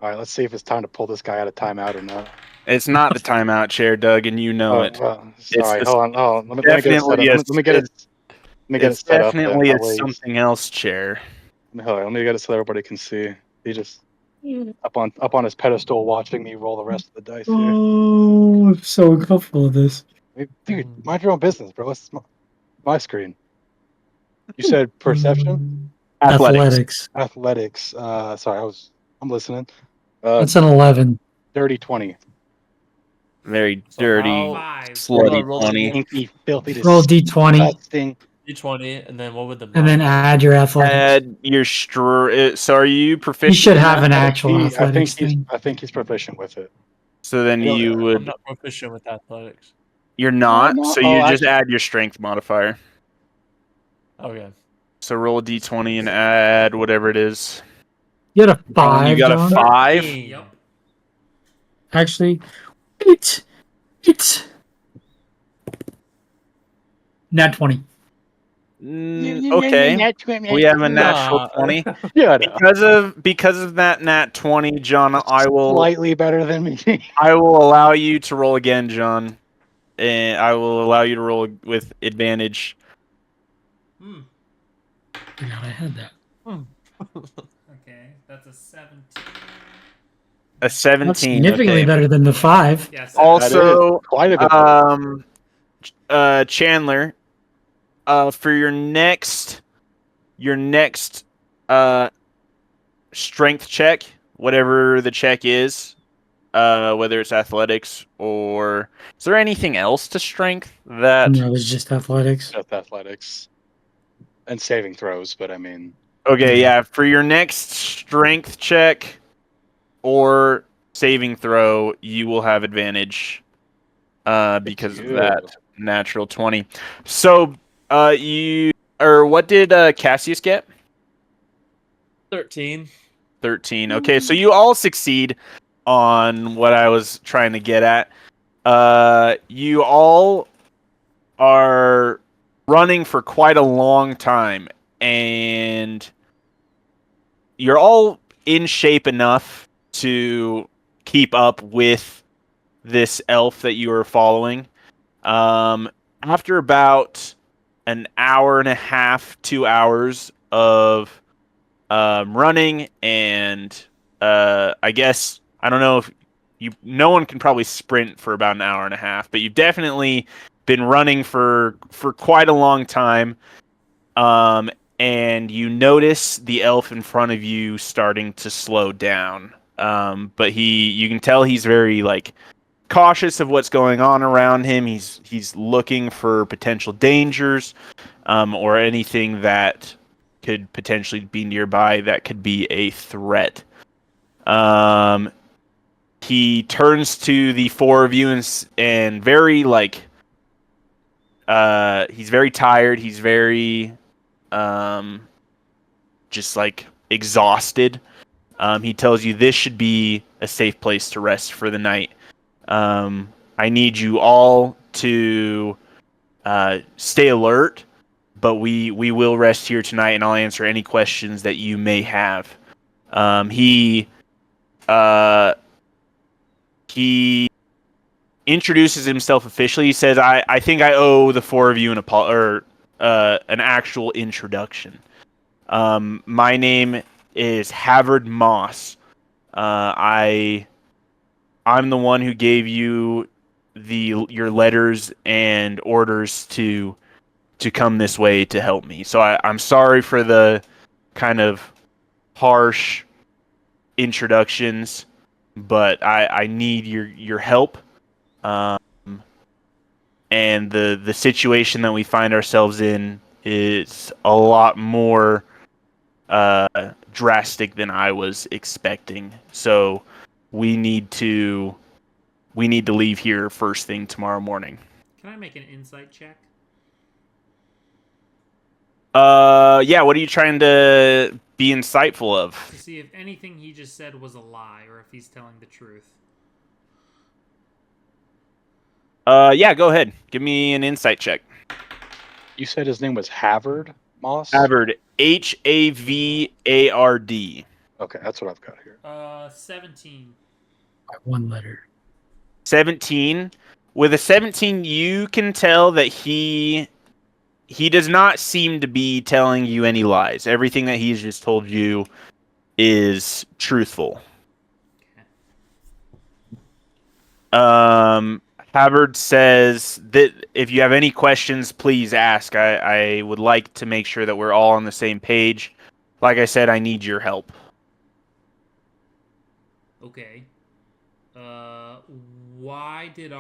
All right, let's see if it's time to pull this guy out of timeout or not. It's not the timeout chair, Doug, and you know it. Well, It's sorry. the- Hold on. Let me get it set Definitely up. a, Let me get it. Let me get it it's set up. That definitely that a way, something else chair. hold on, let me get it so everybody can see. He just up on his pedestal, watching me roll the rest of the dice here. Oh, I'm so uncomfortable with this. Dude, mind your own business, bro. It's my screen. You said perception, Athletics. athletics. Sorry, I'm listening. That's an 11. Dirty 20. Very So dirty, how- slutty roll 20. Stinky, filthy, Roll D20 disgusting. D20, and then what would the and then modifier add be? your athletics. Add your so are you proficient? You should in have that? an actual athletics I thing. think he's proficient with it. So then you I'm would. not proficient with athletics. You're not. no. So Oh, you just actually- add your strength modifier. Okay. So roll a d20 and add whatever it is. You had a 5, You got John? a 5. Yep. Actually, it's nat 20. Okay. We have a natural 20. Yeah, Because of that nat 20, John, I will slightly better than me. I will allow you to roll again, John. And I will allow you to roll with advantage. Forgot I had that. Okay, that's a 17. A 17. That's significantly okay. better than the 5. Yes. Also, quite a bit. Chandler, for your next strength check, whatever the check is, whether it's athletics or is there anything else to strength that? No, it was just athletics. Just athletics and saving throws, but I mean, Okay, yeah, for your next strength check or saving throw, you will have advantage because of that natural 20. So, what did Cassius get? 13. 13. Okay, so you all succeed on what I was trying to get at. You all are running for quite a long time, and you're all in shape enough to keep up with this elf that you are following. After about an hour and a half, 2 hours of running, and I guess I don't know if no one can probably sprint for about an hour and a half, but you've definitely been running for quite a long time. And you notice the elf in front of you starting to slow down. But you can tell he's very cautious of what's going on around him. He's looking for potential dangers, or anything that could potentially be nearby that could be a threat. He turns to the four of you and very he's very tired. He's very just exhausted. He tells you this should be a safe place to rest for the night. I need you all to stay alert, but we will rest here tonight, and I'll answer any questions that you may have. He introduces himself officially. He says, I think I owe the four of you an actual introduction. My name is Havard Moss. I'm the one who gave you your letters and orders to come this way to help me. So I'm sorry for the kind of harsh introductions, but I need your help. And the situation that we find ourselves in is a lot more drastic than I was expecting. So we need to leave here first thing tomorrow morning. Can I make an insight check? Yeah, what are you trying to be insightful of? To see if anything he just said was a lie or if he's telling the truth. Yeah, go ahead. Give me an insight check. you said his name was Havard Moss? Havard, Havard. Okay, that's what I've got here. 17. By 1 letter. 17. With a 17, you can tell that he does not seem to be telling you any lies. Everything that he's just told you is truthful. Hubbard says that if you have any questions, please ask. I would like to make sure that we're all on the same page. Like I said, I need your help. Okay. Why did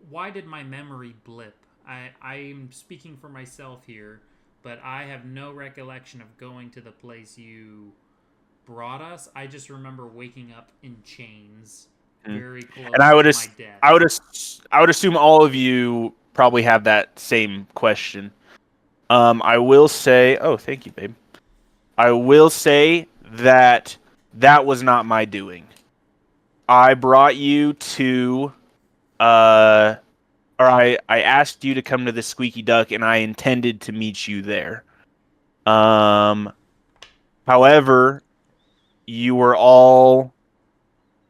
why did my memory blip? I'm speaking for myself here, but I have no recollection of going to the place you brought us. I just remember waking up in chains, very close And I would to my death. I would assume all of you probably have that same question. I will say, oh, thank you, babe. I will say that that was not my doing. I brought you to, or I asked you to come to the Squeaky Duck, and I intended to meet you there. However, you were all,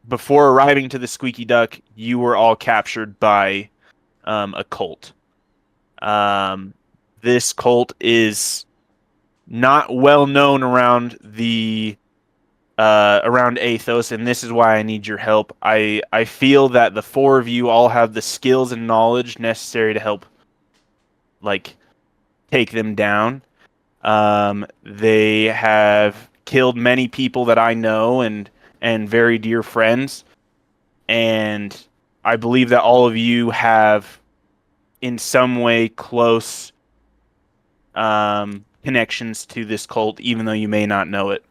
before arriving to the Squeaky Duck, you were all captured by a cult. This cult is not well known around around Easthos, and this is why I need your help. I feel that the 4 of you all have the skills and knowledge necessary to help, like, take them down. They have killed many people that I know and very dear friends, and I believe that all of you have, in some way, close connections to this cult, even though you may not know it.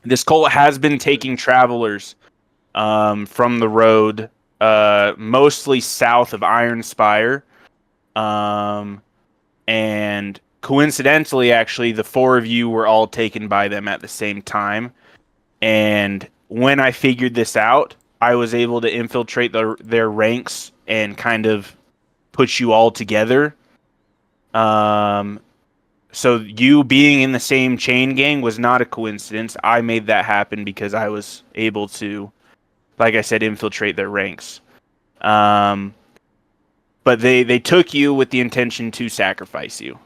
This cult has been taking travelers from the road, mostly south of Iron Spire. And coincidentally, actually, the 4 of you were all taken by them at the same time. And when I figured this out, I was able to infiltrate their ranks and kind of put you all together. So you being in the same chain gang was not a coincidence. I made that happen because I was able to, like I said, infiltrate their ranks. But they took you with the intention to sacrifice you.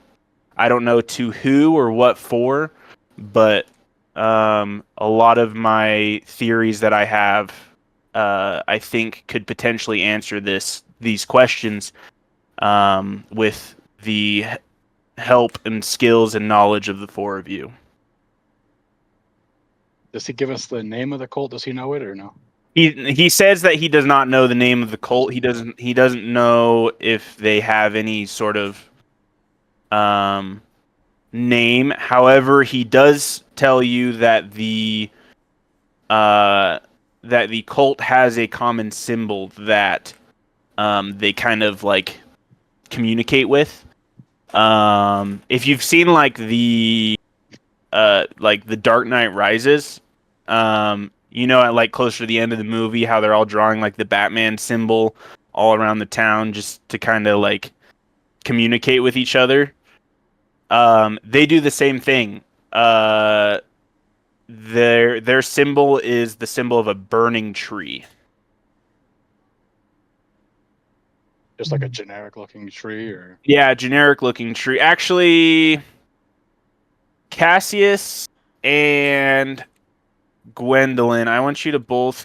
I don't know to who or what for, but a lot of my theories that I have, I think, could potentially answer these questions with the help and skills and knowledge of the 4 of you. Does he give us the name of the cult? Does he know it or no? He says that he does not know the name of the cult. He doesn't know if they have any sort of name. However, he does tell you that the cult has a common symbol that they kind of like communicate with. If you've seen like the Dark Knight Rises, you know, at like closer to the end of the movie, how they're all drawing like the Batman symbol all around the town just to kind of like communicate with each other. They do the same thing. Their symbol is the symbol of a burning tree. Just like a generic looking tree, or Yeah, generic looking tree. Actually, Cassius and Gwendolyn, I want you to both.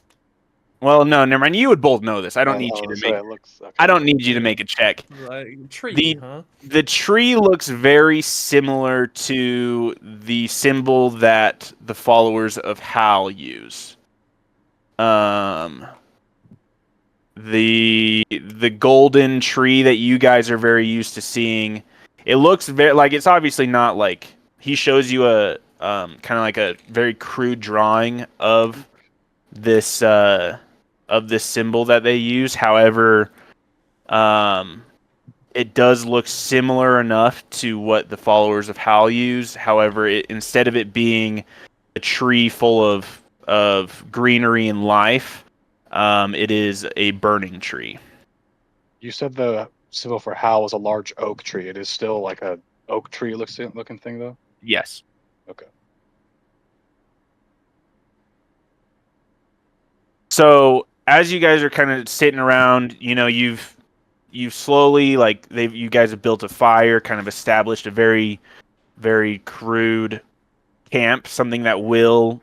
Well, no, never mind. You would both know this. I don't need you to so make. it looks. Okay. I don't need you to make a check. Like, tree, The huh? the tree looks very similar to the symbol that the followers of Hal use. The golden tree that you guys are very used to seeing. It looks very like it's obviously not like he shows you a kind of like a very crude drawing of this symbol that they use. However, it does look similar enough to what the followers of Hal use. However, instead of it being a tree full of greenery and life, it is a burning tree. You said the symbol for Hal was a large oak tree. It is still like a oak tree looking thing, though. Yes. Okay. So as you guys are kind of sitting around, you've slowly you guys have built a fire, kind of established a very, very crude camp, something that will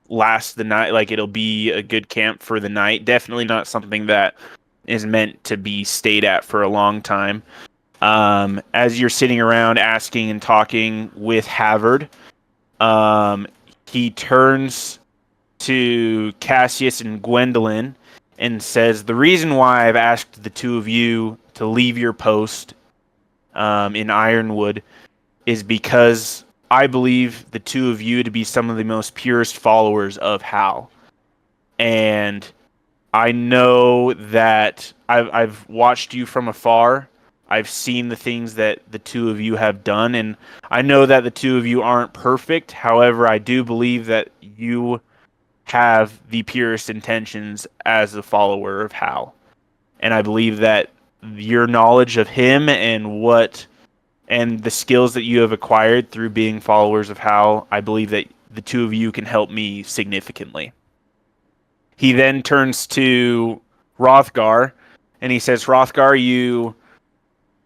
last the night. Like it'll be a good camp for the night. Definitely not something that is meant to be stayed at for a long time. As you're sitting around asking and talking with Havard, he turns to Cassius and Gwendolyn and says, "The reason why I've asked the two of you to leave your post in Ironwood is because I believe the two of you to be some of the most purest followers of Hal. And I know that I've watched you from afar. I've seen the things that the two of you have done, and I know that the two of you aren't perfect. However, I do believe that you have the purest intentions as a follower of Hal. And I believe that your knowledge of him and the skills that you have acquired through being followers of Hal, I believe that the two of you can help me significantly." He then turns to Rothgar and he says, "Rothgar,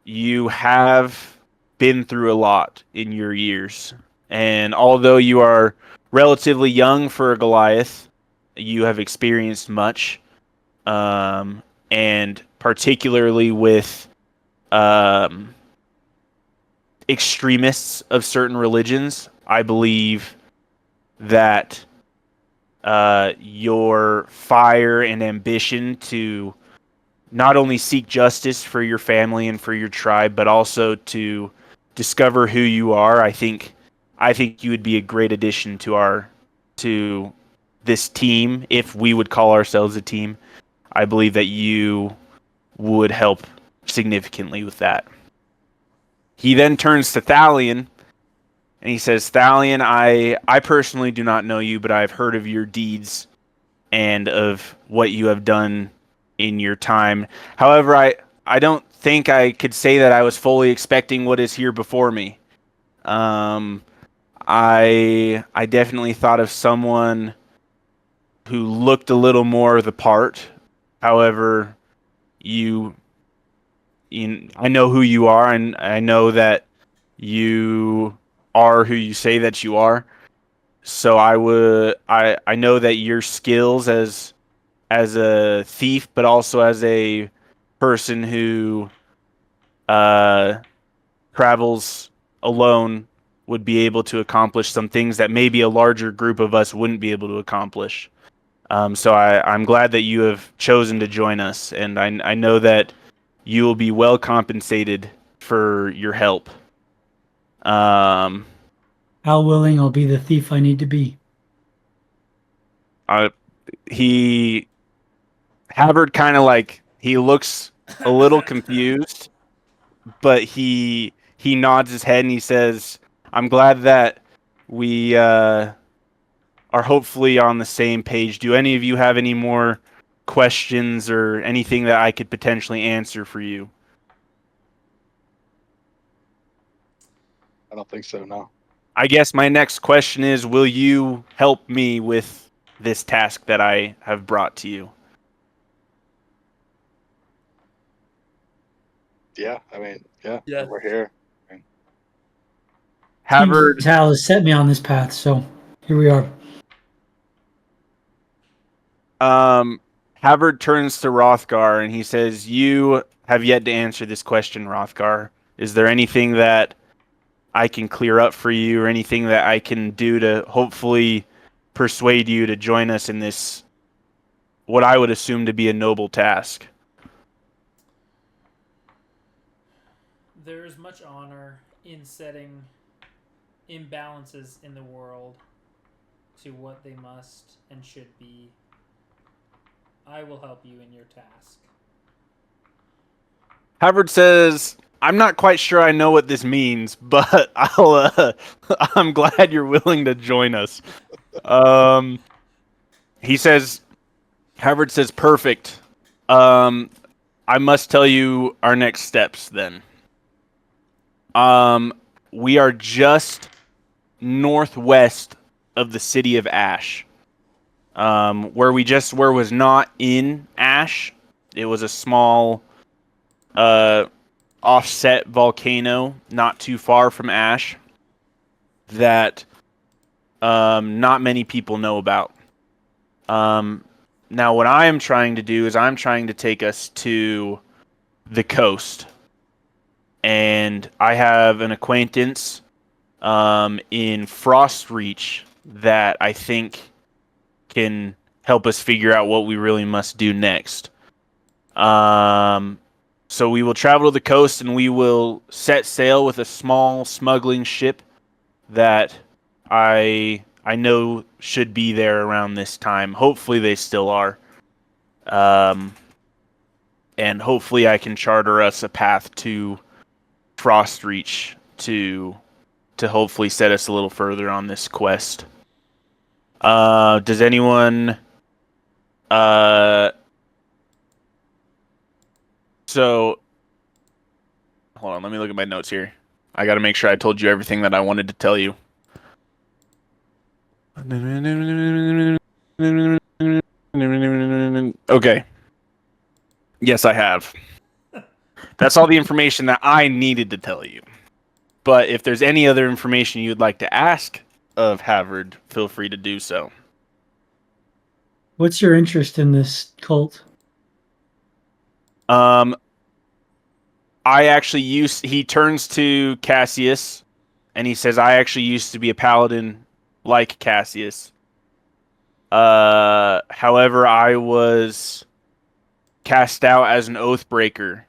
you have been through a lot in your years. And although you are relatively young for a Goliath, you have experienced much. And particularly with extremists of certain religions, I believe that your fire and ambition to not only seek justice for your family and for your tribe, but also to discover who you are. I think you would be a great addition to this team, if we would call ourselves a team. I believe that you would help significantly with that." He then turns to Thalion and he says, "Thalion, I personally do not know you, but I've heard of your deeds and of what you have done in your time. However, I don't think I could say that I was fully expecting what is here before me. I definitely thought of someone who looked a little more the part. However, I know who you are, and I know that you are who you say that you are. So I know that your skills as a thief, but also as a person who travels alone, would be able to accomplish some things that maybe a larger group of us wouldn't be able to accomplish. So I'm glad that you have chosen to join us, and I know that you will be well compensated for your help." How willing I'll be the thief I need to be. He Havard kind of he looks a little confused, but he nods his head and he says, "I'm glad that we are hopefully on the same page. Do any of you have any more questions or anything that I could potentially answer for you?" I don't think so. No. I guess my next question is, will you help me with this task that I have brought to you? Yeah. I mean, yeah. Yeah. We're here. Havard, Seems Hal has set me on this path, so here we are. Havard turns to Rothgar and he says, "You have yet to answer this question, Rothgar. Is there anything that I can clear up for you, or anything that I can do to hopefully persuade you to join us in this, what I would assume to be a noble task?" There's much honor in setting imbalances in the world to what they must and should be. I will help you in your task. Havard says, "I'm not quite sure I know what this means, but I'm glad you're willing to join us." He says, Havard says, "Perfect. I must tell you our next steps then. We are just northwest of the city of Ash. where was not in ash. It was a small offset volcano not too far from ash that not many people know about. Now, what I am trying to do is I'm trying to take us to the coast. And I have an acquaintance in Frostreach that I think can help us figure out what we really must do next. So we will travel to the coast and we will set sail with a small smuggling ship that I know should be there around this time. Hopefully they still are. And hopefully I can charter us a path to Frostreach to hopefully set us a little further on this quest. Does anyone so hold on, let me look at my notes here. I got to make sure I told you everything that I wanted to tell you. Okay. Yes, I have. That's all the information that I needed to tell you. But if there's any other information you'd like to ask of Havard, feel free to do so. What's your interest in this cult? He turns to Cassius and he says, I actually used to be a paladin like Cassius. However, I was cast out as an oathbreaker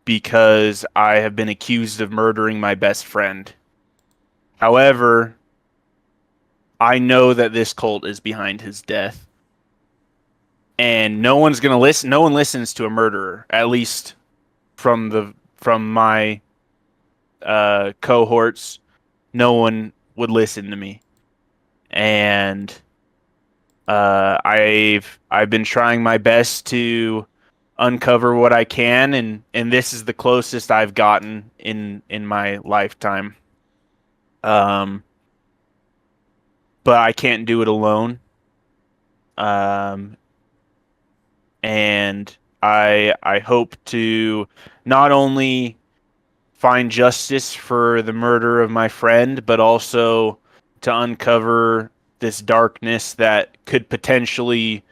because I have been accused of murdering my best friend. However, I know that this cult is behind his death. And no one's going to listen. No one listens to a murderer, at least from my cohorts. No one would listen to me. And I've been trying my best to uncover what I can, and this is the closest I've gotten in my lifetime. But I can't do it alone. And I hope to not only find justice for the murder of my friend, but also to uncover this darkness that could potentially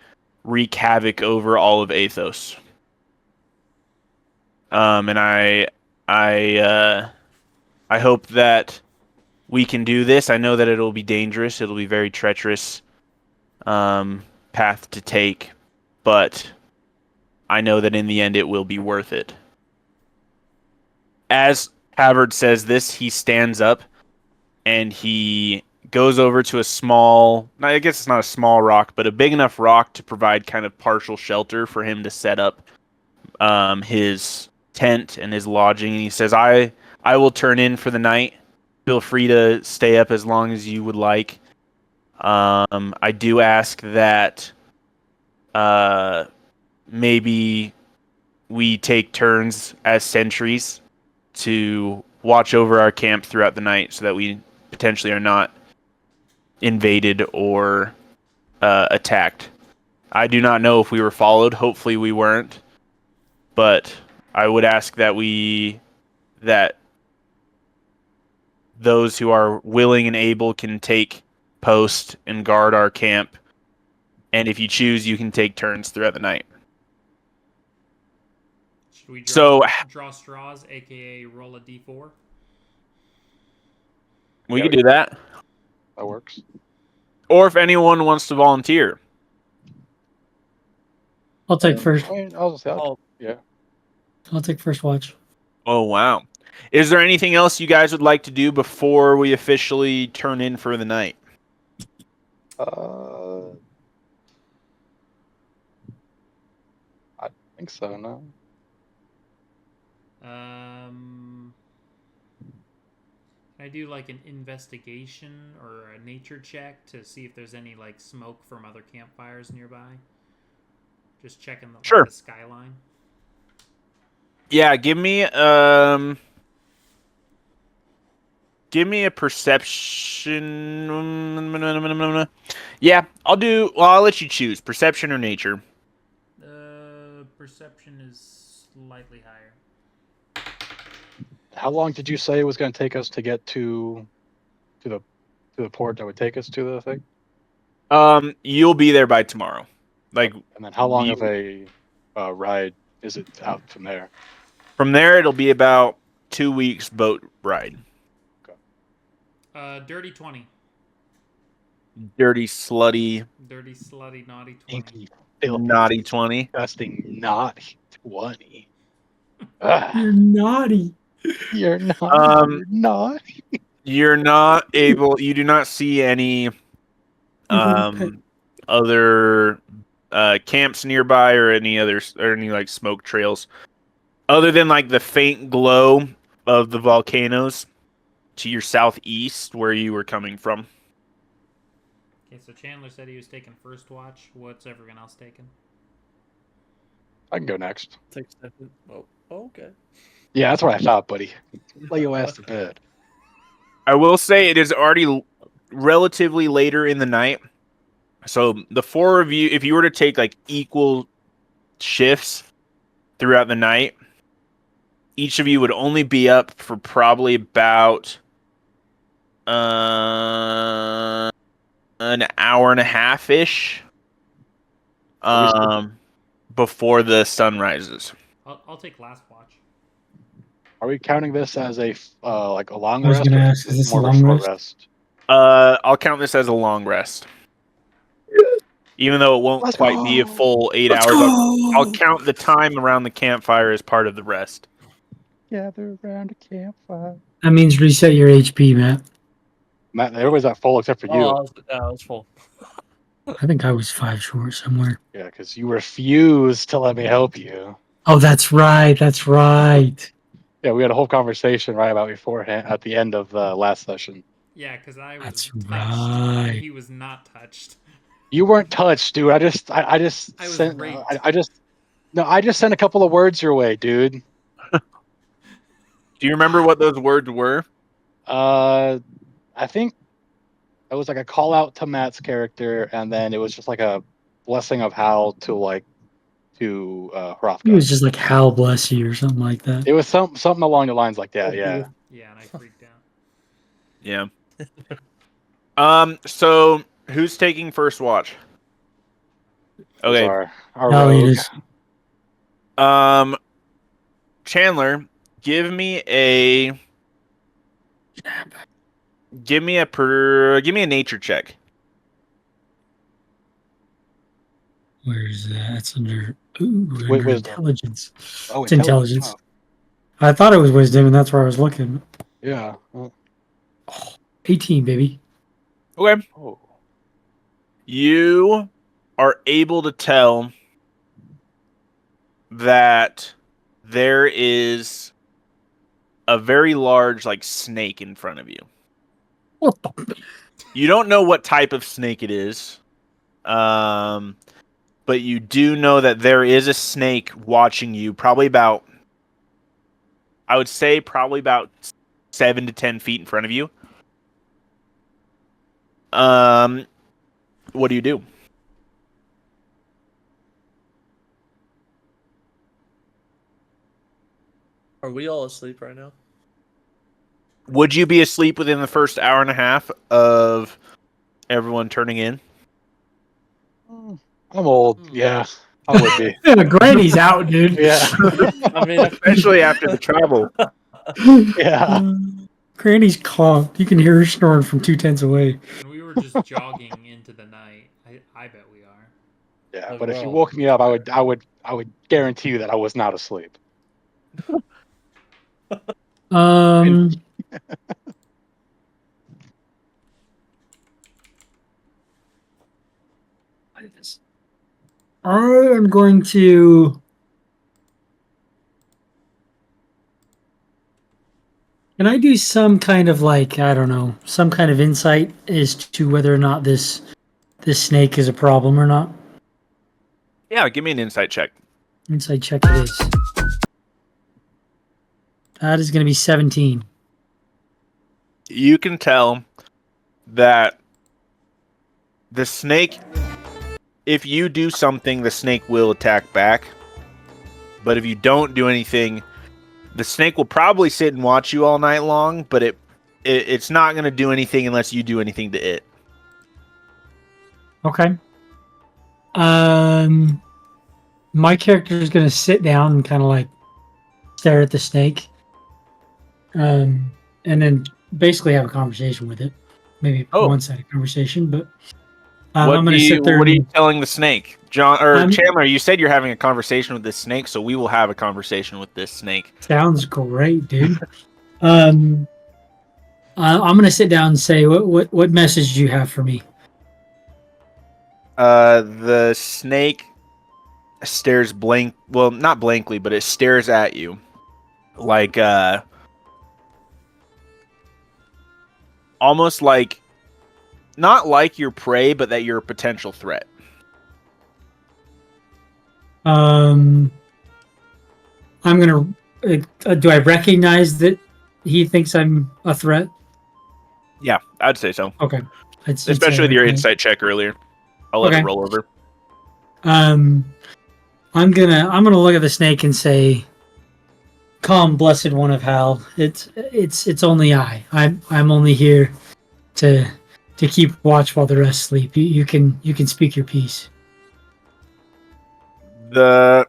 wreak havoc over all of Easthos. And I hope that we can do this. I know that it'll be dangerous. It'll be very treacherous path to take, but I know that in the end it will be worth it. As Havard says this, he stands up and he goes over to a small, I guess it's not a small rock, but a big enough rock to provide kind of partial shelter for him to set up his tent and his lodging. And he says, I will turn in for the night. Feel free to stay up as long as you would like. I do ask that maybe we take turns as sentries to watch over our camp throughout the night so that we potentially are not invaded or attacked. I do not know if we were followed. Hopefully we weren't. But I would ask that those who are willing and able can take post and guard our camp. And if you choose, you can take turns throughout the night. Should we draw straws, aka roll a d4? We could do that. That works. Or if anyone wants to volunteer. I'll take first. I mean, I'll just say, yeah. I'll take first watch. Oh, wow. Is there anything else you guys would like to do before we officially turn in for the night? I think so, no? Can I do like an investigation or a nature check to see if there's any like smoke from other campfires nearby? Just checking Sure. The skyline. Yeah, give me Give me a perception. Yeah, I'll let you choose perception or nature. Perception is slightly higher. How long did you say it was going to take us to get to the port that would take us to the thing? You'll be there by tomorrow. Like, And then how long of a ride is it out from there? from there, it'll be about 2 weeks boat ride. Dirty 20. Dirty, slutty, Dirty, slutty, naughty 20. Inky, filthy, naughty 20. disgusting, naughty 20. Ah, You're naughty. you're not. Um, You're not. You're not able. You do not see any other camps nearby or any like smoke trails, other than like the faint glow of the volcanoes to your southeast where you were coming from. Okay, so Chandler said he was taking first watch. What's everyone else taking? I can go next. Take second. Oh, okay. Yeah, that's what I thought, buddy. Lay your ass to bed. I will say it is already relatively later in the night. So the four of you, if you were to take like equal shifts throughout the night, each of you would only be up for probably about an hour and a half ish before the sun rises. I'll take last watch. Are we counting this as a like a long I was rest? gonna Or ask, is this a more of long short rest? I'll count this as a long rest. Even though it won't Let's quite be a go. full 8 Let's hours, go. I'll count the time around the campfire as part of the rest. Gather around a campfire. That means reset your HP, Matt. Matt, everybody's at full except for you. Oh, I was full. I think I was 5 short somewhere. Yeah, because you refused to let me help you. Oh, that's right. That's right. Yeah, we had a whole conversation right about beforehand at the end of the last session. Yeah, because I was That's touched. right. And he was not touched. You weren't touched, dude. I just I was sent. raped. I just sent a couple of words your way, dude. Do you remember what those words were? I think it was like a call out to Matt's character, and then it was just like a blessing of Hal to Hrothgar. He was just like, Hal bless you or something like that. It was something along the lines like that. Yeah. Yeah, and I freaked out. Yeah. So who's taking first watch? Okay. Our Hal rogue. is. Chandler, give me a nature check. Where's that? It's under. Ooh, Wait, under wisdom. intelligence. Oh, It's intelligence. Oh, I thought it was wisdom, and that's where I was looking. yeah. Well, 18, baby. Okay. oh. You are able to tell that there is a very large like snake in front of you. What the? You don't know what type of snake it is. But you do know that there is a snake watching you, probably about 7 to 10 feet in front of you. What do you do? Are we all asleep right now? Would you be asleep within the first hour and a half of everyone turning in? I'm old. Yeah, I would be. Yeah, Granny's out, dude. Yeah. I mean, Especially after the travel. Yeah. Granny's calm. You can hear her snoring from 2 tents away. And we were just jogging into the night. I bet we are. Yeah, Oh, but if you no. woke me up, I would guarantee you that I was not asleep. I am going to. Can I do some kind of like, I don't know, some kind of insight as to whether or not this snake is a problem or not? Yeah, give me an insight check. Insight check it is. That is going to be 17. you can tell that the snake, if you do something, the snake will attack back. But if you don't do anything, the snake will probably sit and watch you all night long, but it's not going to do anything unless you do anything to it. Okay. My character is going to sit down and kind of like stare at the snake, and then basically have a conversation with it. Maybe one-sided conversation, but I'm going to sit there. What are you telling the snake, John or I'm- Chandler? You said you're having a conversation with this snake, so we will have a conversation with this snake. Sounds great, dude. I'm going to sit down and say, what message do you have for me? The snake stares not blankly, but it stares at you like almost like not like you're prey, but that you're a potential threat. I'm gonna. Do I recognize that he thinks I'm a threat? Yeah, I'd say so. Okay, Especially with your insight check earlier. I'll let it roll over. I'm gonna look at the snake and say, "Calm, blessed one of Hal. It's only I. I'm only here to keep watch while the rest sleep. You can speak your piece." The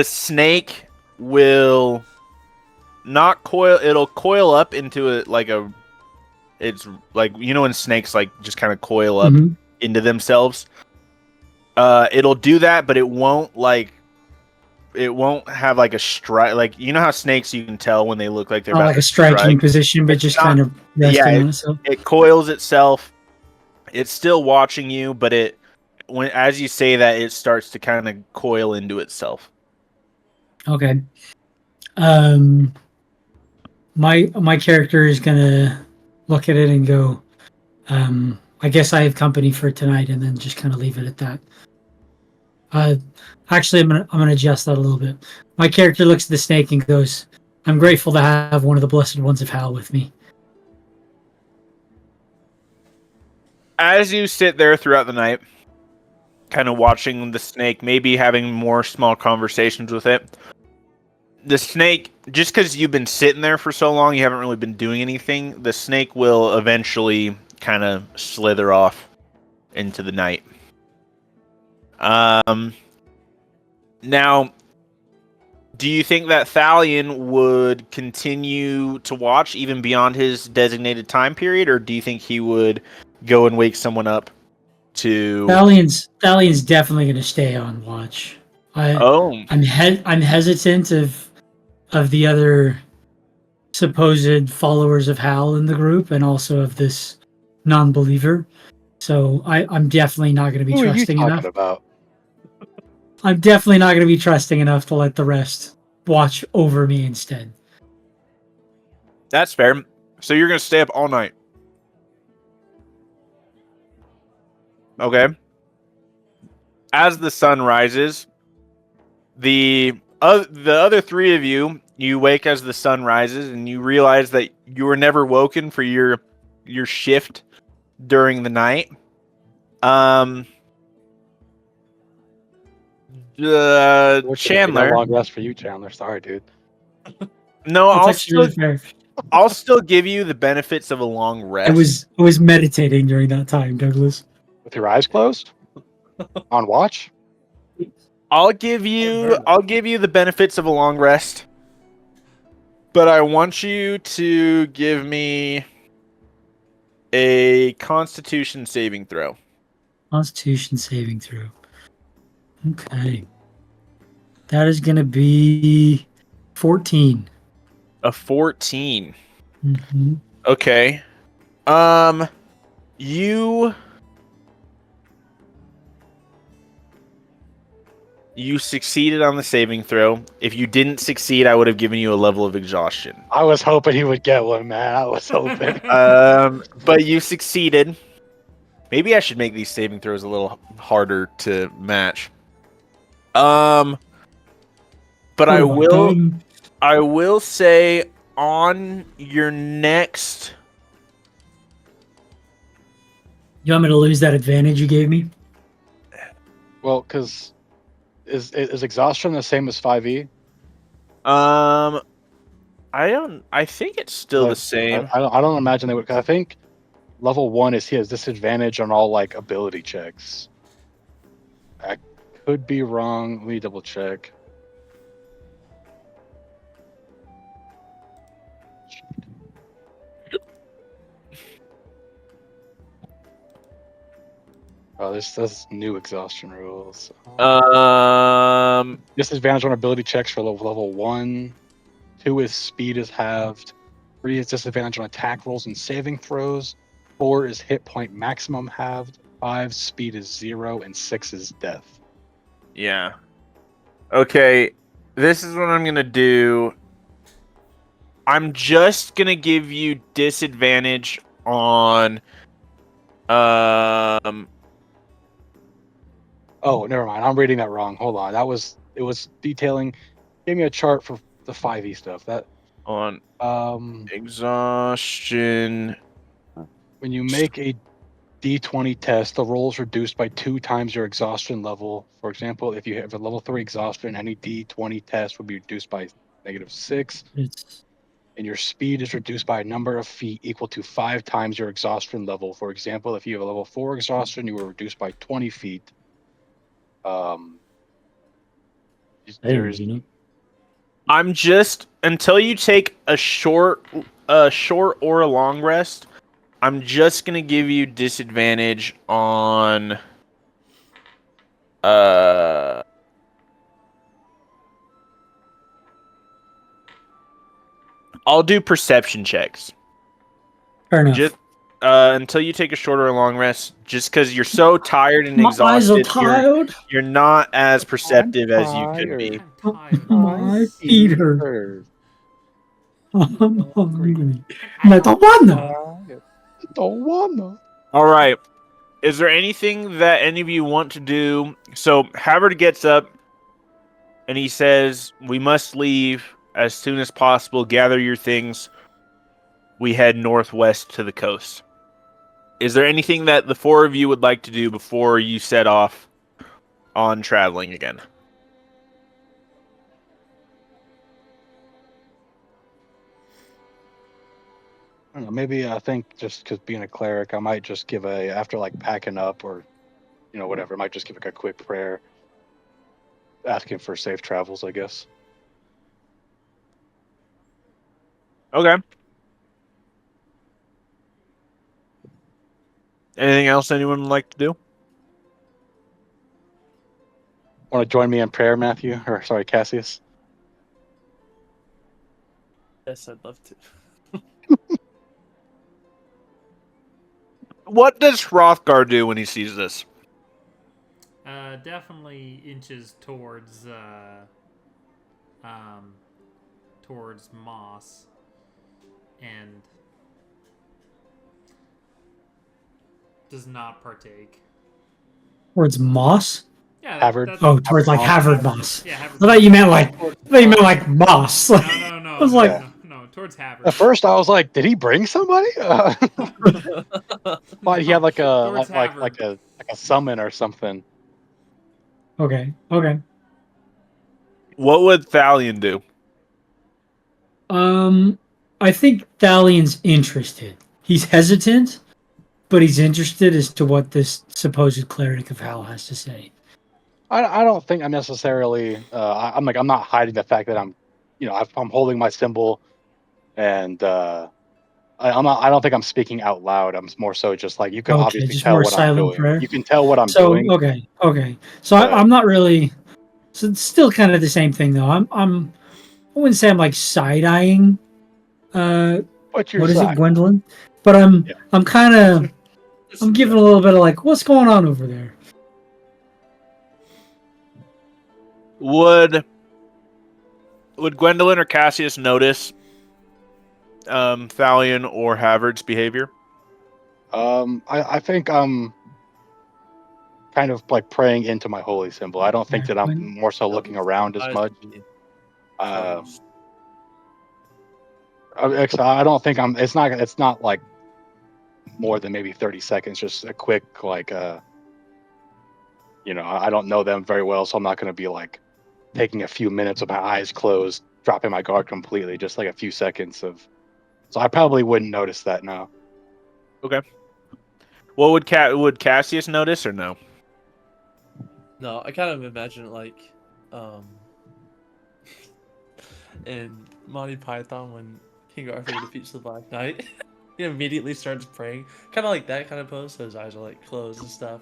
snake will not coil. It'll coil up into it like a. It's like, you know, when snakes like just kind of coil up into themselves. It'll do that, but it won't have like a strike. Like, you know how snakes, you can tell when they look like they're about like to a striking strike? position, but just kind of resting on itself. It coils itself. It's still watching you, but as you say that, it starts to kind of coil into itself. Okay. My character is gonna look at it and go, I guess I have company for tonight, and then just kind of leave it at that. Actually, I'm gonna adjust that a little bit. My character looks at the snake and goes, "I'm grateful to have one of the blessed ones of Hal with me." As you sit there throughout the night, kind of watching the snake, maybe having more small conversations with it, the snake, just because you've been sitting there for so long, you haven't really been doing anything, the snake will eventually kind of slither off into the night. Now, do you think that Thalion would continue to watch even beyond his designated time period, or do you think he would go and wake someone up to... Thalion's definitely going to stay on watch. I'm hesitant of the other supposed followers of Hal in the group, and also of this non-believer. So I'm definitely not going to be trusting enough. I'm definitely not going to be trusting enough to let the rest watch over me instead. That's fair. So you're going to stay up all night. Okay. As the sun rises, the other three of you wake as the sun rises, and you realize that you were never woken for your shift during the night. Chandler. A long rest for you, Chandler. Sorry, dude. No, Really I'll still give you the benefits of a long rest. I was meditating during that time, Douglas. With your eyes closed? On watch? I'll give you the benefits of a long rest. But I want you to give me a Constitution saving throw. Constitution saving throw. Okay. That is going to be 14. A 14. Mm-hmm. Okay. You succeeded on the saving throw. If you didn't succeed, I would have given you a level of exhaustion. I was hoping he would get one, man. I was hoping. But you succeeded. Maybe I should make these saving throws a little harder to match. But Oh, I will say on your next. You want me to lose that advantage you gave me? Well, because is exhaustion the same as 5e? I think it's still the same. I don't imagine they would. 'Cause I think level 1 is he has disadvantage on all like ability checks. I could be wrong. Let me double check. Oh, this new exhaustion rules. Disadvantage on ability checks for level 1. 2 is speed is halved. 3 is disadvantage on attack rolls and saving throws. 4 is hit point maximum halved. 5 speed is 0, and 6 is death. Yeah. Okay, this is what I'm gonna do. I'm just gonna give you disadvantage on Oh, never mind. I'm reading that wrong. Hold on. It was detailing. Give me a chart for the 5e stuff. That on exhaustion. when you make a D20 test, the roll is reduced by 2 times your exhaustion level. For example, if you have a level 3 exhaustion, any D20 test would be reduced by -6. It's And your speed is reduced by a number of feet equal to 5 times your exhaustion level. For example, if you have a level 4 exhaustion, you were reduced by 20 feet. There's I'm just until you take a short or a long rest. I'm just gonna give you disadvantage on I'll do perception checks. fair enough. Just until you take a short or a long rest, just because you're so tired and My eyes are exhausted, tired. you're not as perceptive as you could be. I'm tired. My feet hurt. I'm hungry. And I don't wanna. All right. Is there anything that any of you want to do? So Havard gets up and he says, "We must leave as soon as possible. Gather your things. We head northwest to the coast." Is there anything that the four of you would like to do before you set off on traveling again? I don't know, maybe I think just because being a cleric, I might just give after like packing up or whatever, I might just give like a quick prayer asking for safe travels, I guess. Okay. Anything else anyone would like to do? Want to join me in prayer, Matthew? Or sorry, Cassius? Yes, I'd love to. What does Hrothgar do when he sees this? Definitely inches towards towards Moss, and does not partake. Towards Moss? Yeah, Havard? Oh, towards like Havard Havard Moss. Yeah, I Havard. thought you meant like Moss. No, I was like, no, towards Havard. At first, I was like, did he bring somebody? But he had like a Towards like a summon or something. okay. What would Thalion do? I think Thalian's interested. He's hesitant, but he's interested as to what this supposed cleric of Hell has to say. I don't think I'm necessarily. I'm not hiding the fact that I'm holding my symbol, and I don't think I'm speaking out loud. I'm more so just like you can obviously just tell more what I'm silent doing. prayer. You can tell what I'm doing. Okay. So I'm not really. So it's still kind of the same thing though. I wouldn't say I'm like side eyeing. What's your What is side? it, Gwendolyn? But I'm kind of. I'm giving a little bit of like, what's going on over there? Would Gwendolyn or Cassius notice Thalion or Havard's behavior? I think I'm kind of like praying into my holy symbol. I don't think that I'm more so looking around as much. Uh, closed. I don't think I'm. It's not. It's not like more than maybe 30 seconds. Just a quick like. I don't know them very well, so I'm not going to be like taking a few minutes with my eyes closed, dropping my guard completely. Just like a few seconds of. So I probably wouldn't notice that now. Okay. Well, would Cassius notice or no? No, I kind of imagine it like, in Monty Python when King Arthur defeats the Black Knight. He immediately starts praying, kind of like that kind of pose. So his eyes are like closed and stuff.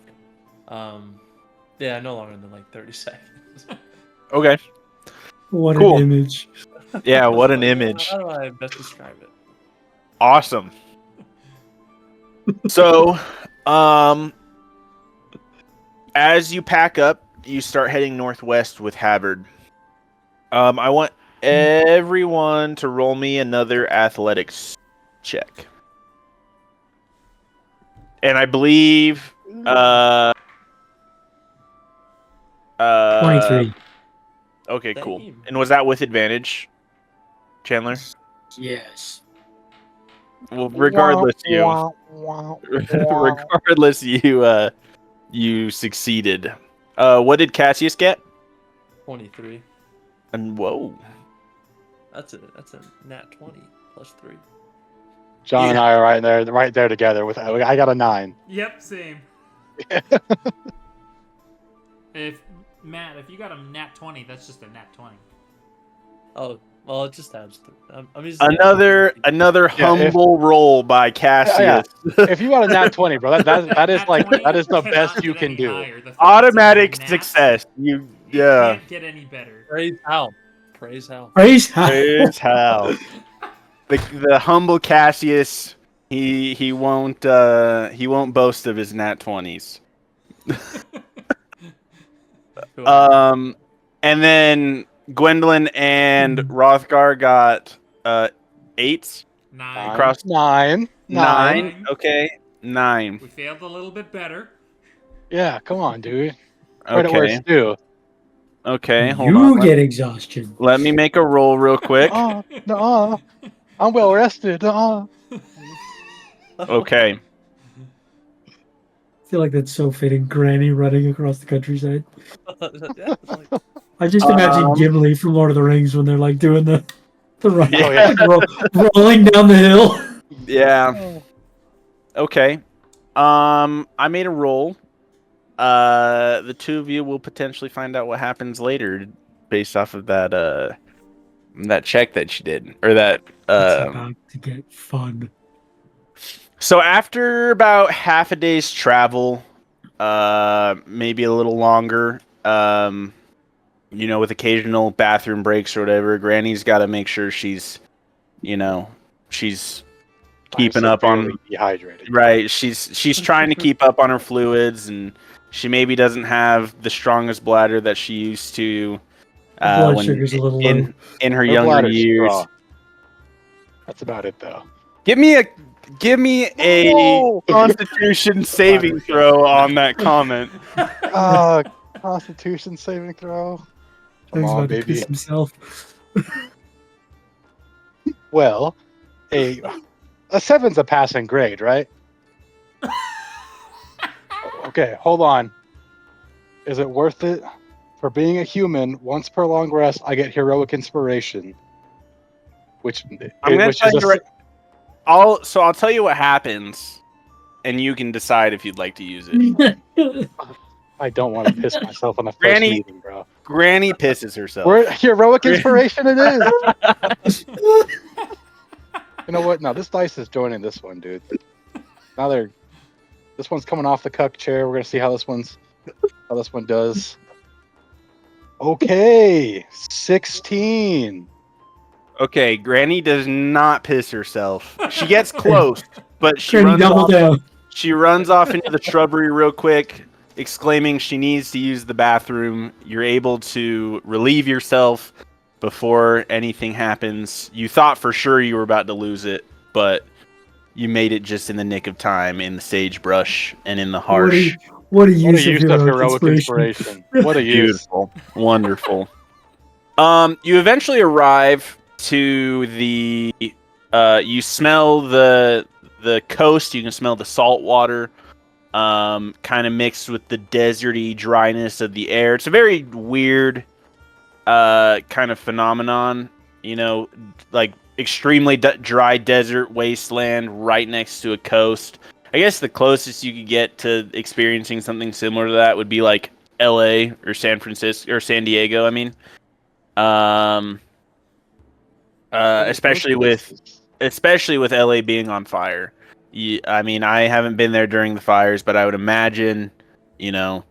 Yeah, no longer than like 30 seconds. Okay. What Cool. an image. Yeah, what an Like, image. How do I best describe it? Awesome. So, as you pack up, you start heading northwest with Havard. I want everyone to roll me another athletics check. And I believe 23. Okay, cool. Same. And was that with advantage, Chandler? Yes. Well, regardless, you succeeded. What did Cassius get? 23. And whoa. That's a nat 20 plus 3. John and I are right there together. I got a 9. Yep, same. If you got a nat 20, that's just a nat 20. Oh, well, it just adds. I'm just Another humble roll by Cassius. Yeah. If you got a nat 20, bro, that is like that is the best you can do. Automatic success. You can't get any better. Praise Hal. Praise Hal. Praise Hal. Praise Hal. The humble Cassius, he won't boast of his nat 20s. And then Gwendolyn and Rothgar got 8s. 9. Across 9. Okay, 9. We failed a little bit better. Yeah, come on, dude. Credit where Okay. it's due. Okay, hold You on. get exhaustion. Let me make a roll real quick. No, I'm well rested. Okay. I feel like that's so fitting. Granny running across the countryside. Yeah, it's like, I just imagine Gimli from Lord of the Rings when they're like doing the run, Yeah. rolling down the hill. Yeah. Okay. I made a roll. The two of you will potentially find out what happens later based off of that check that you did. Or that It's about to get fun. So after about half a day's travel, maybe a little longer, with occasional bathroom breaks or whatever, Granny's got to make sure she's keeping up on dehydrated. Right, she's trying to keep up on her fluids, and she maybe doesn't have the strongest bladder that she used to Blood sugar's a little low. in her younger years. Strong. That's about it, though. Give me a Constitution saving throw on that comment. Constitution saving throw. He's about to piss himself. Well, a 7's a passing grade, right? Okay, hold on. Is it worth it? For being a human, once per long rest, I get heroic inspiration. I'll tell you what happens, and you can decide if you'd like to use it. I don't want to piss myself on the first meeting, bro. Granny pisses herself. Heroic inspiration it is. You know what? No, this dice is joining this one, dude. This one's coming off the cuck chair. We're gonna see how this one does. Okay, 16. Okay, Granny does not piss herself. She gets close, but she Granny runs off into the shrubbery real quick, exclaiming she needs to use the bathroom. You're able to relieve yourself before anything happens. You thought for sure you were about to lose it, but you made it just in the nick of time in the sagebrush and in the harsh. What a use of heroic inspiration. What a use. Beautiful. Wonderful. You eventually arrive to the. You smell the coast. You can smell the salt water, kind of mixed with the deserty dryness of the air. It's a very weird, kind of phenomenon. You know, like extremely dry desert wasteland right next to a coast. I guess the closest you could get to experiencing something similar to that would be like L.A. or San Francisco or San Diego. I mean. Um, especially with LA being on fire. I mean, I haven't been there during the fires, but I would imagine, you know,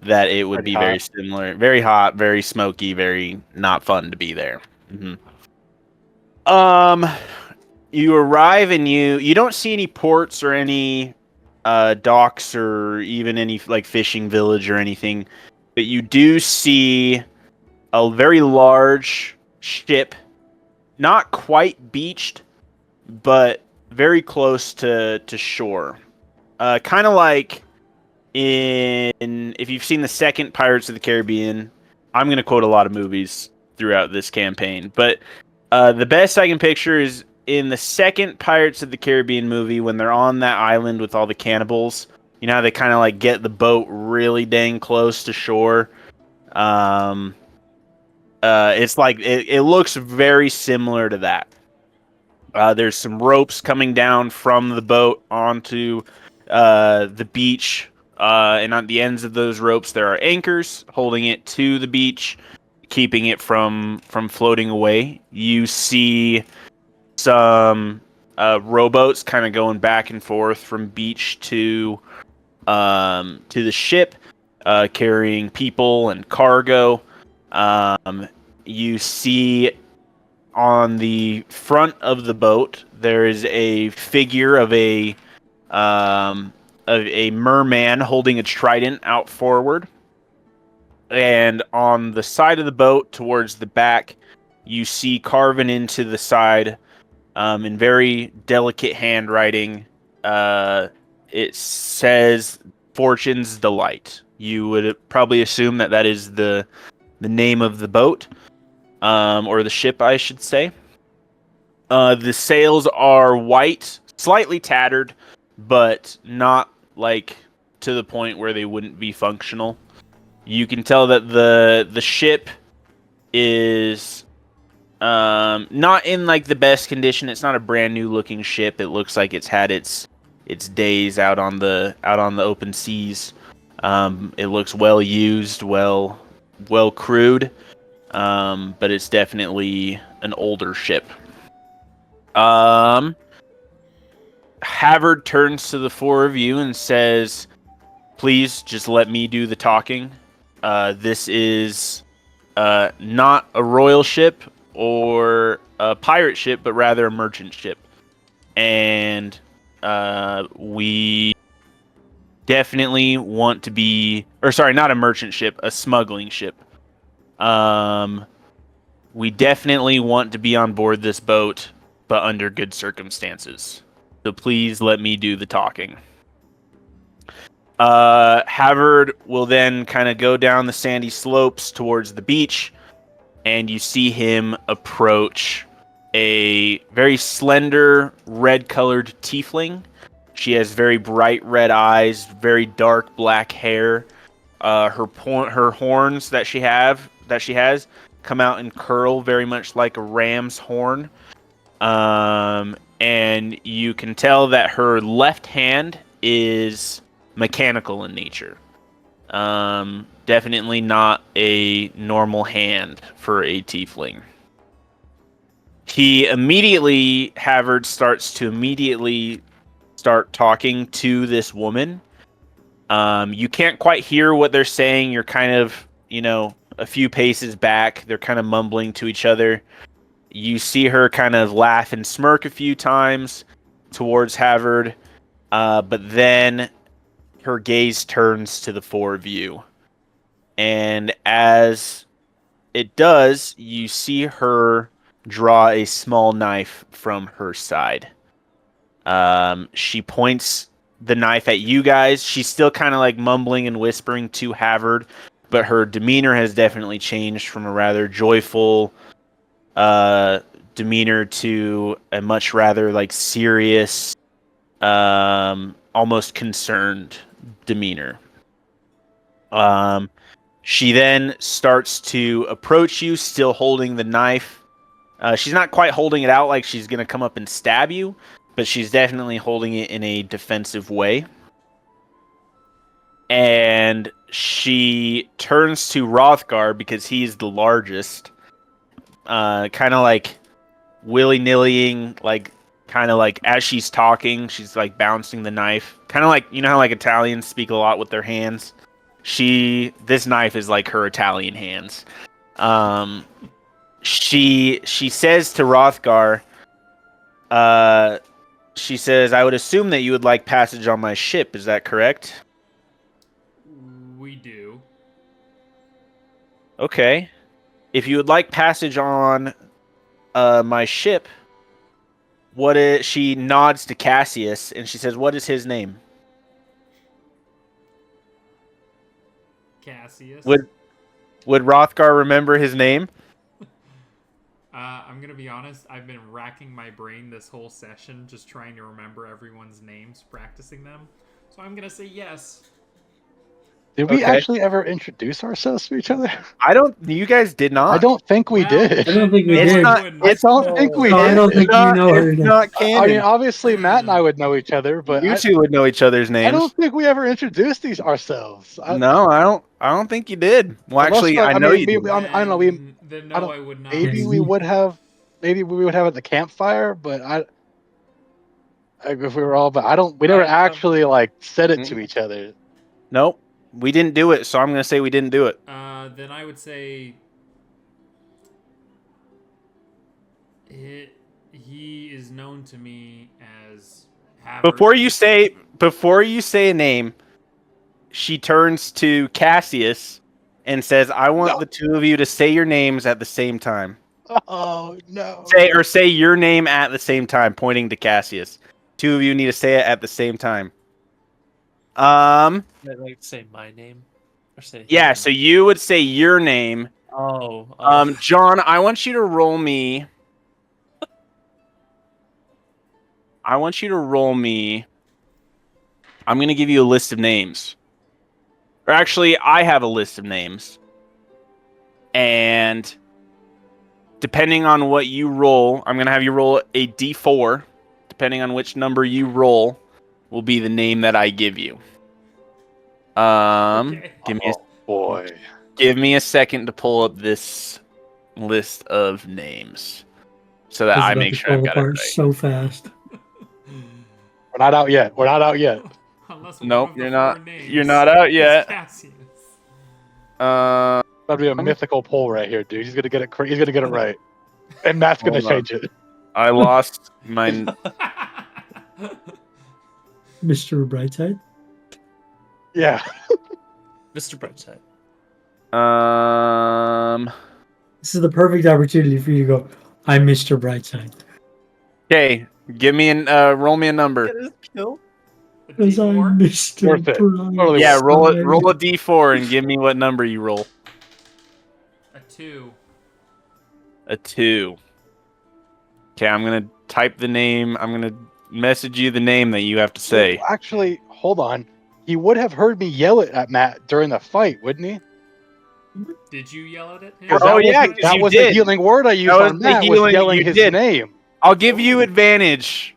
that it would be very similar, very hot, very smoky, very not fun to be there. Mm-hmm. You arrive and you don't see any ports or any docks or even any like fishing village or anything, but you do see a very large ship, not quite beached, but very close to shore. Kind of like if you've seen the second Pirates of the Caribbean. I'm going to quote a lot of movies throughout this campaign, but the best I can picture is in the second Pirates of the Caribbean movie when they're on that island with all the cannibals. You know how they kind of like get the boat really dang close to shore. It's like it looks very similar to that. There's some ropes coming down from the boat onto the beach, and on the ends of those ropes there are anchors holding it to the beach, keeping it from floating away. You see some rowboats kind of going back and forth from beach to the ship, carrying people and cargo. You see on the front of the boat there is a figure of a merman holding a trident out forward, and on the side of the boat towards the back you see carven into the side, in very delicate handwriting, it says Fortune's Delight. You would probably assume that is the name of the boat, or the ship, I should say. The sails are white, slightly tattered, but not like to the point where they wouldn't be functional. You can tell that the ship is not in like the best condition. It's not a brand new looking ship. It looks like it's had its days out on the open seas. It looks well used, well crewed, but it's definitely an older ship. Havard turns to the four of you and says, "Please just let me do the talking. This is not a royal ship or a pirate ship, but rather a merchant ship. And we definitely want to be, or sorry, not a merchant ship, a smuggling ship. We definitely want to be on board this boat, but under good circumstances. So please let me do the talking." Havard will then kind of go down the sandy slopes towards the beach, and you see him approach a very slender, red-colored tiefling. She has very bright red eyes, very dark black hair. Her horns that she has come out and curl very much like a ram's horn. And you can tell that her left hand is mechanical in nature. Definitely not a normal hand for a tiefling. Havard starts to immediately start talking to this woman. You can't quite hear what they're saying. You're kind of, a few paces back. They're kind of mumbling to each other. You see her kind of laugh and smirk a few times towards Havard, but then her gaze turns to the four of you. And as it does, you see her draw a small knife from her side. She points the knife at you guys. She's still kind of like mumbling and whispering to Havard, but her demeanor has definitely changed from a rather joyful demeanor to a much rather like serious, almost concerned demeanor. She then starts to approach you, still holding the knife. She's not quite holding it out like she's going to come up and stab you, but she's definitely holding it in a defensive way. And she turns to Rothgar because he's the largest. Kind of like willy-nillying, like kind of like as she's talking, she's like bouncing the knife. Kind of like, you know how like Italians speak a lot with their hands? This knife is like her Italian hands. She says to Rothgar, she says, "I would assume that you would like passage on my ship. Is that correct?" We do. Okay. If you would like passage on my ship, she nods to Cassius and she says, "What is his name?" Cassius. Would Rothgar remember his name? I'm gonna be honest. I've been racking my brain this whole session, just trying to remember everyone's names, practicing them. So I'm gonna say yes. Did we actually ever introduce ourselves to each other? You guys did not. I don't think we did. I don't think we It's did. not- I don't think we No, did. I don't think you know her. It's not canon. I mean, obviously Matt and I would know each other, but you two would know each other's names. I don't think we ever introduced ourselves. No, I don't think you did. Well, actually, I know you did. I don't know. Then I no, don't- I would not. Maybe we would have. Maybe we would have at the campfire, but if we were all. But I don't. We never actually like said it to each other. Nope, we didn't do it. So I'm gonna say we didn't do it. Then I would say he is known to me as Havard. Before you say a name, she turns to Cassius and says, "I want the two of you to say your names at the same time." Oh no! Say your name at the same time, pointing to Cassius. Two of you need to say it at the same time. Like say my name, or say Yeah. his So you would say your name. name? Oh. John, I want you to roll me. I'm going to give you a list of names. Or actually, I have a list of names. And depending on what you roll, I'm going to have you roll a d4. Depending on which number you roll, will be the name that I give you. Okay. Give me a second to pull up this list of names so that I make sure I've got it right. So fast. We're not out yet. Unless Nope, one of the you're four not. names You're not out is yet. Cassius. That'd be a mythical poll right here, dude. He's gonna get it. He's gonna get it right, and Matt's gonna change it. I lost my. Mr. Brightside. Yeah. Mr. Brightside. This is the perfect opportunity for you to go, "I'm Mr. Brightside." Okay, roll me a number. Get his kill. A Because I'm D4? Mr. Worth it. Brightside. Totally Yeah, roll a d4 and give me what number you roll. A 2. A 2. Okay, I'm gonna type the name. I'm gonna message you the name that you have to say. Well, actually, hold on. He would have heard me yell it at Matt during the fight, wouldn't he? Did you yell at it? Because Oh, yeah, 'cause that you was did. the healing word I used That was on the Matt. Was healing yelling you his did. name. I'll give you advantage.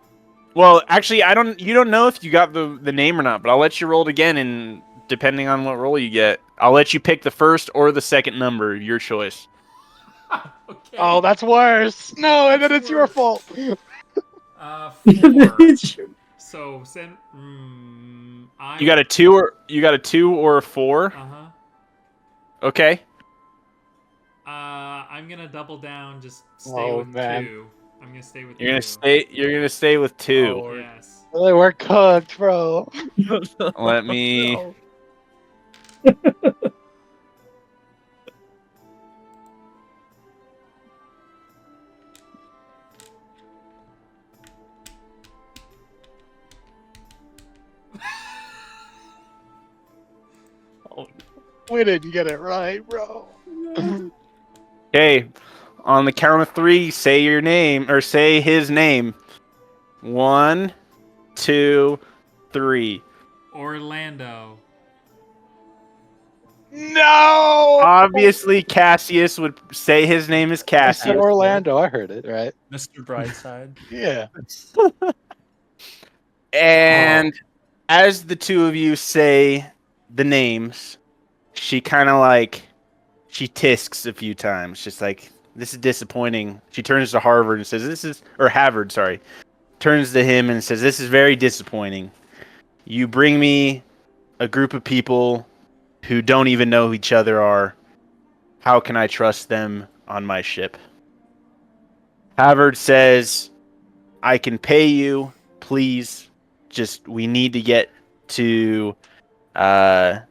Well, actually, you don't know if you got the name or not, but I'll let you roll it again, and depending on what roll you get, I'll let you pick the first or the second number, your choice. Okay. Oh, that's worse. No, and then That's it's your worse. fault. 4. So send. You got a 2 or a 4. Okay. I'm gonna double down. Just stay Oh, with man. 2. I'm gonna stay with. You're 2. gonna stay with 2. Oh, yes. Really, we're cooked, bro. Let me. No. Oh, We didn't get it right, bro. Okay, on the count of 3, say your name or say his name. 1, 2, 3. Orlando. No. Obviously, Cassius would say his name is I said Cassius. Orlando. I heard it right. Mr. Brightside. Yeah. And as the two of you say the names, she kind of like she tisks a few times, just like this is disappointing. She turns to Harvard and says, "This is," or Havard, sorry, turns to him and says, "This is very disappointing. You bring me a group of people who don't even know who each other are. How can I trust them on my ship?" Havard says, "I can pay you, please. Just we need to get to Frostreach.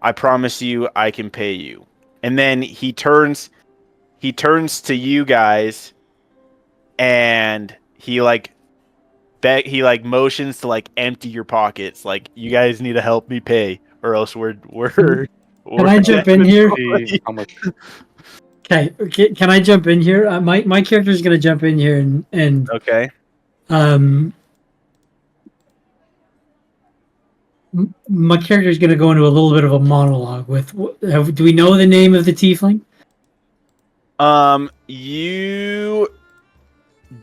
I promise you I can pay you." And then he turns to you guys and he motions to like empty your pockets, like you guys need to help me pay or else we're Can I jump in here? See how much? Okay, can I jump in here? My character is going to jump in here and Okay. My character is going to go into a little bit of a monologue with. Do we know the name of the tiefling? You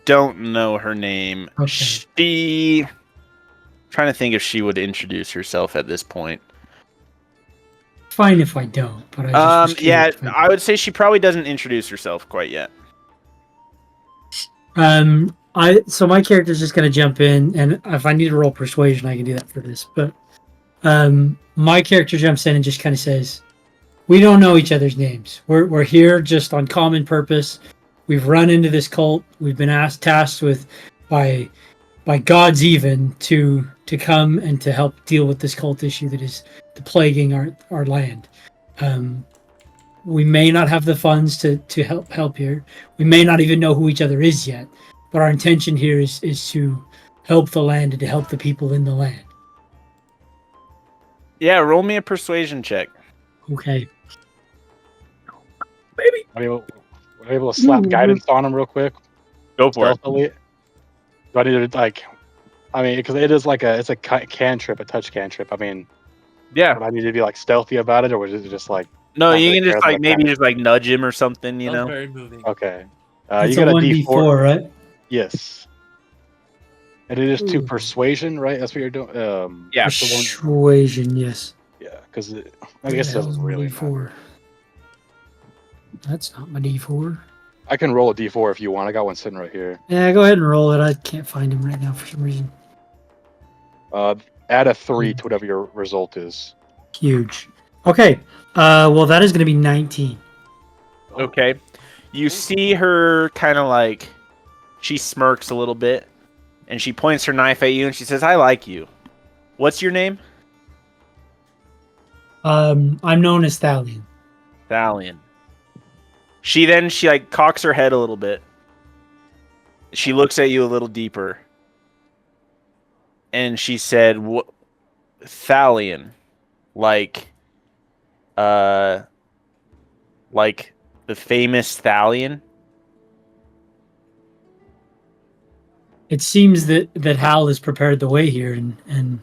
don't know her name. Okay. Trying to think if she would introduce herself at this point. Fine if I don't, but I just was yeah, curious. I would say she probably doesn't introduce herself quite yet. So my character is just going to jump in, and if I need to roll persuasion, I can do that for this. But my character jumps in and just kind of says, "We don't know each other's names. We're here just on common purpose. We've run into this cult. We've been tasked with by gods even to come and to help deal with this cult issue that is plaguing our land. We may not have the funds to help here. We may not even know who each other is yet. But our intention here is to help the land and to help the people in the land." Yeah, roll me a persuasion check. Okay. Maybe. Are you able to slap guidance on him real quick? Go for it. Stealthily? Do I need to because it is it's a cantrip, a touch cantrip. I mean, Yeah. would I need to be like stealthy about it, or was it just like? No, not you really can just care like about maybe that? just like nudge him or something, you That was know? very moving. Okay. It's You got a a 1d4, right? Yes. And it is to Ooh. persuasion, right? That's what you're doing. Yeah. that's the one- Persuasion, yes. Yeah, because I guess it doesn't really matter. D4. That's not my D4. I can roll a d4 if you want. I got one sitting right here. Yeah, go ahead and roll it. I can't find him right now for some reason. Add a 3 to whatever your result is. Huge. Okay. Well, that is going to be 19. Okay. You see her kind of like she smirks a little bit and she points her knife at you and she says, "I like you. What's your name?" I'm known as Thalion. Thalion. She like cocks her head a little bit. She looks at you a little deeper. And she said, "What, Thalion, like the famous Thalion?" It seems that Hal has prepared the way here, and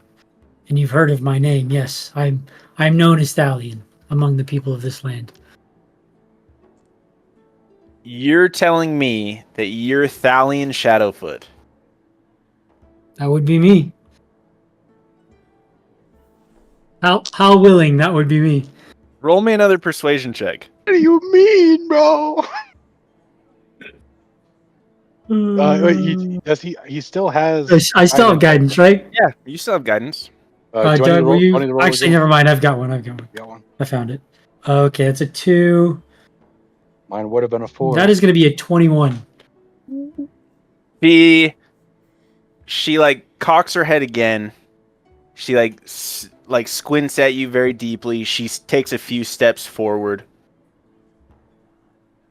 you've heard of my name. Yes, I'm known as Thalion among the people of this land. You're telling me that you're Thalion Shadowfoot? That would be me. How willing that would be me. Roll me another persuasion check. What do you mean, bro? He still has. I still have guidance, right? Yeah, you still have guidance. Do I need to Doug, roll- will do I you? need to roll Actually, again? never mind. I've got one. Got one. I found it. Okay, it's a 2. Mine would have been a 4. That is going to be a 21. She like cocks her head again. She like squints at you very deeply. She takes a few steps forward.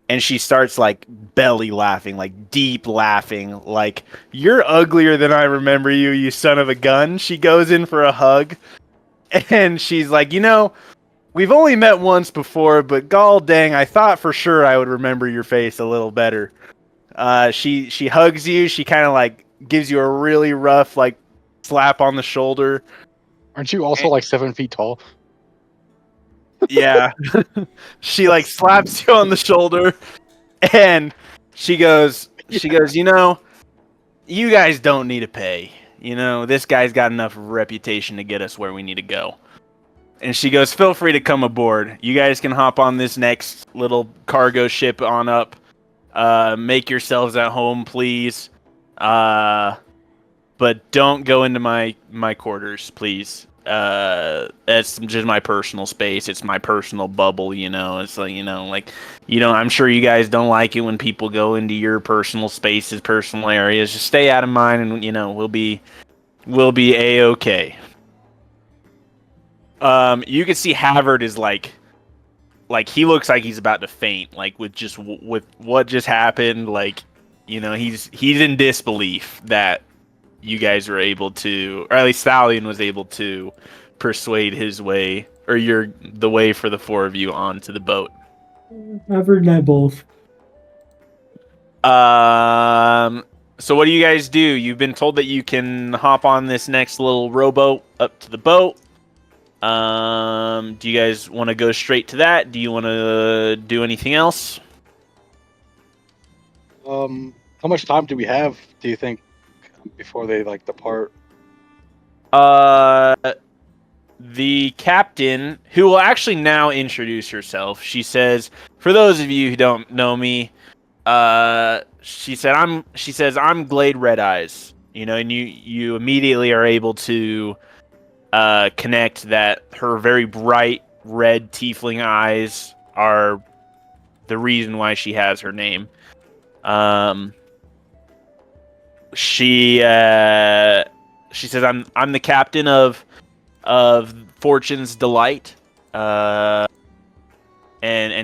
And she starts like belly laughing, like deep laughing, like, "You're uglier than I remember you, you son of a gun." She goes in for a hug. And she's like, we've only met once before, but gall dang, I thought for sure I would remember your face a little better. She hugs you. She kind of like gives you a really rough like slap on the shoulder. Aren't you also like 7 feet tall? Yeah. She like slaps you on the shoulder, and she goes, you guys don't need to pay. This guy's got enough reputation to get us where we need to go. And she goes, feel free to come aboard. You guys can hop on this next little cargo ship on up. Make yourselves at home, please. But don't go into my quarters, please. It's just my personal space. It's my personal bubble, It's like, I'm sure you guys don't like it when people go into your personal spaces, personal areas. Just stay out of mine, and we'll be a-okay. You can see Havard is like he looks like he's about to faint, like with what just happened. Like, he's in disbelief that you guys were able to, or at least Stallion was able to persuade his way, or the way for the four of you onto the boat. Havard and I both. So what do you guys do? You've been told that you can hop on this next little rowboat up to the boat. Do you guys want to go straight to that? Do you want to do anything else? How much time do we have, do you think, before they like depart? The captain, who will actually now introduce herself, she says, for those of you who don't know me, she says I'm Glade Red Eyes, and you immediately are able to connect that her very bright red tiefling eyes are the reason why she has her name. She says I'm the captain of Fortune's Delight, and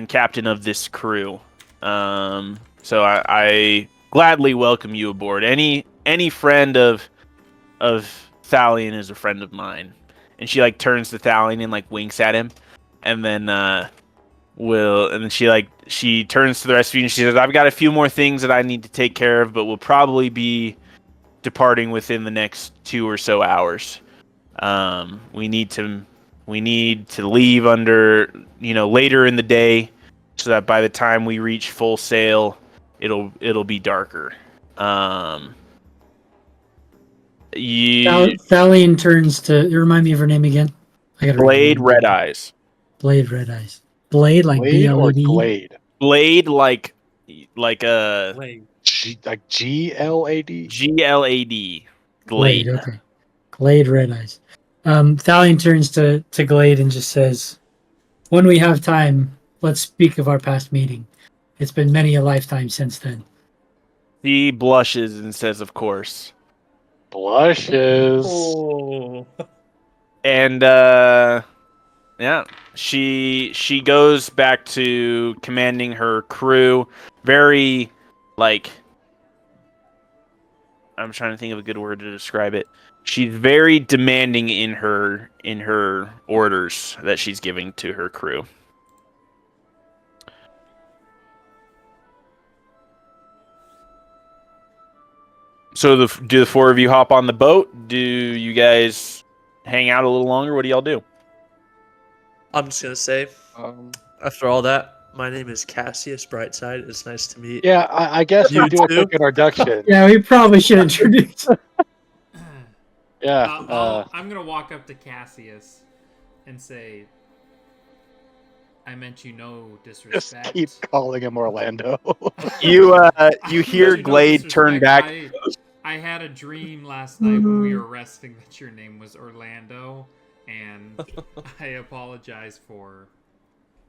captain of this crew. So I gladly welcome you aboard. Any friend of Thalion is a friend of mine. And she like turns to Thalion and like winks at him, and then she turns to the rest of you and she says, I've got a few more things that I need to take care of, but we'll probably be departing within the next 2 or so hours. We need to leave under later in the day, so that by the time we reach full sail, it'll be darker. Thalion turns to remind me of her name again. Blade Red Eyes. Blade Red Eyes. Blade like Blade or BLAD? Glade? Blade like a Wait. Like GLAD? GLAD. Glade. Glade. Okay. Glade Red Eyes. Thalion turns to Glade and just says, when we have time, let's speak of our past meeting. It's been many a lifetime since then. He blushes and says, of course. Blushes. Oh. And yeah, she goes back to commanding her crew. Very like, I'm trying to think of a good word to describe it. She's very demanding in her orders that she's giving to her crew. So do the four of you hop on the boat? Do you guys hang out a little longer? What do y'all do? I'm just gonna say, after all that, my name is Cassius Brightside. It's nice to meet. Yeah, I guess we You do a too? quick introduction. Yeah, we probably should introduce. Yeah. I'm gonna walk up to Cassius and say, I meant you no Just disrespect. keep calling him Orlando. You I hear meant you no Glade turn disrespect. back. I had a dream last night when we were resting that your name was Orlando, and I apologize for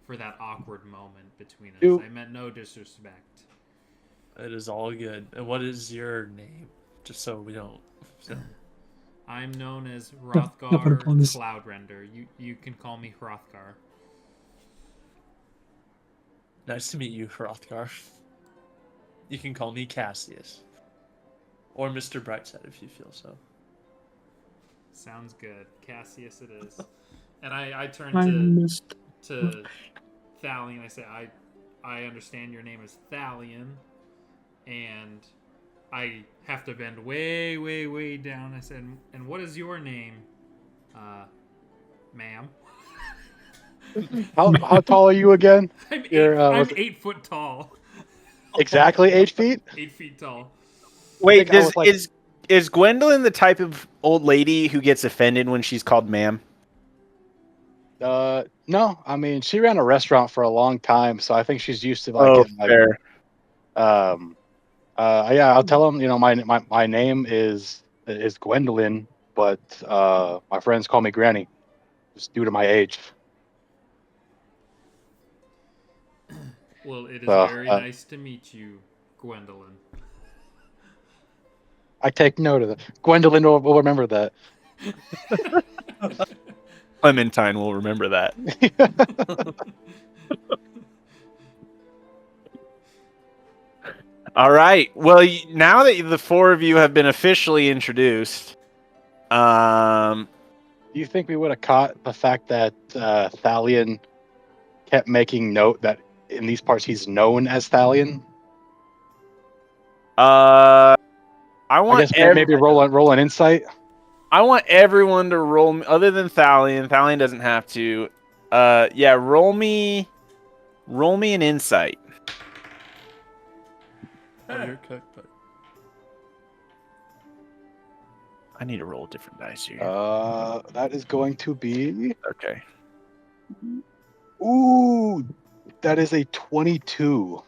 that awkward moment between us. I meant no disrespect. It is all good. And what is your name? Just so we don't. So. I'm known as Hrothgar Cloudrender. You can call me Hrothgar. Nice to meet you, Hrothgar. You can call me Cassius. Or Mr. Brightside if you feel so. Sounds good. Cassius it is. And I turn I to missed. Thalion. I say, I understand your name is Thalion, and I have to bend way, way, way down. I said, and what is your name, ma'am? How tall are you again? I'm Was it 8 foot tall. exactly 8 feet? 8 feet tall. Wait, think I was, like- is Gwendolyn the type of old lady who gets offended when she's called ma'am? No. I mean, she ran a restaurant for a long time, so I think she's used to like Oh, getting like fair. yeah, I'll tell him, my name is Gwendolyn, but my friends call me Granny, just due to my age. Well, it is So, very nice to meet you, Gwendolyn. I take note of that. Gwendolyn will remember that. Clementine will remember that. All right. Well, now that the four of you have been officially introduced, Do you think we would have caught the fact that Thalion kept making note that in these parts he's known as Thalion? I I want guess maybe roll an insight. I want everyone to roll, other than Thalion. Thalion doesn't have to. Yeah, roll me an insight. Oh, you're cooked, but I need to roll different dice here. That is going to be. Okay. Ooh, that is a 22.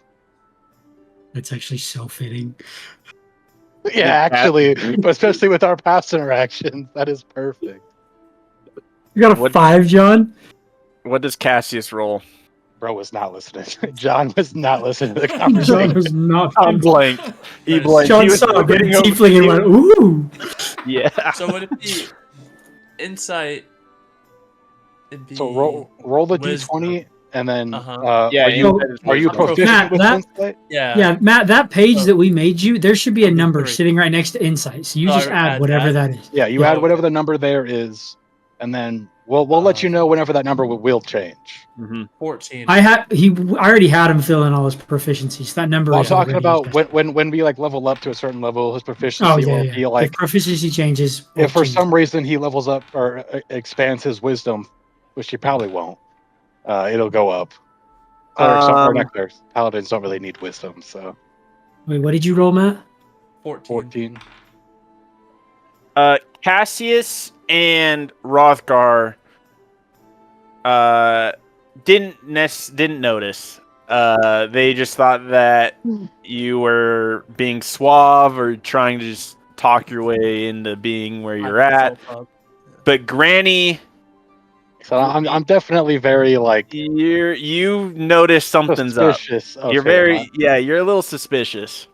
That's actually so fitting. Yeah, actually, but especially with our past interactions, that is perfect. You got a What- 5, John? What does Cassius roll? Bro was not listening. John was not listening to the John conversation. was not. I'm blanked. He Nice. blanked. John He was saw a getting over- tiefling and went, ooh! Yeah. so would it be insight? It'd be So roll the wisdom. d20, and then Uh-huh. Yeah, are you wisdom. proficient Matt, with that- insight? Yeah. Yeah, Matt, that page Oh. that we made you, there should be a Oh, number great. sitting right next to insight. So you Oh, just I add add whatever that? that is. Yeah, you Yeah. add whatever the number there is, and then we'll let you know whenever that number will change. Mm-hmm. 14. I already had him fill in all his proficiencies. That number Well, I'm is talking already about adjusted. when we like level up to a certain level, his proficiency Oh, yeah, will yeah. be like If proficiency changes, if for we'll change some reason he levels up or expands his wisdom, which he probably won't, it'll go up. Clerics paladins don't really need wisdom, so it. Wait, what did you roll, Matt? 14. 14. Cassius and Rothgar didn't notice. They just thought that you were being suave or trying to just talk your way into being where you're at. But Granny, So I'm definitely very like you notice something's up. suspicious. You're you're a little suspicious.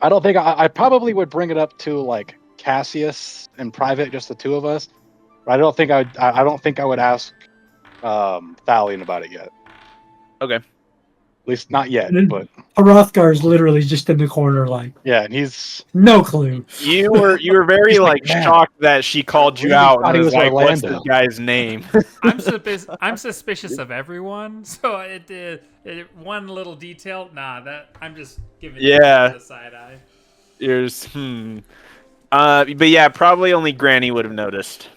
I don't think I probably would bring it up to like Cassius in private, just the two of us. But I don't think I would ask Thalion about it yet. Okay. At least not yet. And then- But Hrothgar is literally just in the corner, like, yeah, and he's no clue. You were very He's like, like "Man, shocked that she called you really out thought and he was was like, "What's Orlando." this guy's name?" I'm suspicious of everyone. So one little detail. Nah, that I'm just giving Yeah. you the side eye. There's but yeah, probably only Granny would have noticed.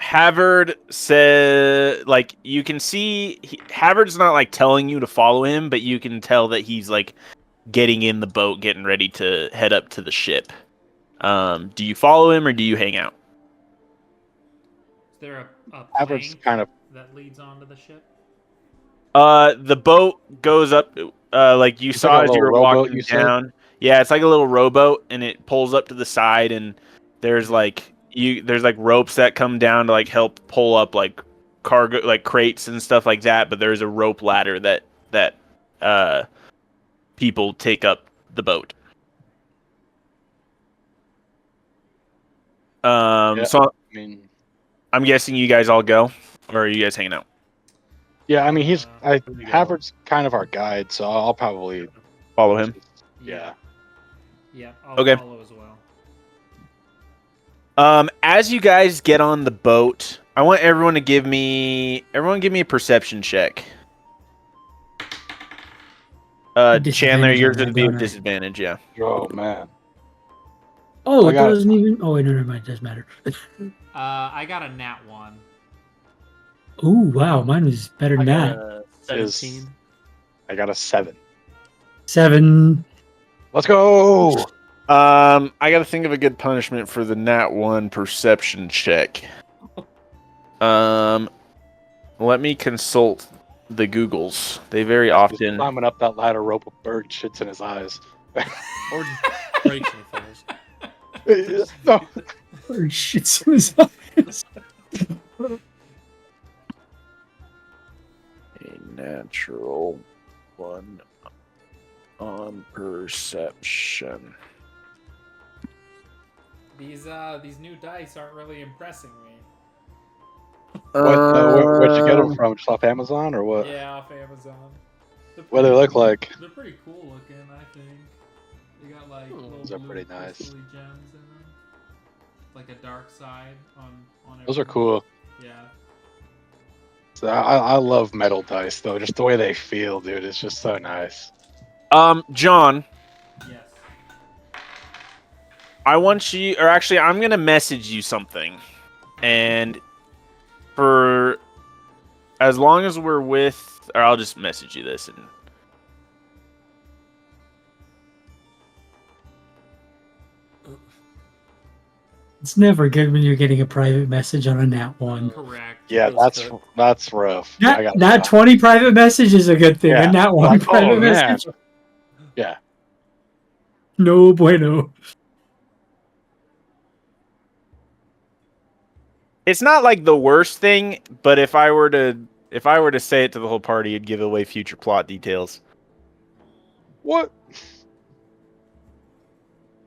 Havard said, like, you can see Havard's not like telling you to follow him, but you can tell that he's like getting in the boat, getting ready to head up to the ship. Do you follow him or do you hang out? Is there a Havard's plank kind of that leads onto the ship? The boat goes up, like you It's saw like a as you were little rowboat, walking you said? down. Yeah, it's like a little rowboat, and it pulls up to the side, and there's like ropes that come down to like help pull up like cargo, like crates and stuff like that. But there's a rope ladder that people take up the boat. Yeah. So I mean, I'm guessing you guys all go, or are you guys hanging out? yeah, I mean There we go. Havard's kind of our guide, so I'll probably Follow him. Yeah. Yeah, I'll Okay. follow as well. As you guys get on the boat, I want everyone to give me a perception check. Chandler, yours would be a disadvantage, yeah. Oh man. Oh, it doesn't even. Oh, wait, never mind. It doesn't matter. I got a nat 1. Oh wow, mine was better than that. 17. I got a 7. 7. Let's go. I got to think of a good punishment for the nat 1 perception check. Let me consult the Googles. They very often Just climbing up that ladder rope with bird shits in his eyes. Or breaks in the face. No. Or shit's in his eyes. a natural 1 on perception. These new dice aren't really impressing me. Where'd you get them from? Just off Amazon or what? Yeah, off Amazon. What do they look like? They're pretty cool looking, I think. They got like little Those are blue pretty nice. crystally gems in them. Like a dark side on Those are everything. cool. Yeah. So I love metal dice though. Just the way they feel, dude. It's just so nice. John, Yes. I want you, or actually, I'm gonna message you something, and for as long as we're with, or I'll just message you this. And It's never good when you're getting a private message on a nat 1. Correct. Yeah, that's rough. Nat 20 private message is a good thing. Yeah. A nat 1 Like, private oh, man. message. Yeah. No bueno. it's not like the worst thing, but if I were to say it to the whole party, it'd give away future plot details. What?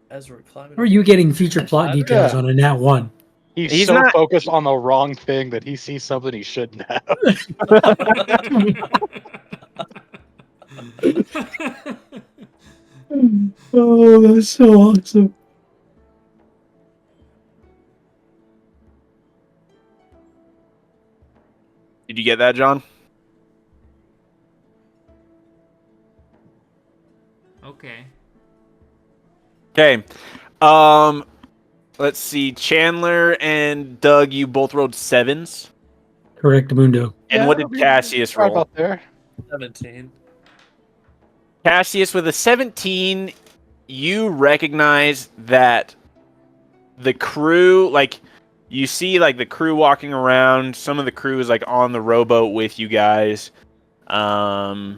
As we're climbing. How are you getting future plot details on a nat 1? He's so not focused on the wrong thing that he sees something he shouldn't have. Oh, that's so awesome. Did you get that, John? Okay. Okay. Let's see. Chandler and Doug, you both rolled 7s. Correct, Mundo. And what did Cassius Right roll? about there. 17. Cassius, with a 17, you recognize that the crew, like, you see, like, the crew walking around. Some of the crew is, like, on the rowboat with you guys. And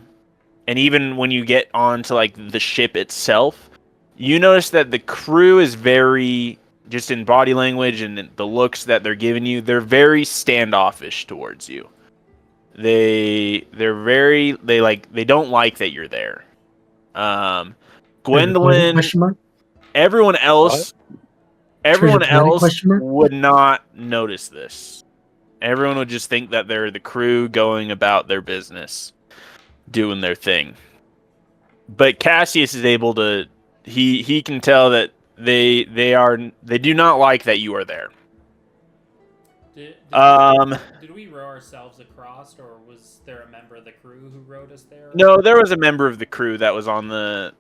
even when you get onto, like, the ship itself, you notice that the crew is very, just in body language and the looks that they're giving you, they're very standoffish towards you. They don't like that you're there. Gwendolyn, everyone else would not notice this. Everyone would just think that they're the crew going about their business, doing their thing. But Cassius is able to, he can tell that they do not like that you are there. Did we row ourselves across, or was there a member of the crew who rowed us there? No, there was a member of the crew that was on the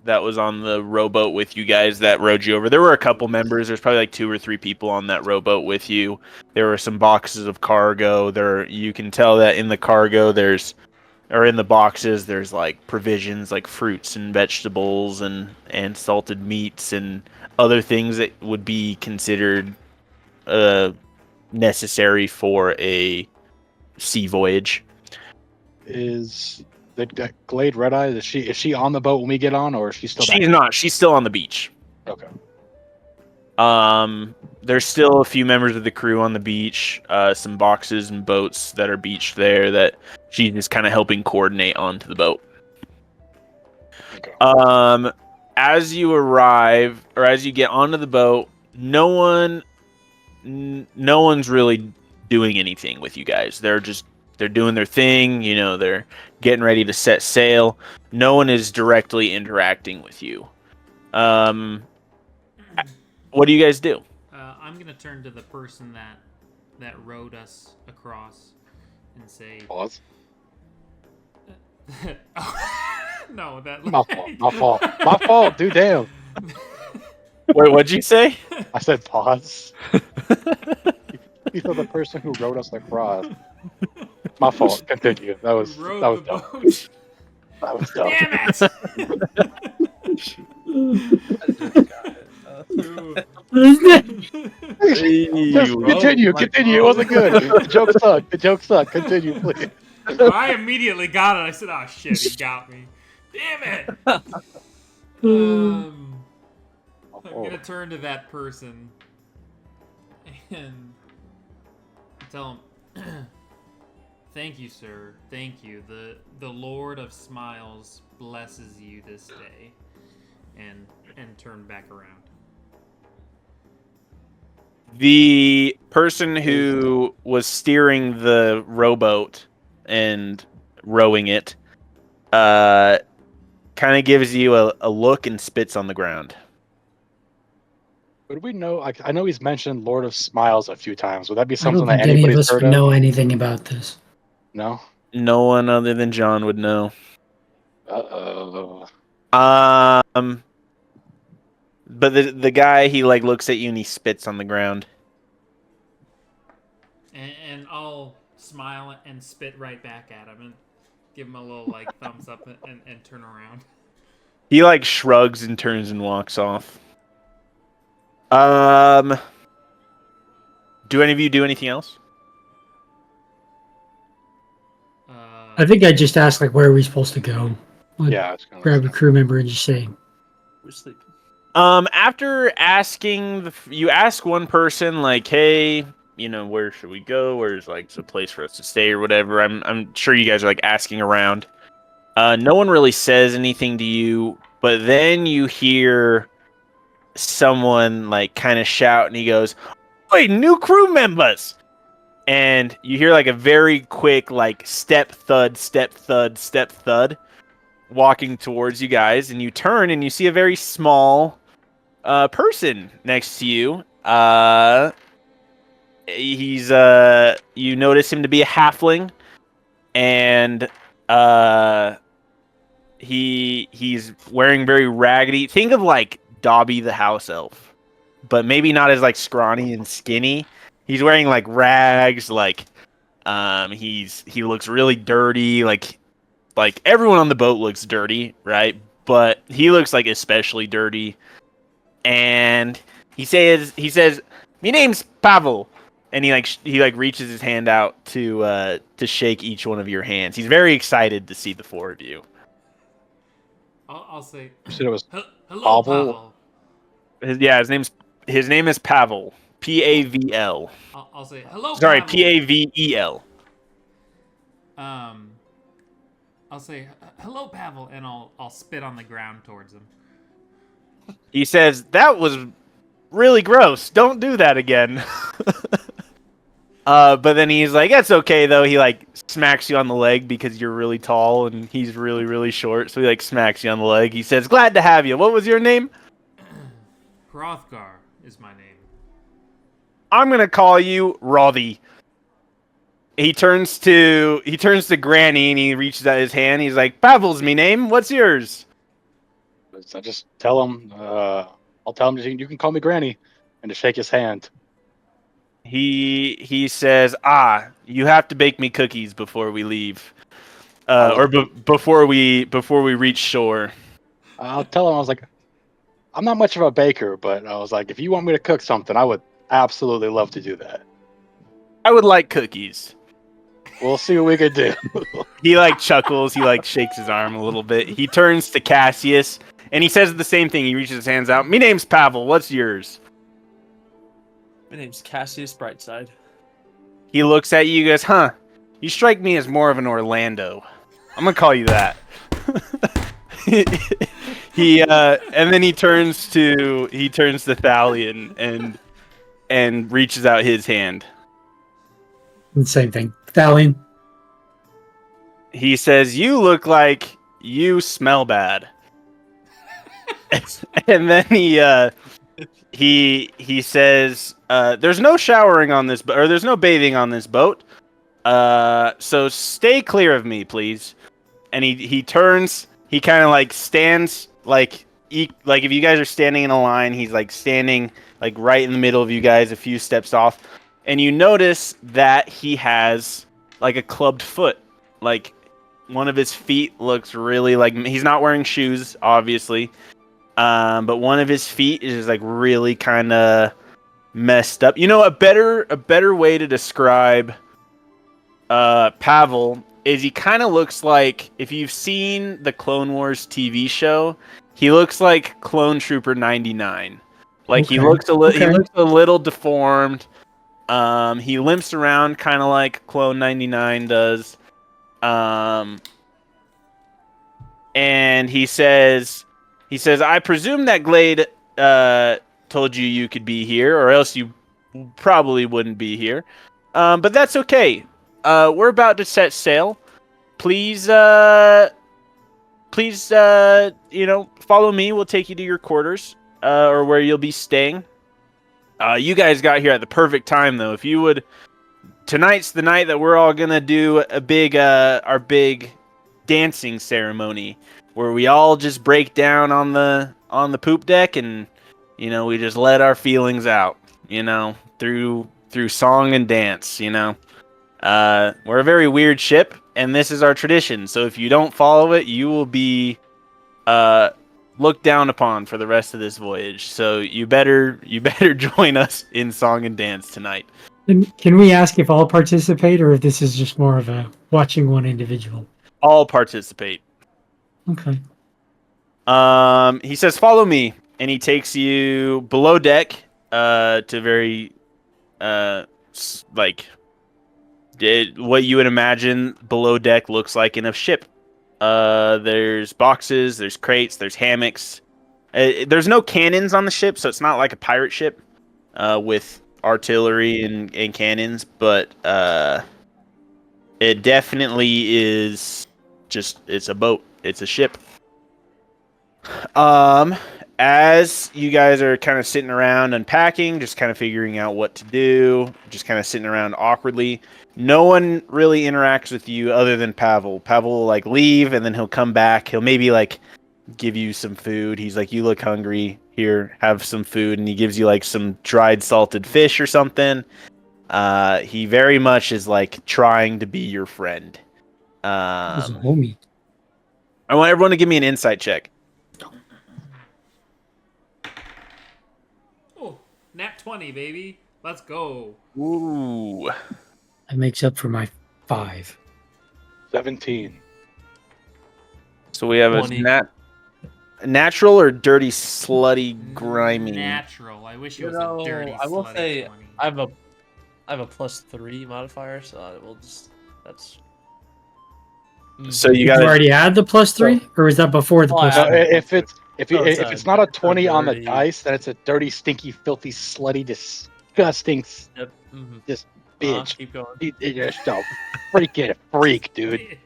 rowboat with you guys that rowed you over. There were a couple members. There's probably like 2 or 3 people on that rowboat with you. There were some boxes of cargo. You can tell that in the cargo in the boxes there's like provisions like fruits and vegetables and salted meats and other things that would be considered necessary for a sea voyage. Is the Glade Red Eye, is she on the boat when we get on, or is she still back? She's not. She's still on the beach. Okay. There's still a few members of the crew on the beach, some boxes and boats that are beached there that she's just kind of helping coordinate onto the boat. Okay. As you arrive, or as you get onto the boat, no one's really doing anything with you guys. They're doing their thing, they're getting ready to set sail. No one is directly interacting with you. What do you guys do? I'm I'm gonna turn to the person that rowed us across and say, Pause. no, that My fault, dude. Damn. Wait, what'd you say? I said pause. You said the person who rode us across. My fault. Continue. That was rowed the dumb. boat. That was dumb. Damn it! Continue. It wasn't good. The joke sucked. Continue, please. I immediately got it. I said, "Oh shit, he got me." Damn it! I'm gonna turn to that person and tell him, "Thank you, sir. Thank you. The Lord of Smiles blesses you this day," and turn back around. The person who was steering the rowboat and rowing it, kind of gives you a look and spits on the ground. Would we know? I know he's mentioned Lord of Smiles a few times. Would that be I don't something that think any of anybody's us heard would of? know anything about this. No. No one other than John would know. But the guy, he like looks at you and he spits on the ground. And I'll smile and spit right back at him and give him a little like thumbs up and turn around. He like shrugs and turns and walks off. Do any of you do anything else? I think I just asked, like, where are we supposed to go? Like, Yeah. It's grab a crew member and just say, We're sleeping. After asking, you ask one person like, "Hey, you know, where should we go? Where's like a place for us to stay or whatever?" I'm sure you guys are like asking around. No one really says anything to you, but then you hear someone like kind of shout, and he goes, "Wait, new crew members!" And you hear like a very quick like step thud, walking towards you guys, and you turn and you see a very small person next to you. He's you notice him to be a halfling, and he's wearing very raggedy. Think of like Dobby the house elf, but maybe not as like scrawny and skinny. He's wearing like rags, like he looks really dirty, like everyone on the boat looks dirty, right? But he looks like especially dirty. And he says, "My name's Pavel." And he reaches his hand out to shake each one of your hands. He's very excited to see the four of you. I'll say, You said it was "Hello, Pavel? Pavel." His name is Pavel. Pavel. I'll say, "Hello, Sorry, Pavel." Pavel. I'll say, "Hello, Pavel," and I'll spit on the ground towards him. He says, "That was really gross. Don't do that again." But then he's like, "That's okay though." He like smacks you on the leg because you're really tall and he's really, really short. So he like smacks you on the leg. He says, "Glad to have you. What was your name?" Hrothgar is my name. "I'm gonna call you Rothy." He turns to Granny and he reaches out his hand. He's like, "Pavel's me name. What's yours?" I just tell him. I'll tell him you can call me Granny, and to shake his hand. He says, "You have to bake me cookies before we leave, before we reach shore." I'll tell him. I was like, I'm not much of a baker, but I was like, if you want me to cook something, I would absolutely love to do that. "I would like cookies." We'll see what we can do. He like chuckles. He like shakes his arm a little bit. He turns to Cassius and he says the same thing. He reaches his hands out. "My name's Pavel. What's yours?" My name's Cassius Brightside. He looks at you. Goes, "Huh? You strike me as more of an Orlando. I'm gonna call you that." And then he turns to Thalion and reaches out his hand. same thing. Thalion. He says, "You look like you smell bad." And then he says, "There's no showering on this, or there's no bathing on this boat. So stay clear of me, please." And he turns. He kind of like stands like like if you guys are standing in a line, he's like standing like right in the middle of you guys, a few steps off, and you notice that he has like a clubbed foot. Like one of his feet looks really like he's not wearing shoes, obviously. But one of his feet is like really kind of messed up. You know, a better way to describe Pavel is he kind of looks like, if you've seen the Clone Wars TV show, he looks like Clone Trooper 99. Like he looks he looks a little deformed. He limps around kind of like Clone 99 does. And he says, "I presume that Glade told you could be here, or else you probably wouldn't be here. But that's okay. We're about to set sail. Please, follow me. We'll take you to your quarters, or where you'll be staying. You guys got here at the perfect time, though. If you would, tonight's the night that we're all gonna do our big dancing ceremony, where we all just break down on the poop deck, and we just let our feelings out, through song and dance. We're a very weird ship, and this is our tradition. So if you don't follow it, you will be looked down upon for the rest of this voyage. So you better join us in song and dance tonight." Can we ask if all participate, or if this is just more of a watching one individual? All participate. Okay. He says, "Follow me," and he takes you below deck to very what you would imagine below deck looks like in a ship. There's boxes, there's crates, there's hammocks. There's no cannons on the ship, so it's not like a pirate ship with artillery and cannons, but it definitely is it's a boat. It's a ship. As you guys are kind of sitting around unpacking, just kind of figuring out what to do, just kind of sitting around awkwardly, no one really interacts with you other than Pavel. Pavel will like leave, and then he'll come back. He'll maybe like give you some food. He's like, "You look hungry. Here, have some food," and he gives you like some dried salted fish or something. He very much is like trying to be your friend. He's a homie. I want everyone to give me an insight check. Oh, nat 20, baby. Let's go. Ooh. That makes up for my 5. 17. So we have 20. a natural or dirty, slutty, grimy. Natural. I wish it was a dirty. I will slutty say 20. I have a +3 modifier, so I will just So you You already had the +3, or was that before the Well, +3? If it's not a 20 on the dice, then it's a dirty, stinky, filthy, slutty, disgusting, Yep. Mm-hmm. just bitch. Keep going. You're just a freaking freak, dude.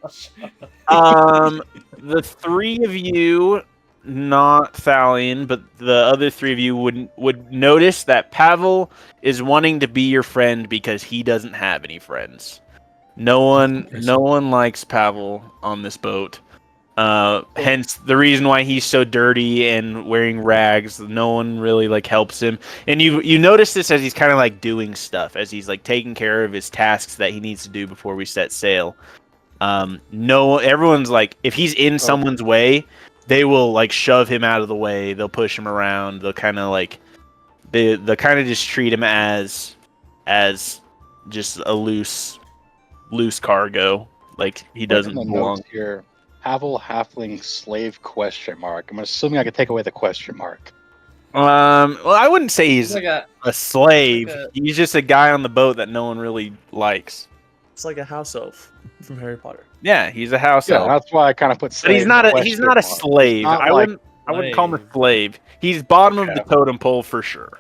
The 3 of you, not Thalion, but the other 3 of you would notice that Pavel is wanting to be your friend because he doesn't have any friends. No one likes Pavel on this boat. Hence the reason why he's so dirty and wearing rags. No one really like helps him. And you notice this as he's kind of like doing stuff, as he's like taking care of his tasks that he needs to do before we set sail. Everyone's like, if he's in someone's way, they will like shove him out of the way. They'll push him around. They'll kind of like they'll kind of just treat him as just a loose cargo. Like he doesn't belong here. Pavel Halfling slave ? I'm assuming I could take away the question mark. Well, I wouldn't say he's Like a slave. like He's just a guy on the boat that no one really likes. it's like a house elf from Harry Potter. Yeah, he's a house Yeah, elf. that's why I kind of put. But he's not a mark. slave. Not I like wouldn't call him a slave. He's bottom of the totem pole for sure.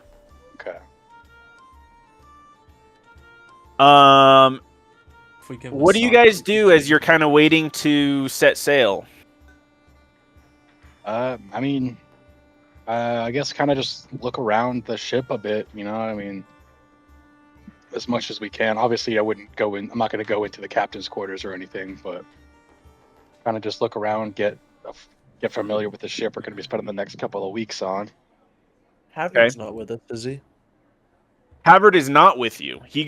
Okay. If we can What do you guys do as you're kind of waiting to set sail? I mean, I guess kind of just look around the ship a bit. You know, I mean, as much as we can. Obviously, I wouldn't go in. I'm not going to go into the captain's quarters or anything, but kind of just look around, get familiar with the ship we're going to be spending the next couple of weeks on. Havard's not with us, is he? Havard is not with you. He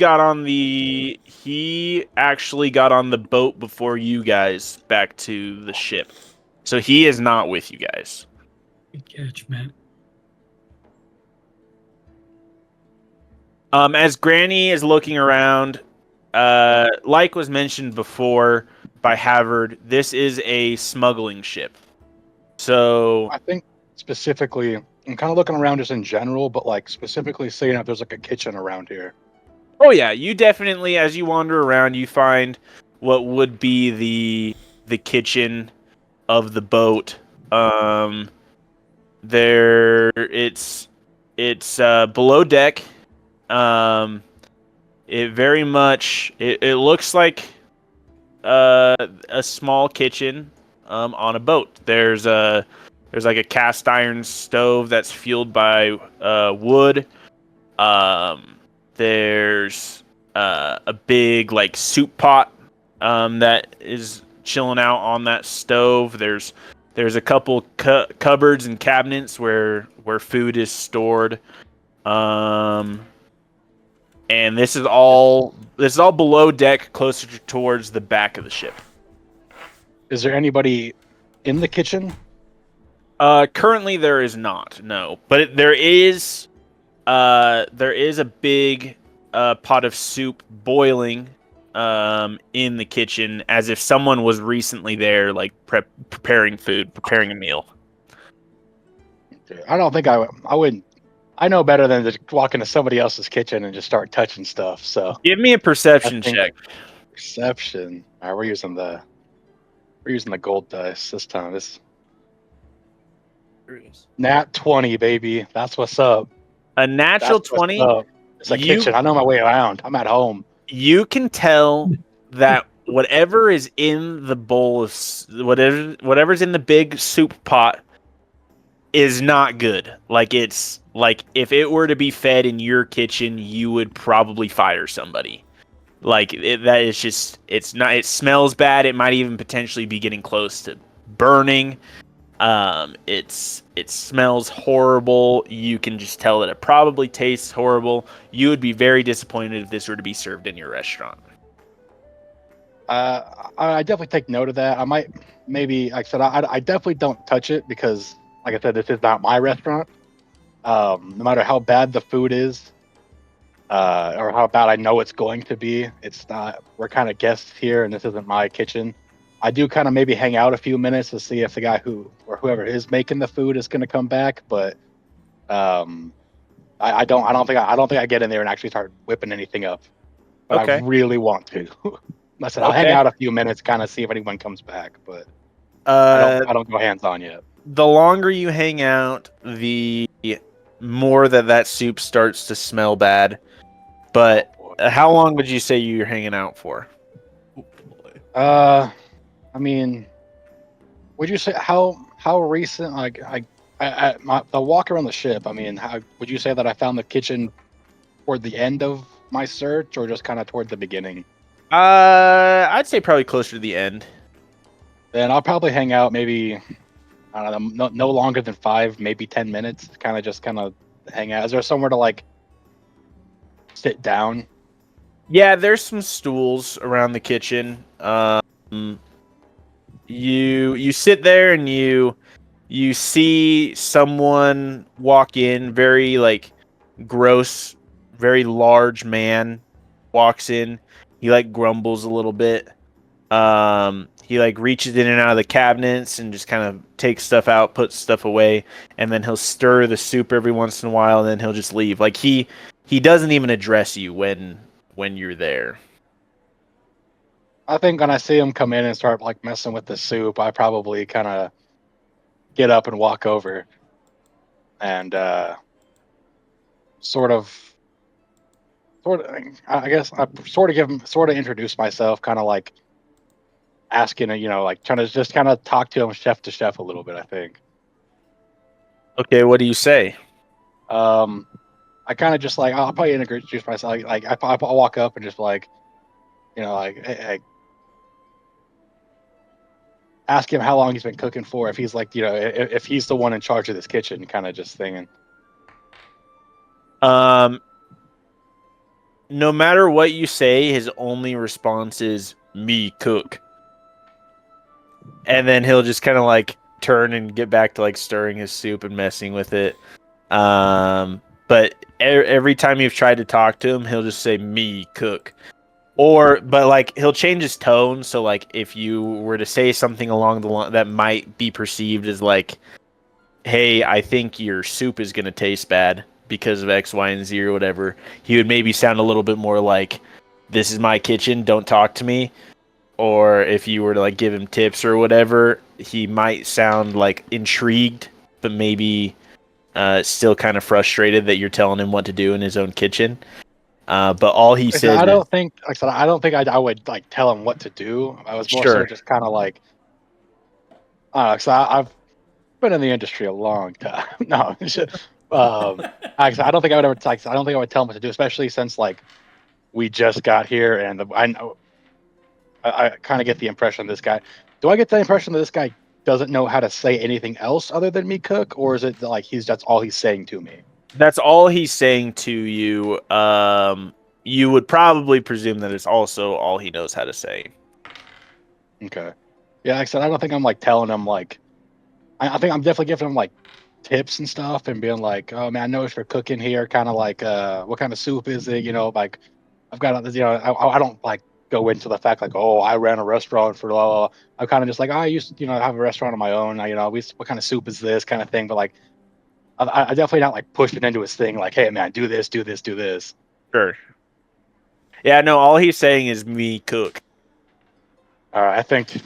actually got on the boat before you guys back to the ship. So he is not with you guys. Good catch, Matt. As Granny is looking around, like was mentioned before by Havard, this is a smuggling ship. So I think specifically, I'm kind of looking around just in general, but like specifically saying if there's like a kitchen around here. oh yeah, you definitely, as you wander around, you find what would be the kitchen of the boat. It's below deck. It very much it looks like a small kitchen on a boat. There's like a cast iron stove that's fueled by wood. There's a big like soup pot that is chilling out on that stove. There's a couple cupboards and cabinets where food is stored. And this is all below deck, closer towards the back of the ship. Is there anybody in the kitchen? Currently there is not, no. But there is a big pot of soup boiling in the kitchen, as if someone was recently there, like preparing food, preparing a meal. I don't think I wouldn't. I know better than to walk into somebody else's kitchen and just start touching stuff. So give me a perception check. Perception. All right, we're using the gold dice this time. This nat 20, baby. That's what's up. A natural 20. It's a kitchen. I know my way around. I'm at home. You can tell that whatever is in the bowl of whatever's in the big soup pot is not good. Like, it's like if it were to be fed in your kitchen, you would probably fire somebody. Like that is just, it's not. It smells bad. It might even potentially be getting close to burning. It smells horrible. You can just tell that it probably tastes horrible. You would be very disappointed if this were to be served in your restaurant. I definitely take note of that. I might, maybe, like I said, I definitely don't touch it because, like I said, this is not my restaurant. No matter how bad the food is, or how bad I know it's going to be, it's not. We're kind of guests here, and this isn't my kitchen. I do kind of maybe hang out a few minutes to see if the guy whoever is making the food is going to come back, but I don't think I get in there and actually start whipping anything up. But okay. I really want to. I said I'll hang out a few minutes, kind of see if anyone comes back, but I don't go hands on yet. The longer you hang out, the more that soup starts to smell bad. But how long would you say you're hanging out for? I mean, would you say how recent? Like the walk around the ship. I mean, how would you say that I found the kitchen toward the end of my search, or just kind of toward the beginning? I'd say probably closer to the end. Then I'll probably hang out maybe, I don't know, no longer than 5, maybe 10 minutes. Kind of hang out. Is there somewhere to like sit down? Yeah, there's some stools around the kitchen. You sit there and you see someone walk in, very like gross, very large man walks in. He like grumbles a little bit. He like reaches in and out of the cabinets and just kind of takes stuff out, puts stuff away, and then he'll stir the soup every once in a while, and then he'll just leave. Like he doesn't even address you when you're there. I think when I see him come in and start like messing with the soup, I probably kind of get up and walk over and sort of I guess I sort of introduce myself, kind of like asking, like trying to just kind of talk to him chef to chef a little bit, I think. Okay, what do you say? I kind of just like I'll probably introduce myself. Like I'll walk up and just like, hey, ask him how long he's been cooking for. If he's like, if he's the one in charge of this kitchen, kind of just thing. No matter what you say, his only response is "me cook," and then he'll just kind of like turn and get back to like stirring his soup and messing with it. But every time you've tried to talk to him, he'll just say "me cook," but like he'll change his tone. So like if you were to say something along the line that might be perceived as like, "Hey, I think your soup is gonna taste bad because of X, Y, and Z or whatever," he would maybe sound a little bit more like, "This is my kitchen. Don't talk to me." Or if you were to like give him tips or whatever, he might sound like intrigued, but maybe still kind of frustrated that you're telling him what to do in his own kitchen. But all he says I is, don't think, like I said, I don't think I would like tell him what to do. I was more so "Sure, just kind of like, so I've been in the industry a long time. No, I don't think I would ever like, I don't think I would tell him what to do, especially since like we just got here and I know I kind of get the impression this guy. Do I get the impression that this guy doesn't know how to say anything else other than me cook, or is it like that's all he's saying to me? that's all he's saying to you." You would probably presume that it's also all he knows how to say. Okay. Yeah, like I said, I don't think I'm like telling him like I think I'm definitely giving him like tips and stuff and being like, oh man, I noticed you're cooking here, kind of like what kind of soup is it? Like I've got this, I don't like go into the fact like, oh, I ran a restaurant for blah, blah, blah. I'm kind of just like, oh, I used to, have a restaurant of my own. What kind of soup is this kind of thing? But like I definitely not like pushing into his thing like, hey man, do this, do this, do this. Sure. Yeah, no, all he's saying is "me cook." I think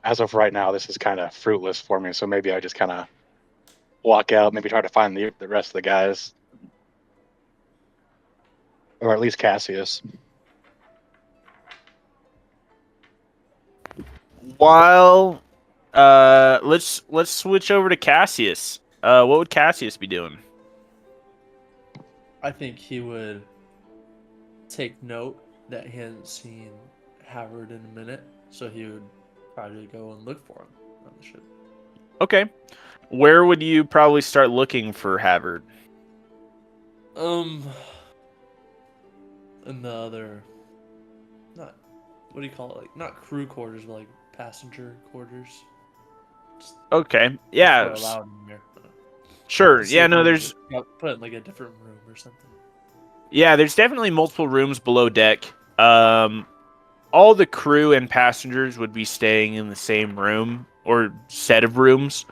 as of right now, this is kind of fruitless for me. So maybe I just kind of walk out, maybe try to find the rest of the guys, or at least Cassius. While let's switch over to Cassius. What would Cassius be doing? I think he would take note that he hadn't seen Howard in a minute, so he would probably go and look for him on the ship. Okay. Where would you probably start looking for Havard? In the other, not, what do you call it? Like, not crew quarters, but like passenger quarters. Okay. Yeah. If we're allowed in there. Sure. See Yeah, if no, we there's can put it in like a different room or something. there's definitely multiple rooms below deck. All the crew and passengers would be staying in the same room or set of rooms.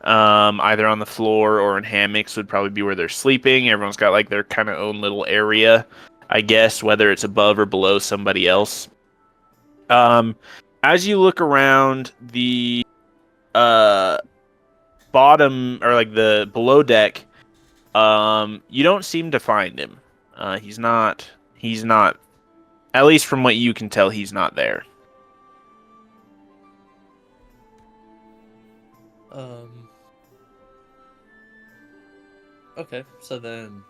Either on the floor or in hammocks would probably be where they're sleeping. Everyone's got like their kind of own little area, I guess, whether it's above or below somebody else. As you look around the bottom or like the below deck, you don't seem to find him. He's not. At least from what you can tell, he's not there. Okay, so then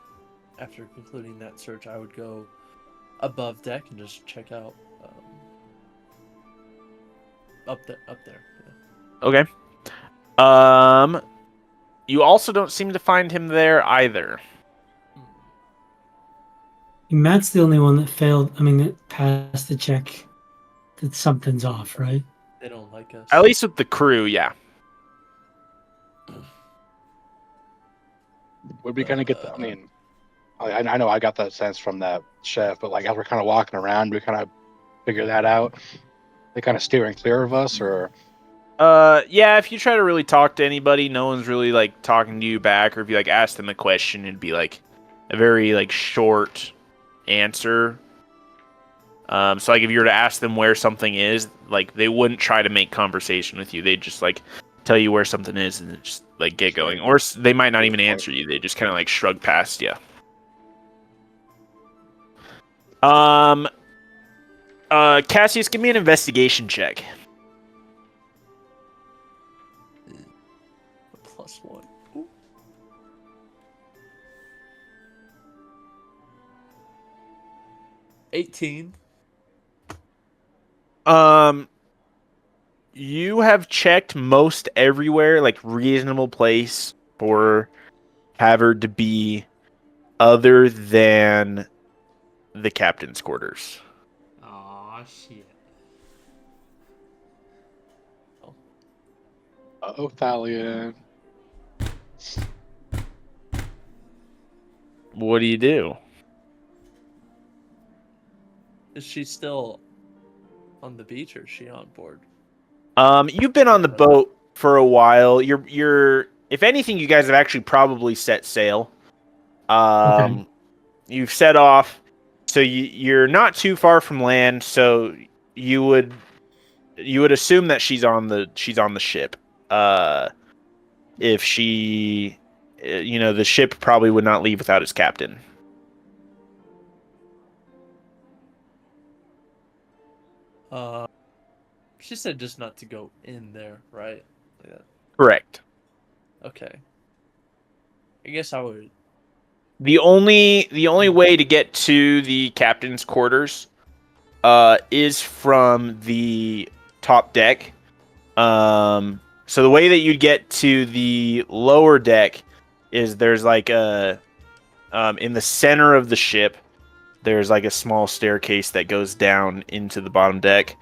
after concluding that search, I would go above deck and just check out up there. Yeah. Okay. You also don't seem to find him there either. Matt's the only one that failed. I mean, that passed the check. That something's off, right? They don't like us. At least with the crew, yeah. Would we kind of get I mean, I know I got that sense from that chef, but like as we're kind of walking around, we kind of figure that out. They kind of steering clear of us, or Yeah, if you try to really talk to anybody, no one's really like talking to you back, or if you like ask them a question, it'd be like a very like short answer. So like if you were to ask them where something is, like they wouldn't try to make conversation with you. They'd just like tell you where something is and just like get going. Or they might not even answer you. They just kind of like shrug past you. Cassius, give me an investigation check. +1. Ooh. 18. You have checked most everywhere, like reasonable place for Havard to be, other than the captain's quarters. Aw, shit. Uh-oh, Thalia. What do you do? Is she still on the beach or is she on board? You've been on the boat for a while. You're if anything, you guys have actually probably set sail. Okay. You've set off, so you're not too far from land, so you would assume that she's on the ship. If she the ship probably would not leave without its captain. She said just not to go in there, right? Like that. Correct. Okay. I guess I would. The only way to get to the captain's quarters is from the top deck. So the way that you'd get to the lower deck is there's like a in the center of the ship, there's like a small staircase that goes down into the bottom deck.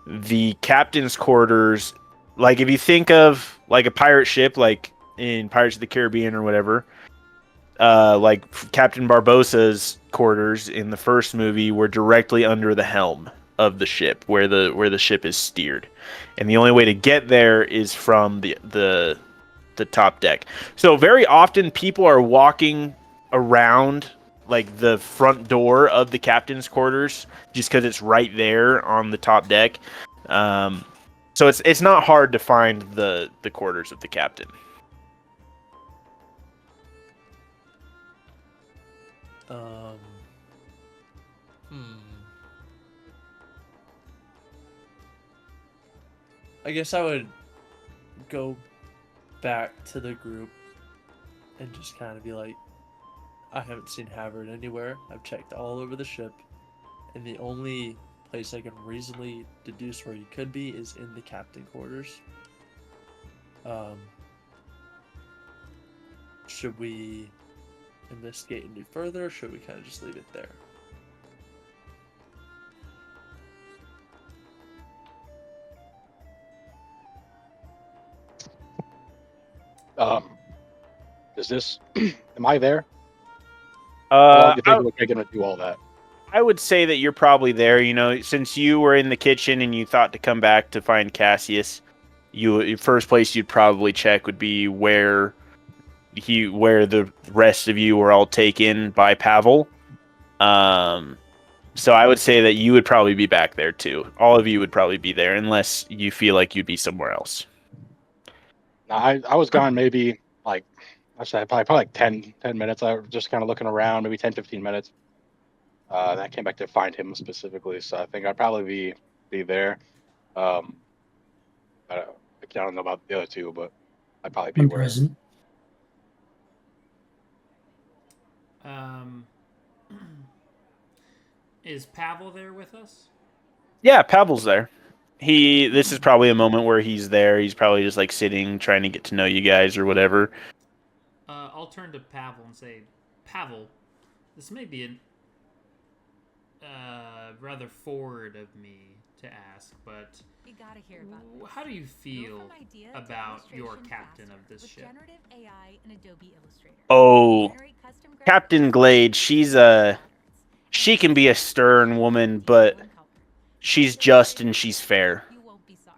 The captain's quarters, like if you think of like a pirate ship, like in Pirates of the Caribbean or whatever, like Captain Barbossa's quarters in the first movie were directly under the helm of the ship, where the ship is steered, and the only way to get there is from the top deck. So very often people are walking around like the front door of the captain's quarters just because it's right there on the top deck. So it's not hard to find the quarters of the captain. I guess I would go back to the group and just kind of be like, I haven't seen Havard anywhere. I've checked all over the ship, and the only place I can reasonably deduce where he could be is in the captain quarters. Should we investigate any further, or should we kind of just leave it there? Is this? Am I there? How long do you think we're going to do all that? I would say that you're probably there. You know, since you were in the kitchen and you thought to come back to find Cassius, first place you'd probably check would be where the rest of you were all taken by Pavel. So I would say that you would probably be back there too. All of you would probably be there, unless you feel like you'd be somewhere else. Now, I was gone maybe like, actually probably like 10 minutes. I was just kind of looking around, maybe 10, 15 minutes. And I came back to find him specifically, so I think I'd probably be there. I don't know about the other two, but I'd probably be where. Present. Is Pavel there with us? Yeah, Pavel's there. This is probably a moment where he's there. He's probably just like sitting, trying to get to know you guys or whatever. I'll turn to Pavel and say, Pavel, this may be an rather forward of me to ask, but you gotta hear about this. How do you feel about your captain of this ship? AI and Adobe Illustrator. Oh, Captain Glade, she can be a stern woman, but she's just and she's fair. You won't be sorry.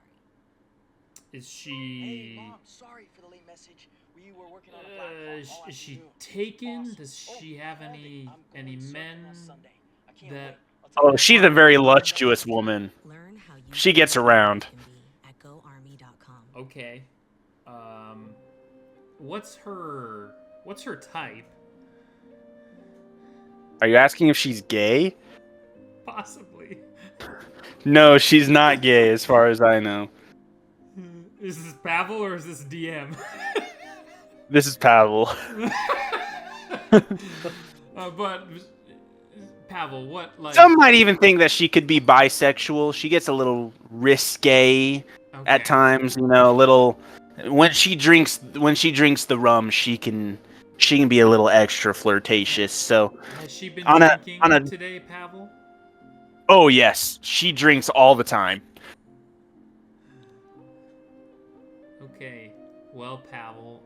Is she? Hey, Mom, sorry for the late message. We were working on a platform. Is she taken? Does she have any men that? Oh, she's a very luxurious woman. She gets around. Okay. What's her type? Are you asking if she's gay? Possibly. No, she's not gay, as far as I know. Is this Pavel or is this DM? This is Pavel. But Pavel, what like? Some might even think that she could be bisexual. She gets a little risque at times, you know, a little. When she drinks the rum, she can be a little extra flirtatious. So Has she been on drinking a today, Pavel? oh yes, she drinks all the time. Okay, well, Pavel,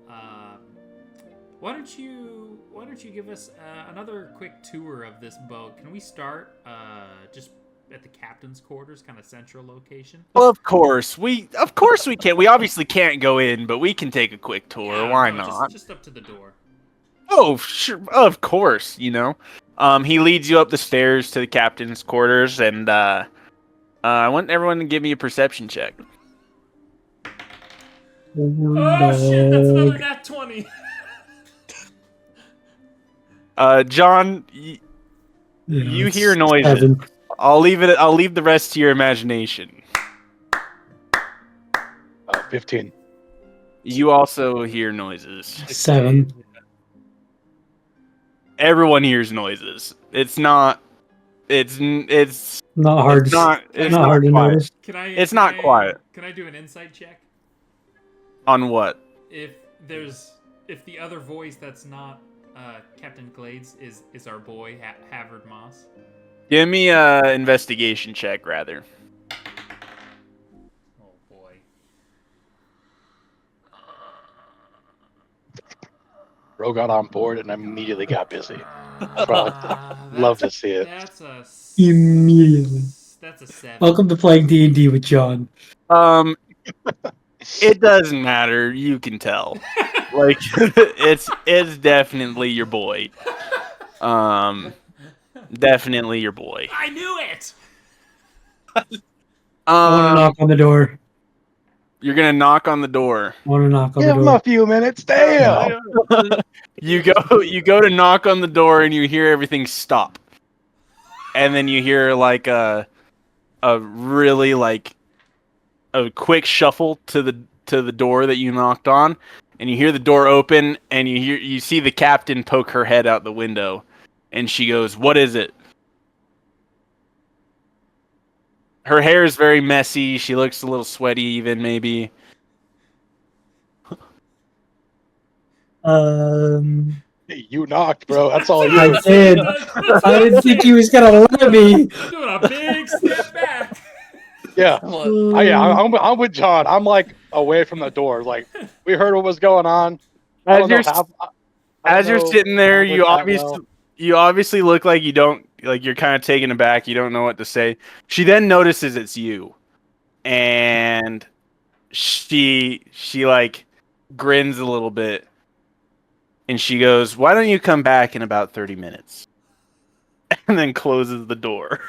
why don't you give us another quick tour of this boat? Can we start just at the captain's quarters, kind of central location? Well, of course we can. We obviously can't go in, but we can take a quick tour. Yeah, Why no, not? Just up to the door. Oh, sure, of course. You know, he leads you up the stairs to the captain's quarters, and I want everyone to give me a perception check. Oh shit! That's another nat 20. John, you hear noises. 7. I'll leave the rest to your imagination. 15. You also hear noises. 7. Everyone hears noises. It's not Not hard. It's not not hard to quiet. notice. It's not quiet. Can I do an insight check? On what? If the other voice that's not Captain Glades is our boy Havard Moss. Give me a investigation check, rather. Oh boy. Bro got on board and immediately got busy. Love to see it. Immediately. That's a 7. Welcome to playing D&D with John. It doesn't matter. You can tell. Like it's definitely your boy. Definitely your boy. I knew it. I want to knock on the door. You're gonna knock on the door. I want to knock on Give the him door. a few minutes. Damn. You go to knock on the door and you hear everything stop. And then you hear like a really like a quick shuffle to the door that you knocked on, and you hear the door open and you see the captain poke her head out the window, and she goes, "What is it?" Her hair is very messy. She looks a little sweaty even maybe. Hey, you knocked, bro. That's all you. I did. I didn't think he was gonna let me. Doing a big step back. Yeah. I'm with John. I'm like away from the door. Like we heard what was going on. As you're sitting there, you obviously look like you don't like you're kind of taken aback. You don't know what to say. She then notices it's you, and she like grins a little bit, and she goes, "Why don't you come back in about 30 minutes?" And then closes the door.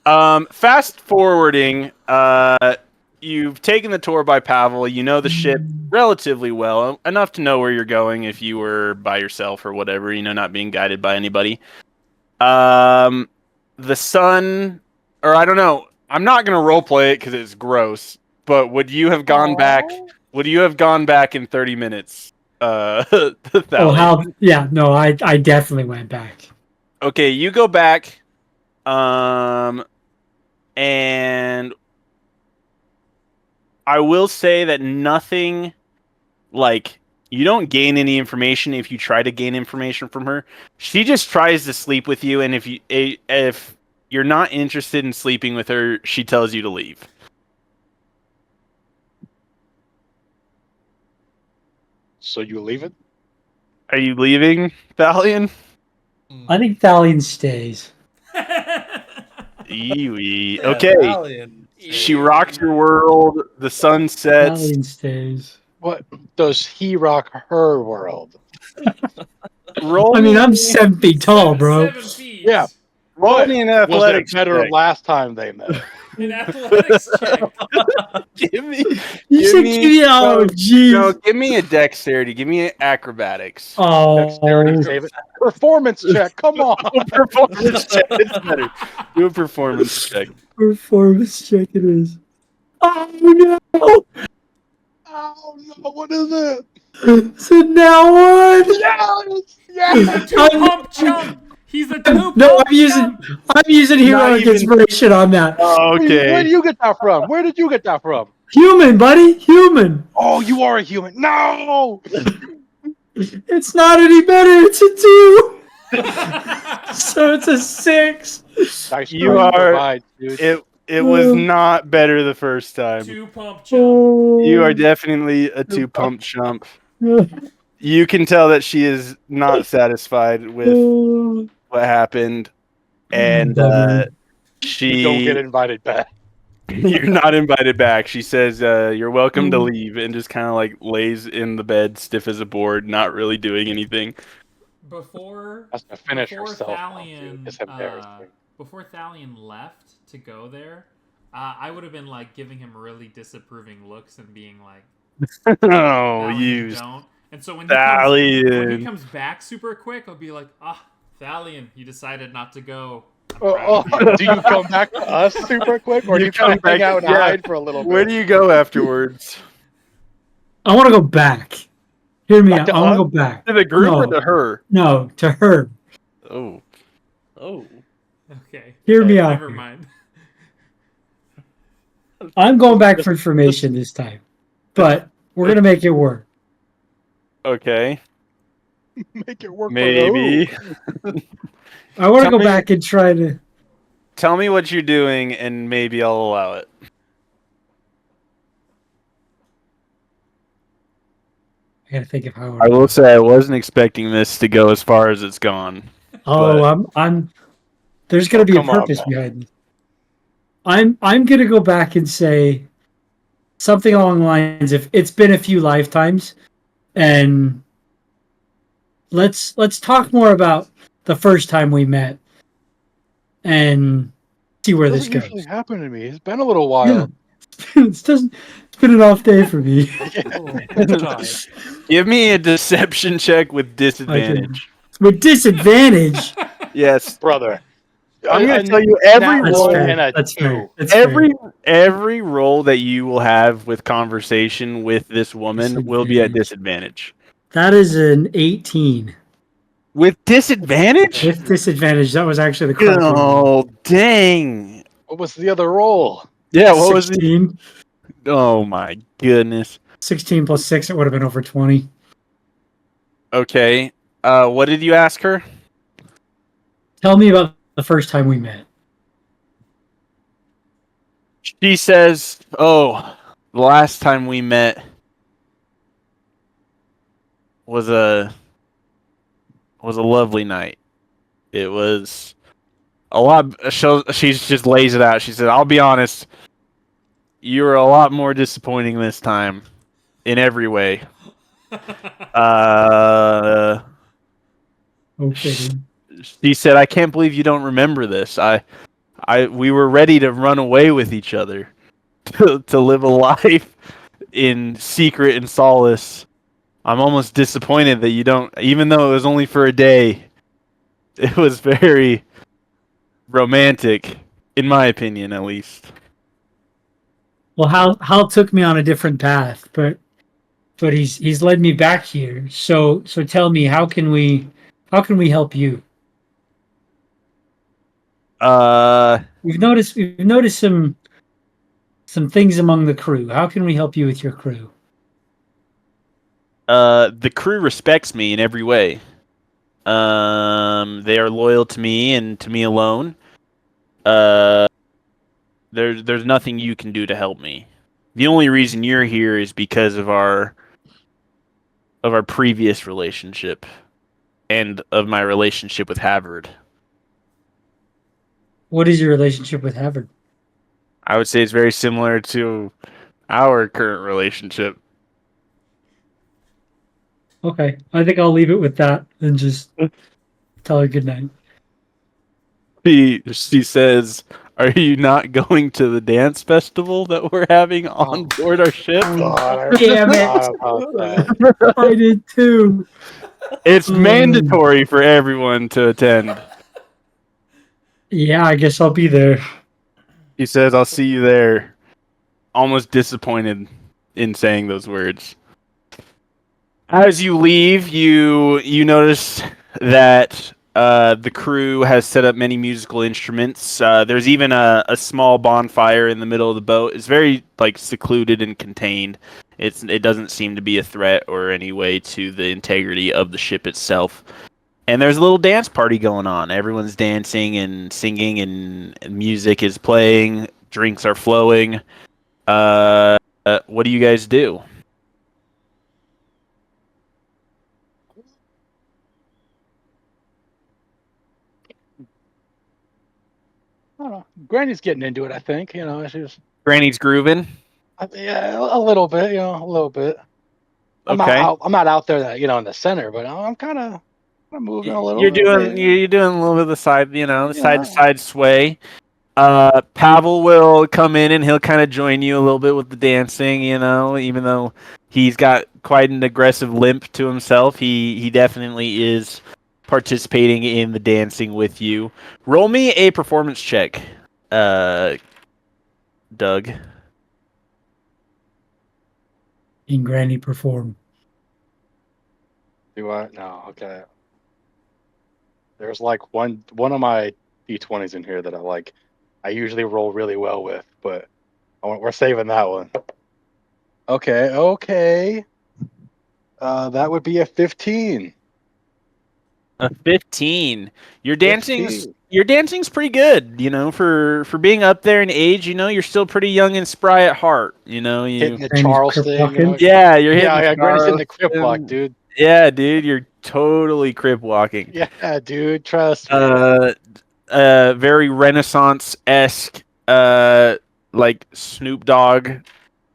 Fast forwarding, you've taken the tour by Pavel. You know the ship relatively well, enough to know where you're going if you were by yourself or whatever, you know, not being guided by anybody. The sun, or I don't know, I'm not going to roleplay it because it's gross, but would you have gone back? Would you have gone back in 30 minutes? Oh, how? Yeah, no, I definitely went back. Okay, you go back. And I will say that nothing, like, you don't gain any information if you try to gain information from her. She just tries to sleep with you, and if you're not interested in sleeping with her, she tells you to leave. So you leave it? Are you leaving, Thalion? I think Thalion stays. Okay. Italian. She rocks your world. The sun sets. Thalion stays. What does he rock her world? Roll I mean, I'm 7 feet tall, bro. 7 feet. Yeah. Roll me an Was athletics it better check. last time they met? An athletics check. Give me. You said give me. Oh, jeez. No, give me a dexterity. Give me an acrobatics. Dexterity, save it. Performance check. Come on. Performance check. It's better. Do a performance check. Performance check it is. Oh no! Oh no! What is it? So now what? Yes! He's a Yes! two-pump chump. He's a two-pump No, chump. I'm using heroic even- inspiration on that. Where Okay. did you get that from? Where did you get that from? Human, buddy, human. Oh, you are a human. No! It's not any better. It's a 2. So it's a 6. Nice You try to are- provide, dude. It was not better the first time. Two-pump chump. You are definitely a 2-pump chump. You can tell that she is not satisfied with what happened, and Bummer. You don't get she invited back. you're not invited back. She says you're welcome to leave, and just kind of like lays in the bed stiff as a board, not really doing anything. Before Has to finish before herself off, Thalion, dude. It's embarrassing. before Thalion left to go there, I would have been like giving him really disapproving looks and being like, Oh, Thalion, you don't. And so when Thalion. he comes back super quick, I'll be like, Thalion, you decided not to go. I'm Oh, proud of you." do you come back to us super quick, or do You you kind come of hang back- out and yeah. hide for a little bit? Where do you go afterwards? I want to go back. Hear me Back out. to I want us? to go back. To the group or No. to her? No, to her. Oh, Oh. Okay. Hear me out. Never mind. I'm going back for information this time, but we're gonna make it work. okay, Make it work maybe. I want to Tell go me- back and try to. Tell me what you're doing, and maybe I'll allow it. I gotta think of how. I will say I wasn't expecting this to go as far as it's gone. Oh, but- I'm. There's gonna be a come on, purpose man. behind it. I'm gonna go back and say something along the lines of it's been a few lifetimes, and let's talk more about the first time we met, and see where It this doesn't goes. usually happen to me. It's been a little while. It's been an off day for me. Oh, God. Give me a deception check with disadvantage. With disadvantage. Yes, Brother. I'm going A to tell you every nat That's roll. one fair. and a That's two. fair. That's fair. Every roll that you will have with conversation with this woman will be at disadvantage. That is an 18. With disadvantage? With disadvantage, that was actually the correct one. Oh, dang. What was the other roll? Yeah, what was the... 16. Oh, my goodness. 16 plus 6, it would have been over 20. Okay. What did you ask her? Tell me about the first time we met. She says, "Oh, the last time we met was a lovely night. It was a lot." She just lays it out. She said, "I'll be honest, you were a lot more disappointing this time, in every way." Okay. She said, "I can't believe you don't remember this. We were ready to run away with each other, to live a life in secret and solace. I'm almost disappointed that you don't, even though it was only for a day. It was very romantic, in my opinion, at least." Well, Hal took me on a different path, but he's led me back here. So tell me, how can we help you? We've noticed some things among the crew. How can we help you with your crew? The crew respects me in every way. They are loyal to me and to me alone. There's nothing you can do to help me. The only reason you're here is because of our previous relationship and of my relationship with Havard. What is your relationship with Havard? I would say it's very similar to our current relationship. Okay, I think I'll leave it with that and just tell her good night. She says, "Are you not going to the dance festival that we're having on board our ship?" God, I Damn it. forgot about that. I did too. It's mandatory for everyone to attend. Yeah, I guess I'll be there. He says, "I'll see you there." Almost disappointed in saying those words. As you leave, you notice that the crew has set up many musical instruments. There's even a small bonfire in the middle of the boat. It's very like secluded and contained. It doesn't seem to be a threat or any way to the integrity of the ship itself. And there's a little dance party going on. Everyone's dancing and singing, and music is playing. Drinks are flowing. What do you guys do? I don't know. Granny's getting into it. I think she's. Granny's grooving. Yeah, a little bit. A little bit. I'm not Okay. out. I'm not out there that in the center, but I'm kind of moving a little You're bit. doing a little bit of the side, the side Yeah. to side sway. Pavel will come in and he'll kind of join you a little bit with the dancing, even though he's got quite an aggressive limp to himself. He definitely is participating in the dancing with you. Roll me a performance check, Doug. In Granny perform. Do I? No. Okay. There's like one of my d20s in here that I usually roll really well with, but we're saving that one. Okay. That would be a 15. A 15. Your 15. dancing's pretty good, for being up there in age, you're still pretty young and spry at heart, Hitting the Granny's Charles crip thing. walking. Yeah, you're hitting Yeah, Granny's hitting the crip Charleston. walk, dude. Yeah, dude, you're totally crip walking. Yeah, dude, trust me. Very Renaissance-esque, like Snoop Dogg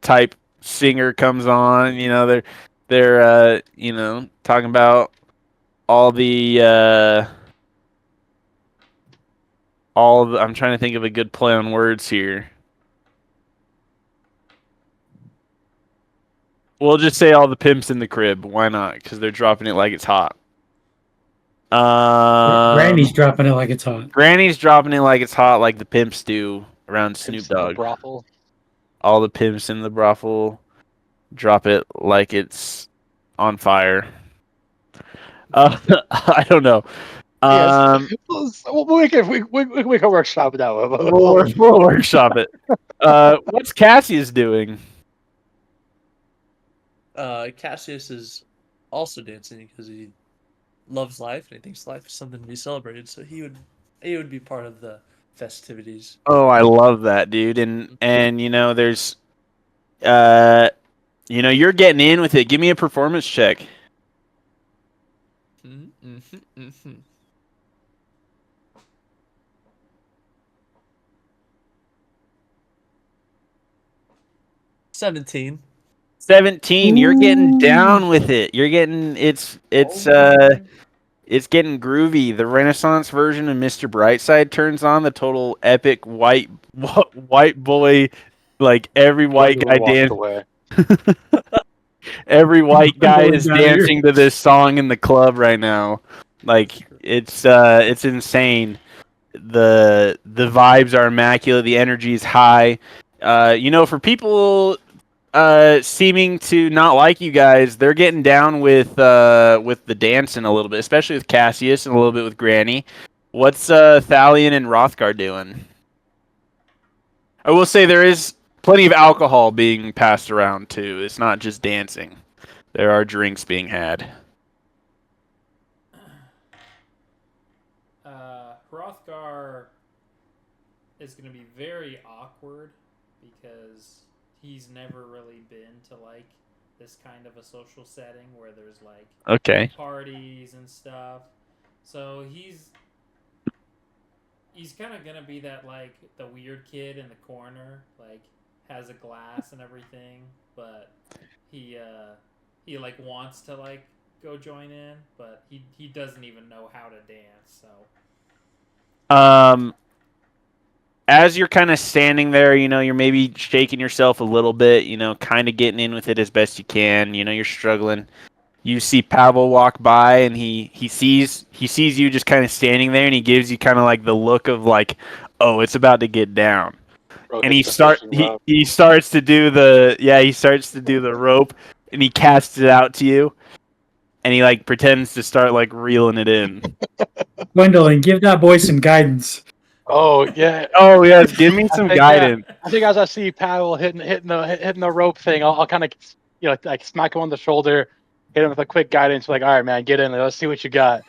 type singer comes on. They're talking about all the I'm trying to think of a good play on words here. We'll just say all the pimps in the crib. Why not? Because they're dropping it like it's hot. Granny's dropping it like it's hot. Granny's dropping it like it's hot, like the pimps do around Snoop Pimps in the Dogg. brothel. All the pimps in the brothel drop it like it's on fire. I don't know. Yes. We can workshop that one. We'll workshop it. What's Cassius doing? Cassius is also dancing because he loves life and he thinks life is something to be celebrated. So he would be part of the festivities. Oh, I love that, dude. And there's you're getting in with it. Give me a performance check. Mm-hmm. 17. 17. You're getting down with it. You're getting it's getting groovy. The Renaissance version of Mr. Brightside turns on. The total epic white boy, like every white guy dance. Away. Every white guy is dancing to this song in the club right now. Like it's insane. The vibes are immaculate. The energy is high. For people seeming to not like you guys, they're getting down with the dancing a little bit, especially with Cassius and a little bit with Granny. What's Thalion and Rothgar doing? I will say there is plenty of alcohol being passed around too. It's not just dancing. There are drinks being had. Hrothgar is going to be very awkward because he's never really been to like this kind of a social setting where there's like parties and stuff. So he's kind of gonna be that like the weird kid in the corner, like has a glass and everything, but he like wants to like go join in, but he doesn't even know how to dance. So as you're kind of standing there, you're maybe shaking yourself a little bit, kind of getting in with it as best you can. You're struggling. You see Pavel walk by, and he sees you just kind of standing there, and he gives you kind of like the look of like, oh, it's about to get down. Bro, and hits the fishing rod. he starts to do the rope, and he casts it out to you, and he like pretends to start like reeling it in. Gwendolyn, give that boy some guidance. Oh yeah. Oh yes, give me some Yeah, guidance. I think as I see Pavel hitting the rope thing, I'll kind of like smack him on the shoulder, hit him with a quick guidance, like, all right, man, get in there. Let's see what you got.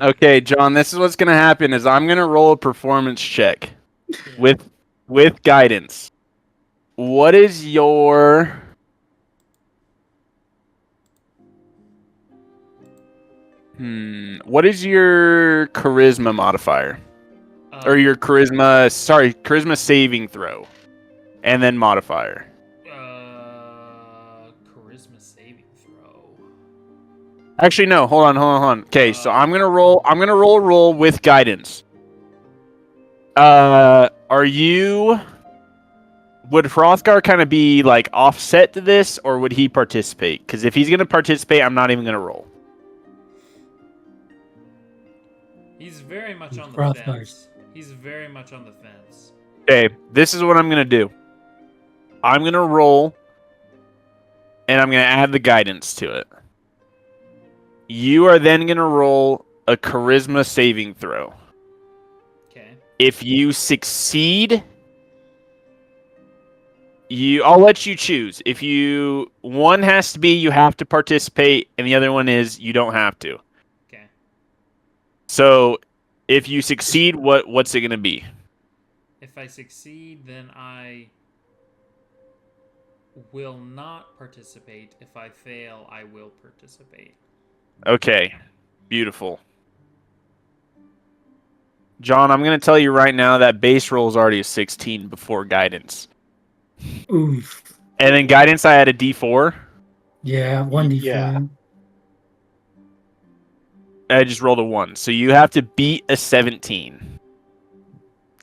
Okay, John, this is what's gonna happen. Is I'm gonna roll a performance check with guidance. What is your What is your charisma modifier? Or your charisma saving throw. And then modifier. Charisma saving throw. Actually no, hold on. Okay, so I'm gonna roll a roll with guidance. Would Hrothgar kind of be like offset to this, or would he participate? Because if he's gonna participate, I'm not even gonna roll. He's very much on the Hrothgar's. fence. He's very much on the fence. Okay, this is what I'm gonna do. I'm gonna roll, and I'm gonna add the guidance to it. You are then gonna roll a charisma saving throw. Okay. If you succeed, I'll let you choose. One has to be you have to participate, and the other one is you don't have to. Okay. So, if you succeed, what's it gonna be? If I succeed, then I will not participate. If I fail, I will participate. Okay, beautiful. John, I'm gonna tell you right now that base roll is already a 16 before guidance. Oof. And then guidance, I had a D4. Yeah, 1d4. Yeah. I just rolled a 1. So you have to beat a 17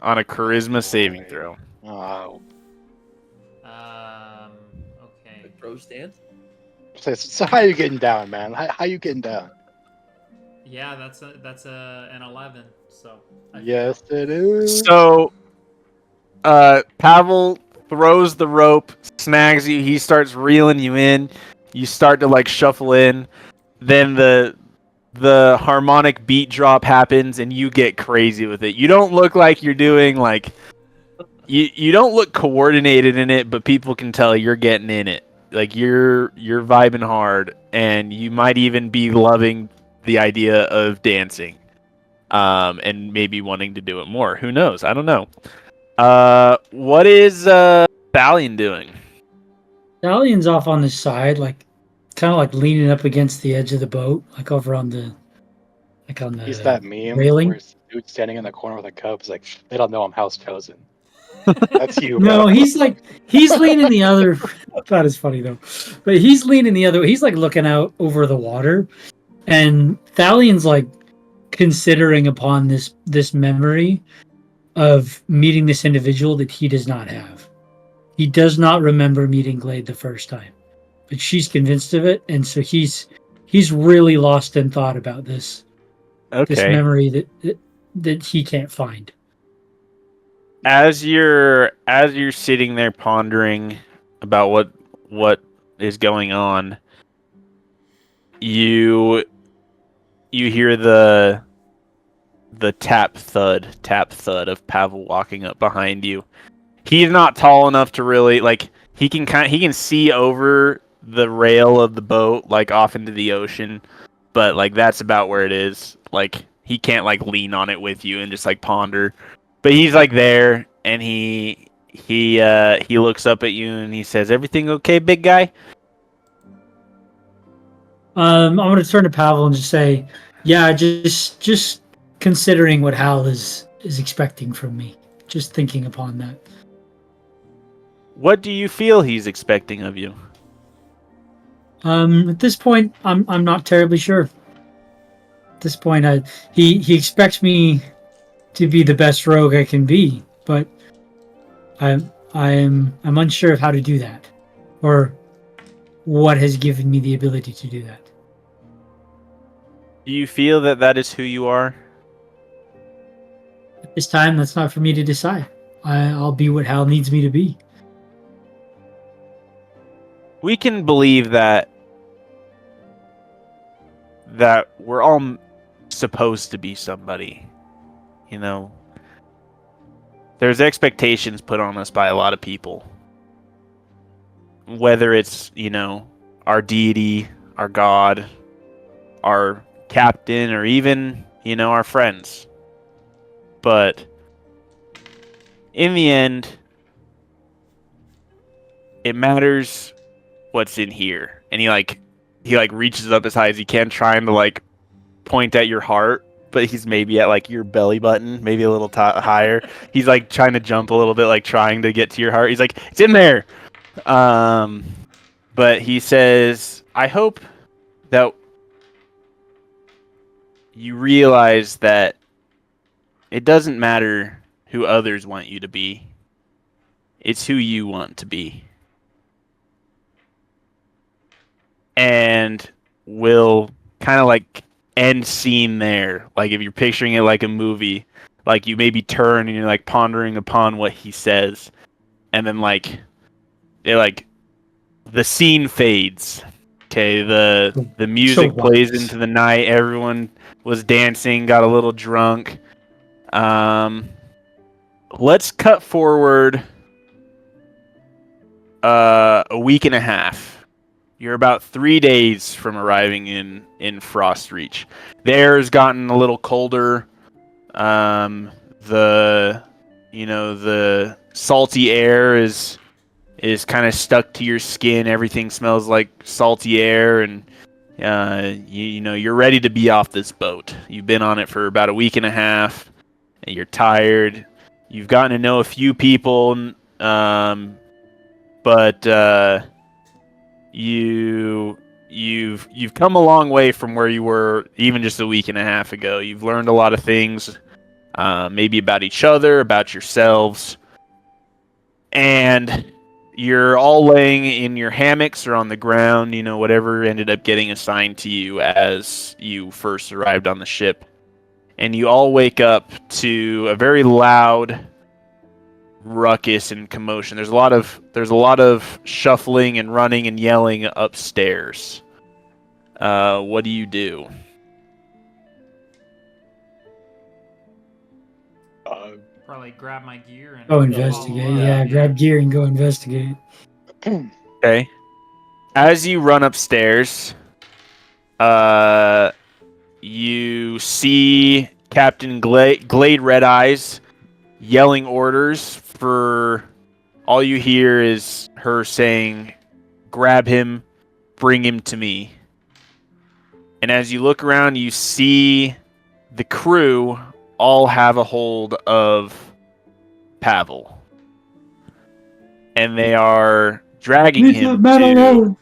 on a charisma saving throw. Oh. Okay. Bro stand. So how you getting down, man? How you getting down? Yeah, that's an 11. So. Yes, it is. So, Pavel throws the rope, snags you. He starts reeling you in. You start to like shuffle in. Then the harmonic beat drop happens, and you get crazy with it. You don't look like you're doing like you don't look coordinated in it, but people can tell you're getting in it. Like you're vibing hard, and you might even be loving the idea of dancing, and maybe wanting to do it more. Who knows? I don't know. What is Thalion doing? Thalian's off on the side, like kind of like leaning up against the edge of the boat, like over on the He's that meme railing. where it's the dude standing in the corner with a cup. He's like, they don't know I'm house chosen. That's you, No, bro. he's leaning the other. That is funny though, but he's leaning the other. He's like looking out over the water, and Thalian's like considering upon this memory of meeting this individual that he does not have. He does not remember meeting Glade the first time, but she's convinced of it, and so he's really lost in thought about this memory that he can't find. As you're sitting there pondering about what is going on, you hear the tap thud of Pavel walking up behind you. He's not tall enough to really like he can see over the rail of the boat like off into the ocean, but like that's about where it is. Like he can't like lean on it with you and just like ponder. But he's like there, and he looks up at you and he says, "Everything okay, big guy?" I'm going to turn to Pavel and just say, "Yeah, just considering what Hal is expecting from me, just thinking upon that." What do you feel he's expecting of you? At this point, I'm not terribly sure. At this point, he expects me to be the best rogue I can be, but I'm unsure of how to do that, or what has given me the ability to do that. Do you feel that is who you are? At this time, that's not for me to decide. I'll be what Hal needs me to be. We can believe that we're all supposed to be somebody. You know, there's expectations put on us by a lot of people. Whether it's, our deity, our god, our captain, or even, our friends. But in the end, it matters what's in here. And he reaches up as high as he can, trying to point at your heart, but he's maybe at your belly button, maybe a little higher. He's trying to jump a little bit, trying to get to your heart. He's like, it's in there. But he says, I hope that you realize that it doesn't matter who others want you to be. It's who you want to be. And we'll kind of end scene there. If you're picturing it like a movie, you maybe turn and you're pondering upon what he says. And then the scene fades. Okay, the music plays into the night. Everyone was dancing, got a little drunk. Let's cut forward a week and a half. You're about 3 days from arriving in Frostreach. The air has gotten a little colder. The salty air is kind of stuck to your skin. Everything smells like salty air, and you're ready to be off this boat. You've been on it for about a week and a half, and you're tired. You've gotten to know a few people, but you've come a long way from where you were even just a week and a half ago. You've learned a lot of things, maybe about each other, about yourselves, and you're all laying in your hammocks or on the ground, whatever ended up getting assigned to you as you first arrived on the ship. And you all wake up to a very loud ruckus and commotion. There's a lot of shuffling and running and yelling upstairs. What do you do? Probably grab my gear and go investigate. follow up. Yeah, grab gear and go investigate. Okay. As you run upstairs, you see Captain Glade Red Eyes yelling orders. For all you hear is her saying, grab him, bring him to me. And as you look around, you see the crew all have a hold of Pavel. And they are dragging him to...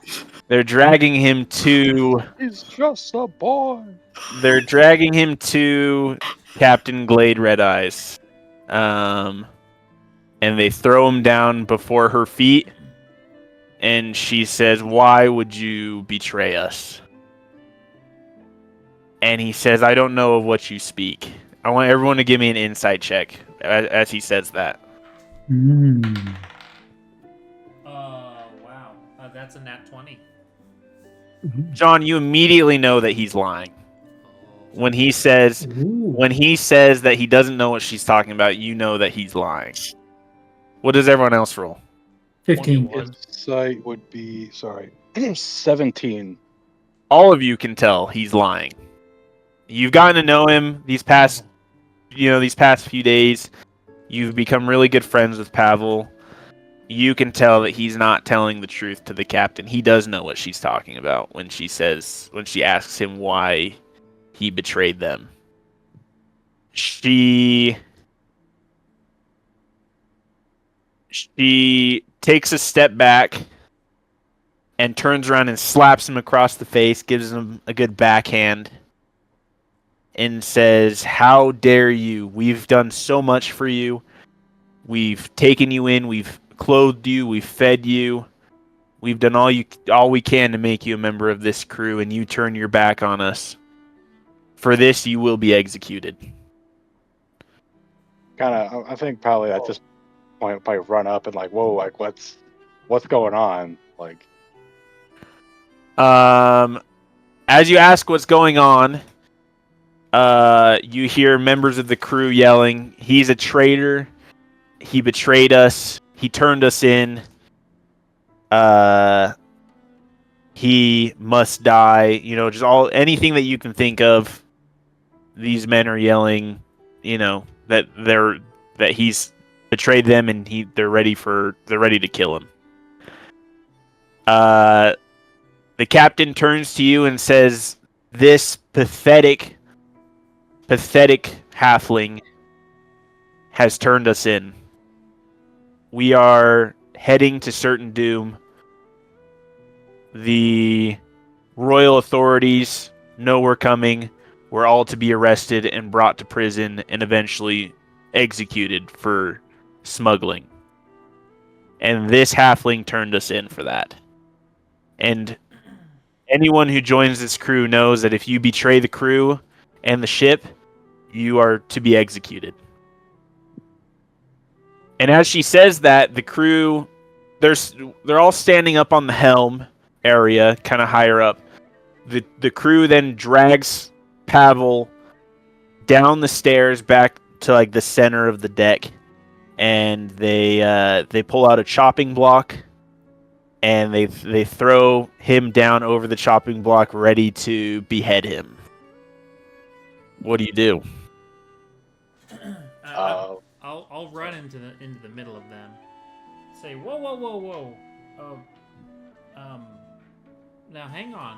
They're dragging him to... He's just a boy. They're dragging him to Captain Glade Red Eyes. And they throw him down before her feet. And she says, why would you betray us? And he says, I don't know of what you speak. I want everyone to give me an insight check as he says that. Wow. That's a nat 20. John, you immediately know that he's lying. When he says that he doesn't know what she's talking about, you know that he's lying. What does everyone else roll? 15. Insight would be 17. All of you can tell he's lying. You've gotten to know him these past few days. You've become really good friends with Pavel. You can tell that he's not telling the truth to the captain. He does know what she's talking about when she asks him why he betrayed them. She takes a step back and turns around and slaps him across the face, gives him a good backhand, and says, how dare you? We've done so much for you. We've taken you in. We've clothed you. We've fed you. We've done all we can to make you a member of this crew, and you turn your back on us. For this, you will be executed. I think probably at this point probably run up and like, whoa, like what's going on? Like, as you ask what's going on, you hear members of the crew yelling, "He's a traitor. He betrayed us. He turned us in. He must die." Just anything that you can think of. These men are yelling, that he's betrayed them and they're ready to kill him. The captain turns to you and says, "This pathetic halfling has turned us in. We are heading to certain doom. The royal authorities know we're coming. We're all to be arrested and brought to prison and eventually executed for smuggling. And this halfling turned us in for that. And anyone who joins this crew knows that if you betray the crew and the ship, you are to be executed." And as she says that, the crew, they're all standing up on the helm area, kind of higher up. The crew then drags Pavel down the stairs back to like the center of the deck, and they pull out a chopping block, and they throw him down over the chopping block, ready to behead him. What do you do? I'll run into the middle of them. Say, whoa. Now hang on.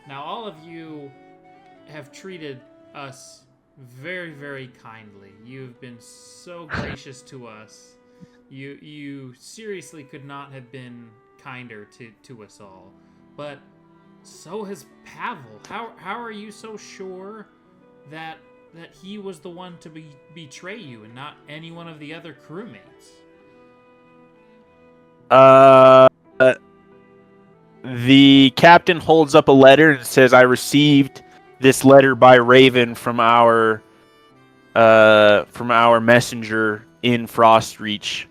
Now all of you have treated us very, very kindly. You've been so gracious to us. You seriously could not have been kinder to us all. But so has Pavel. How are you so sure that he was the one to betray you and not any one of the other crewmates? The captain holds up a letter and says, "I received this letter by Raven from our messenger in Frostreach,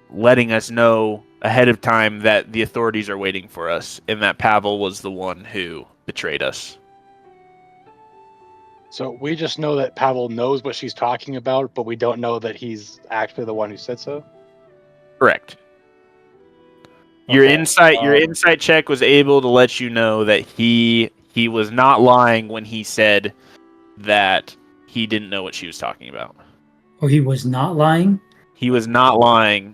letting us know ahead of time that the authorities are waiting for us and that Pavel was the one who betrayed us." so we just know that Pavel knows what she's talking about, but we don't know that he's actually the one who said so. Correct. Your Okay, insight check was able to let you know that he was not lying when he said that he didn't know what she was talking about. Oh, he was not lying? He was not lying.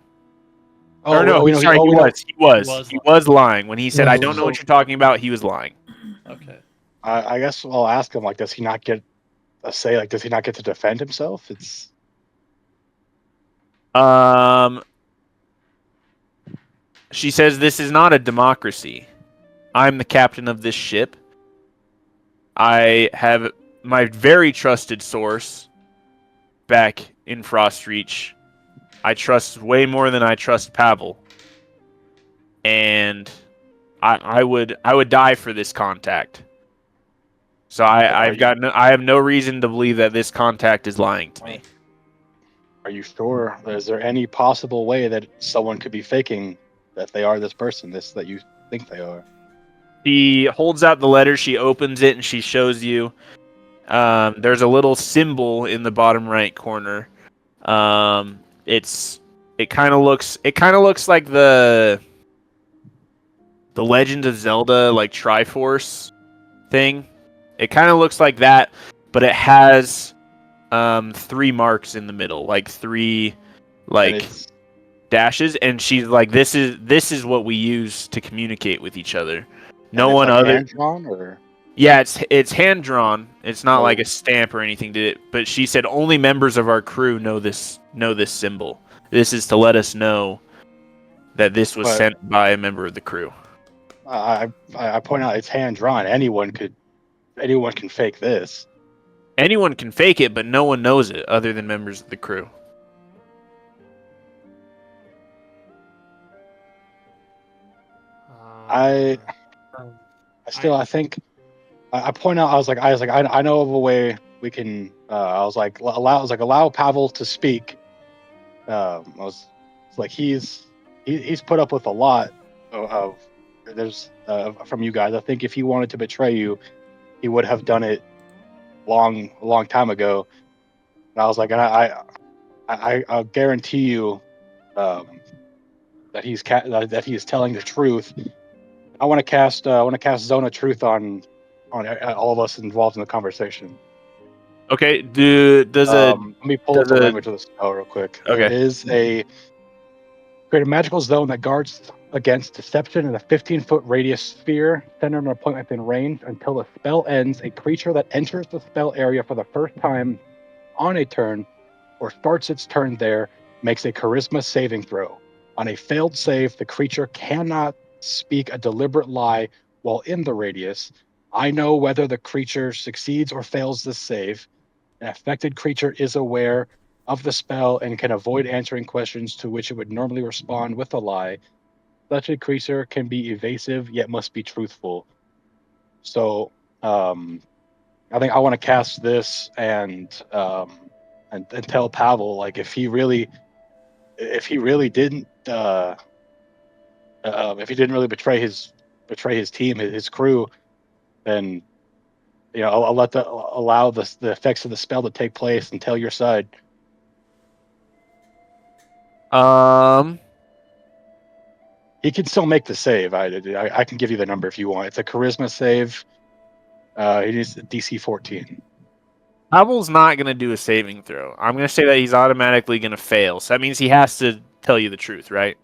Oh, or no, we know, sorry, we know. he was lying. When he said, "I don't know what you're talking about," he was lying. Okay. I guess I'll ask him, like, does he not get a say? Like, does he not get to defend himself? It's She says, "This is not a democracy. I'm the captain of this ship. I have my very trusted source back in Frostreach. I trust way more than I trust Pavel. And I would die for this contact. So I have no reason to believe that this contact is lying to me." Are you sure? Is there any possible way that someone could be faking that they are this person, that you think they are? She holds out the letter, she opens it, and she shows you. There's a little symbol in the bottom right corner. It kind of looks like the Legend of Zelda, like Triforce thing. It kind of looks like that, but it has 3 marks in the middle, like 3 dashes, and she's like, this is what we use to communicate with each other. No one other. Hand-drawn, or? Yeah, it's hand drawn. It's not like a stamp or anything to it. But she said only members of our crew know this symbol. This is to let us know that this was sent by a member of the crew. I point out it's hand drawn. Anyone can fake this. Anyone can fake it, but no one knows it other than members of the crew. I think I point out. I was like, I know of a way we can. Allow Pavel to speak, it's like he's put up with a lot of there's from you guys. I think if he wanted to betray you, he would have done it a long time ago. And I was like, and I'll guarantee you that that he is telling the truth. I want to cast Zone of Truth on all of us involved in the conversation. Okay. Let me pull up the language of the spell real quick. Okay. It is create a magical zone that guards against deception in a 15-foot radius sphere centered on a point within range. Until the spell ends, a creature that enters the spell area for the first time on a turn or starts its turn there makes a charisma saving throw. On a failed save, the creature cannot speak a deliberate lie while in the radius. I know whether the creature succeeds or fails this save. An affected creature is aware of the spell and can avoid answering questions to which it would normally respond with a lie. Such a creature can be evasive yet must be truthful. So, I think I want to cast this and tell Pavel, like, if he really didn't if he didn't really betray his team, his crew, then I'll allow the effects of the spell to take place and tell your side. He can still make the save. I can give you the number if you want. It's a charisma save. It is DC 14. Pavel's not going to do a saving throw. I'm going to say that he's automatically going to fail. So that means he has to tell you the truth, right?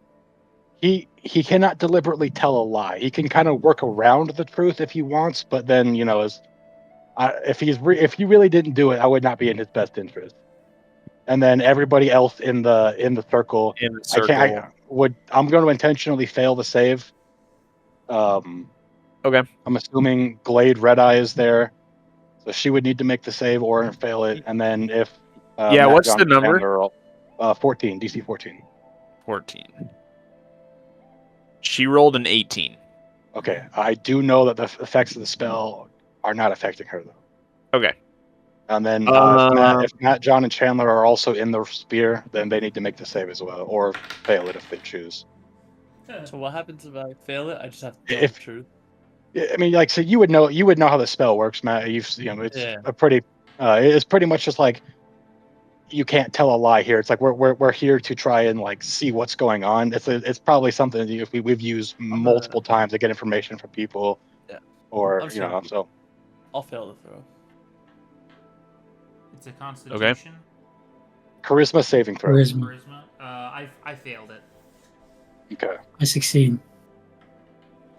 He cannot deliberately tell a lie. He can kind of work around the truth if he wants, but then if he really didn't do it, I would not be in his best interest. And then everybody else in the circle, I'm going to intentionally fail the save. Okay. I'm assuming Glade Redeye is there, so she would need to make the save or fail it. And then if what's the number? 14, DC 14. 14. She rolled an 18. Okay, I do know that the effects of the spell are not affecting her though. Okay. And then if Matt, John, and Chandler are also in the sphere, then they need to make the save as well, or fail it if they choose. So what happens if I fail it? I just have to tell the truth. I mean, like, so you would know how the spell works, Matt. It's pretty much just like you can't tell a lie here. It's like we're here to try and like see what's going on. It's probably something that we've used multiple times to get information from people. Yeah. Or so. I'll fail the throw. It's a Constitution. Okay. Charisma saving throw. Charisma. I failed it. Okay. I succeed.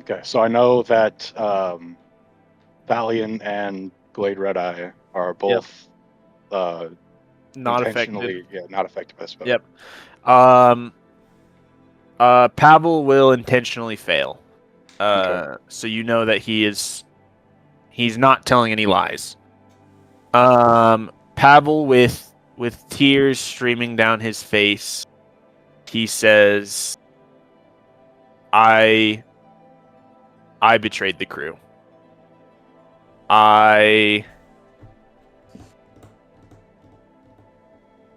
Okay, so I know that Thalion and Glade Redeye are both not intentionally affected. Not affected by the spell. Yep. Pavel will intentionally fail. Okay. So you know that he's not telling any lies. Pavel with tears streaming down his face, he says, I betrayed the crew. I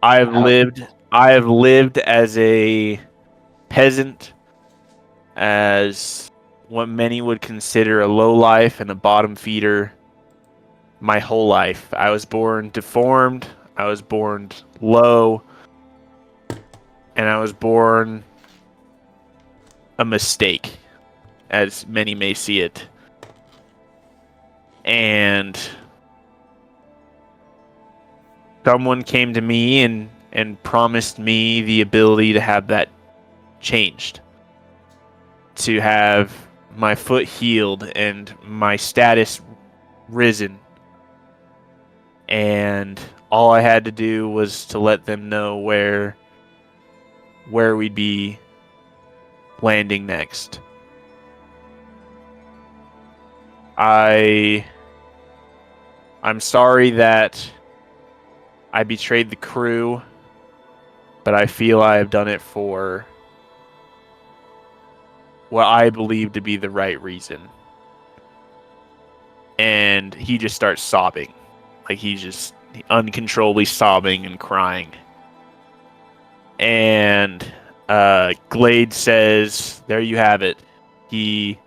have lived as a peasant, as what many would consider a lowlife and a bottom feeder my whole life. I was born deformed, I was born low, and I was born a mistake, as many may see it. And someone came to me and promised me the ability to have that changed, to have my foot healed and my status risen. And all I had to do was to let them know where we'd be landing next. I'm sorry that I betrayed the crew, but I feel I have done it for what I believe to be the right reason. And he just starts sobbing. Like he's just uncontrollably sobbing and crying. And Glade says, "There you have it. He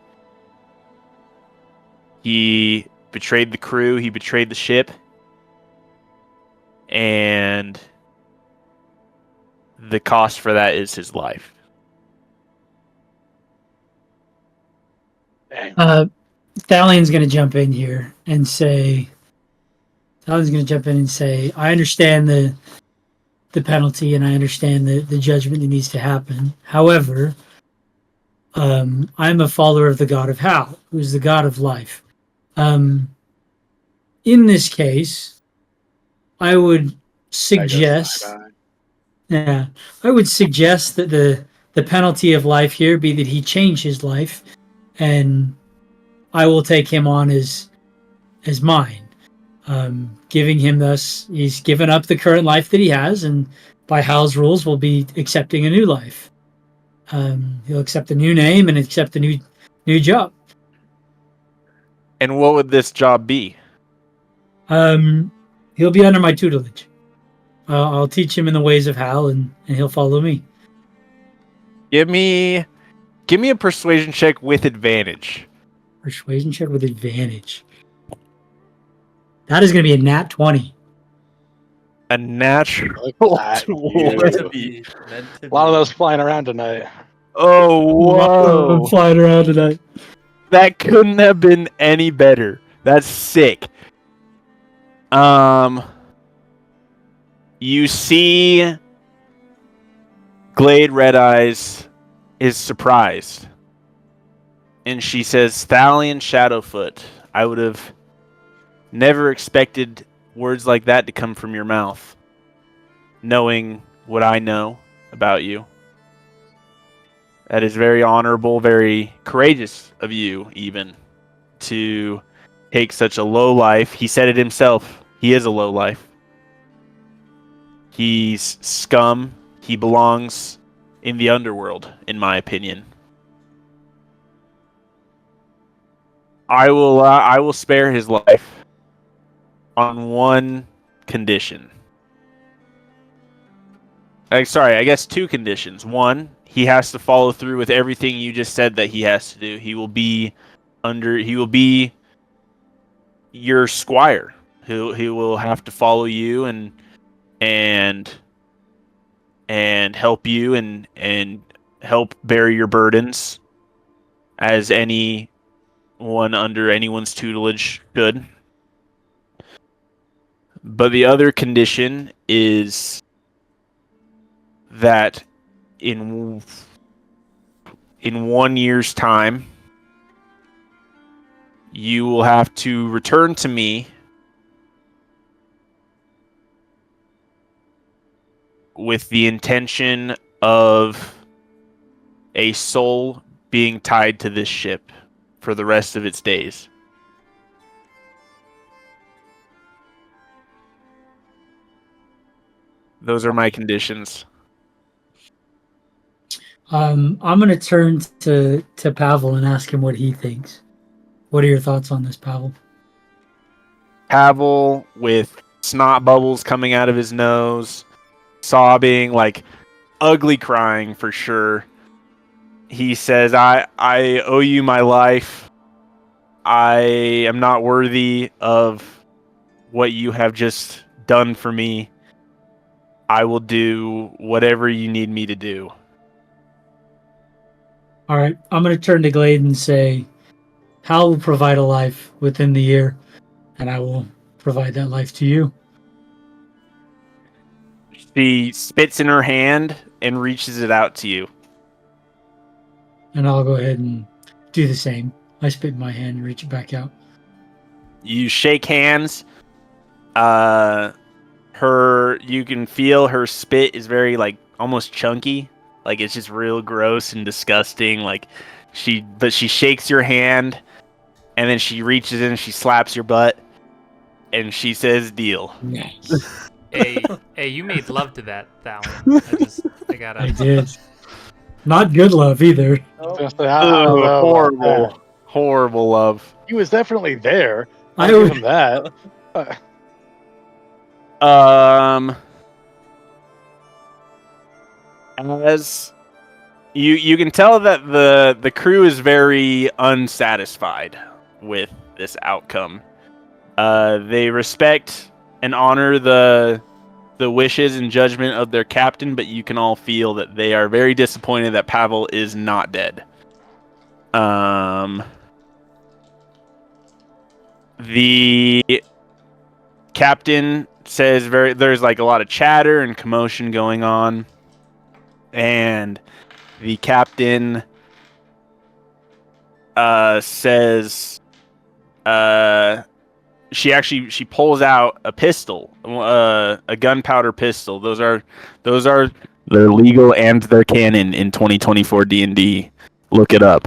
betrayed the crew. He betrayed the ship, and the cost for that is his life." Thalion's going to jump in here and say, I understand the penalty and I understand the judgment that needs to happen. However, I'm a follower of the god of Hal, who is the god of life. In this case, I would suggest, yeah, I would suggest that the penalty of life here be that he change his life, and I will take him on as mine. Giving him thus, he's given up the current life that he has, and by Hal's rules, will be accepting a new life. He'll accept a new name and accept a new job. And what would this job be? He'll be under my tutelage. I'll teach him in the ways of Hal, and he'll follow me. Give me a persuasion check with advantage. Persuasion check with advantage. That is going to be a nat 20. A natural That 20. A lot of those flying around tonight. Oh, whoa. I'm flying around tonight. That couldn't have been any better. That's sick. You see Glade Red Eyes is surprised. And she says, "Thalion Shadowfoot, I would have never expected words like that to come from your mouth, knowing what I know about you. That is very honorable, very courageous of you, even, to take such a low life." He said it himself. He is a low life. He's scum. He belongs in the underworld, in my opinion. I will spare his life on one condition. I guess two conditions. One, he has to follow through with everything you just said that he has to do. He will be your squire. He will have to follow you and help you and help bear your burdens as anyone under anyone's tutelage should. But the other condition is that in 1 year's time, you will have to return to me with the intention of a soul being tied to this ship for the rest of its days. Those are my conditions. I'm going to turn to Pavel and ask him what he thinks. What are your thoughts on this, Pavel? Pavel, with snot bubbles coming out of his nose, sobbing, like ugly crying for sure. He says, I owe you my life. I am not worthy of what you have just done for me. I will do whatever you need me to do. All right, I'm going to turn to Glade and say, Hal will provide a life within the year, and I will provide that life to you. She spits in her hand and reaches it out to you. And I'll go ahead and do the same. I spit in my hand and reach it back out. You shake hands. You can feel her spit is very, like, almost chunky. Like, it's just real gross and disgusting. But she shakes your hand, and then she reaches in and she slaps your butt, and she says, "Deal." Nice. Hey, you made love to that Thalion. I did. Not good love either. Horrible love. He was definitely there. I I'll would- give him that. As you can tell that the crew is very unsatisfied with this outcome. They respect and honor the wishes and judgment of their captain, but you can all feel that they are very disappointed that Pavel is not dead. The captain says there's like a lot of chatter and commotion going on, and the captain says she pulls out a pistol, a gunpowder pistol. Those are they're legal and they're canon in 2024 D&D. Look it up.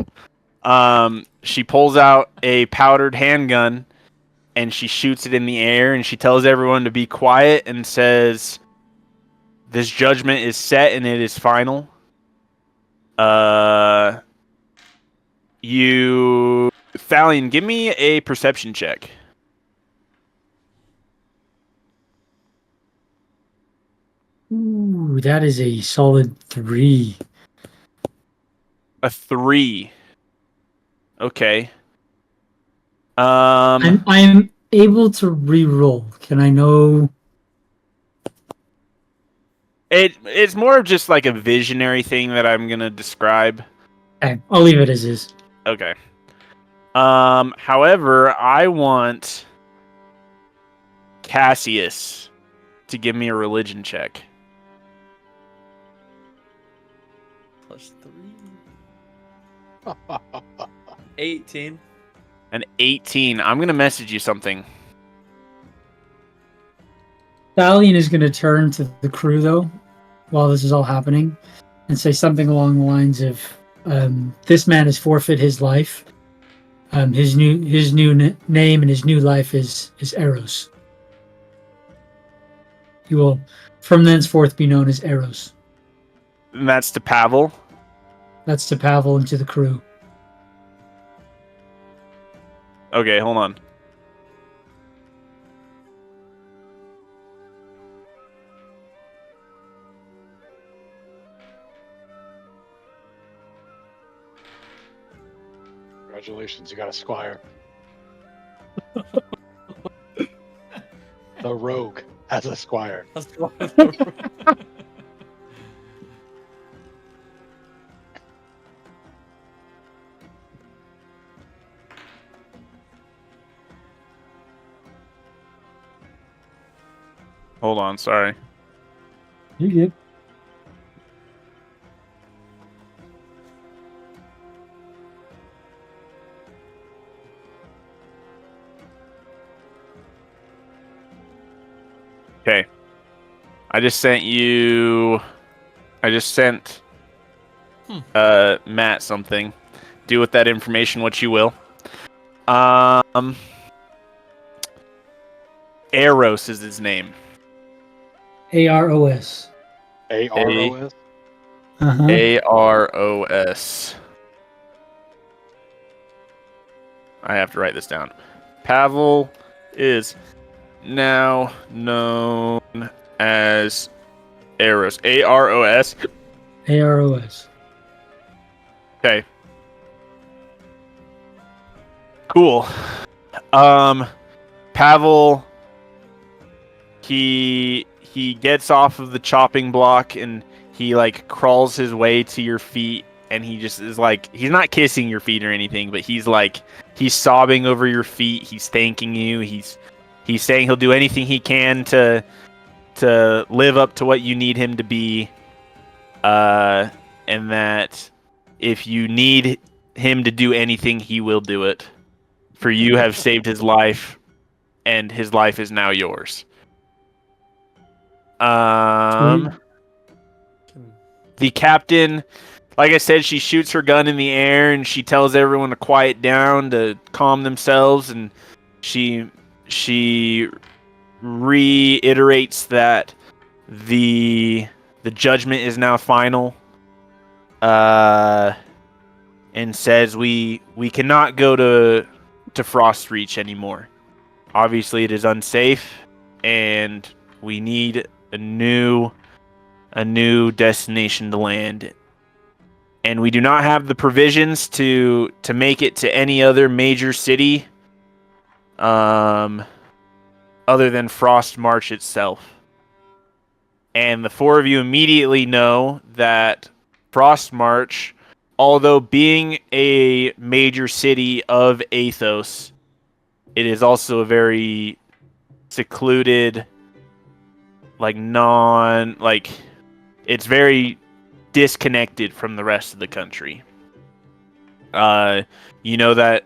She pulls out a powdered handgun and she shoots it in the air, and she tells everyone to be quiet and says, "This judgment is set and it is final." Thalion, give me a perception check. Ooh, that is a solid 3. A 3. Okay. I'm able to re-roll. Can I know? It's more of just like a visionary thing that I'm gonna describe. Okay, I'll leave it as is. Okay. However, I want Cassius to give me a religion check. +3. 18. An 18. I'm gonna message you something. Thalion is going to turn to the crew, though, while this is all happening, and say something along the lines of, this man has forfeit his life. His new name and his new life is Eros. He will, from thenceforth, be known as Eros. And that's to Pavel. That's to Pavel and to the crew. Okay, hold on. Congratulations, you got a squire. The rogue has a squire. Hold on, sorry. You good? Okay. I just sent Matt something. Do with that information what you will. Eros is his name. Aros. AROS? Aros. I have to write this down. Pavel is now known as Eros. AROS. Aros. Okay. Cool. Pavel, he gets off of the chopping block and he like crawls his way to your feet, and he just is like, he's not kissing your feet or anything, but he's sobbing over your feet. He's thanking you. He's saying he'll do anything he can to live up to what you need him to be, and that if you need him to do anything, he will do it. For you have saved his life, and his life is now yours. The captain, like I said, she shoots her gun in the air and she tells everyone to quiet down, to calm themselves, and she reiterates that the judgment is now final, and says we cannot go to Frostreach anymore. Obviously, it is unsafe, and we need a new a new destination to land. And we do not have the provisions to make it to any other major city other than Frost March itself. And the four of you immediately know that Frost March, although being a major city of Easthos, it is also a very secluded, it's very disconnected from the rest of the country. You know that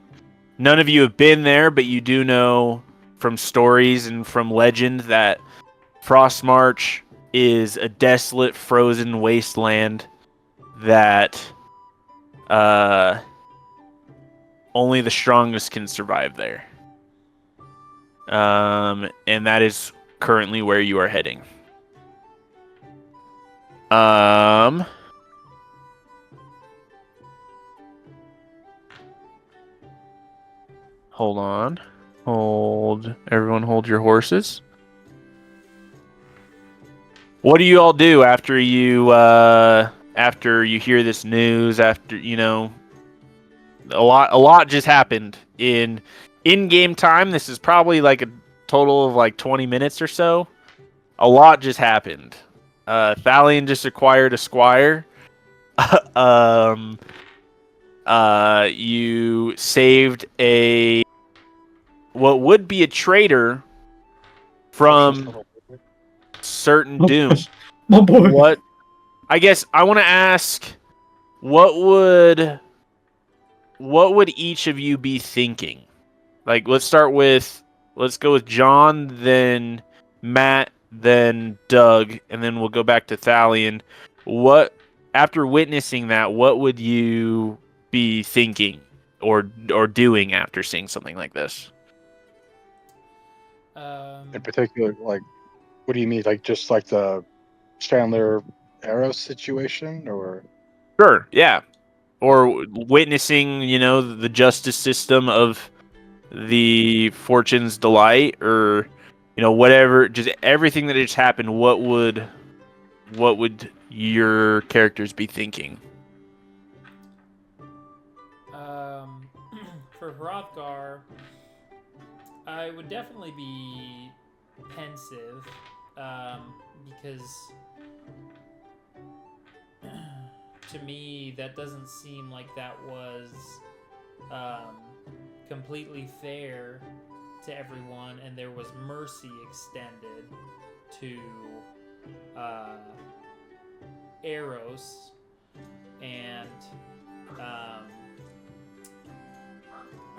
none of you have been there, but you do know from stories and from legend that Frost March is a desolate, frozen wasteland that only the strongest can survive there. And that is currently where you are heading. Hold on. Everyone hold your horses. What do you all do after you hear this news? After, you know, a lot just happened in game time. This is probably like a total of like 20 minutes or so. A lot just happened. Thalion just acquired a squire. You saved what would be a traitor from certain doom. My boy. What? I guess I want to ask, what would each of you be thinking? Like, let's go with John, then Matt, then Doug, and then we'll go back to Thalion. After witnessing that, what would you be thinking or doing after seeing something like this? In particular, like, what do you mean? Like, just like the Chandler Arrow situation, or? Sure, yeah. Or witnessing, you know, the justice system of the Fortune's Delight, or, you know, whatever, just everything that just happened. What would your characters be thinking? For Hrothgar, I would definitely be pensive, because to me that doesn't seem like that was completely fair to everyone, and there was mercy extended to Eros, and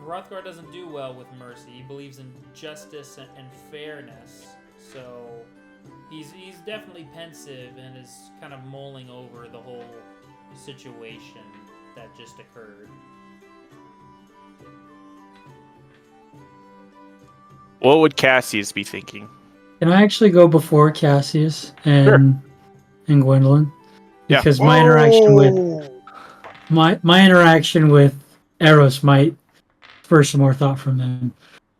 Hrothgar doesn't do well with mercy. He believes in justice and fairness, so he's definitely pensive and is kind of mulling over the whole situation that just occurred. What would Cassius be thinking? Can I actually go before Cassius and Gwendolyn? Because my interaction with Eros might spur some more thought from them.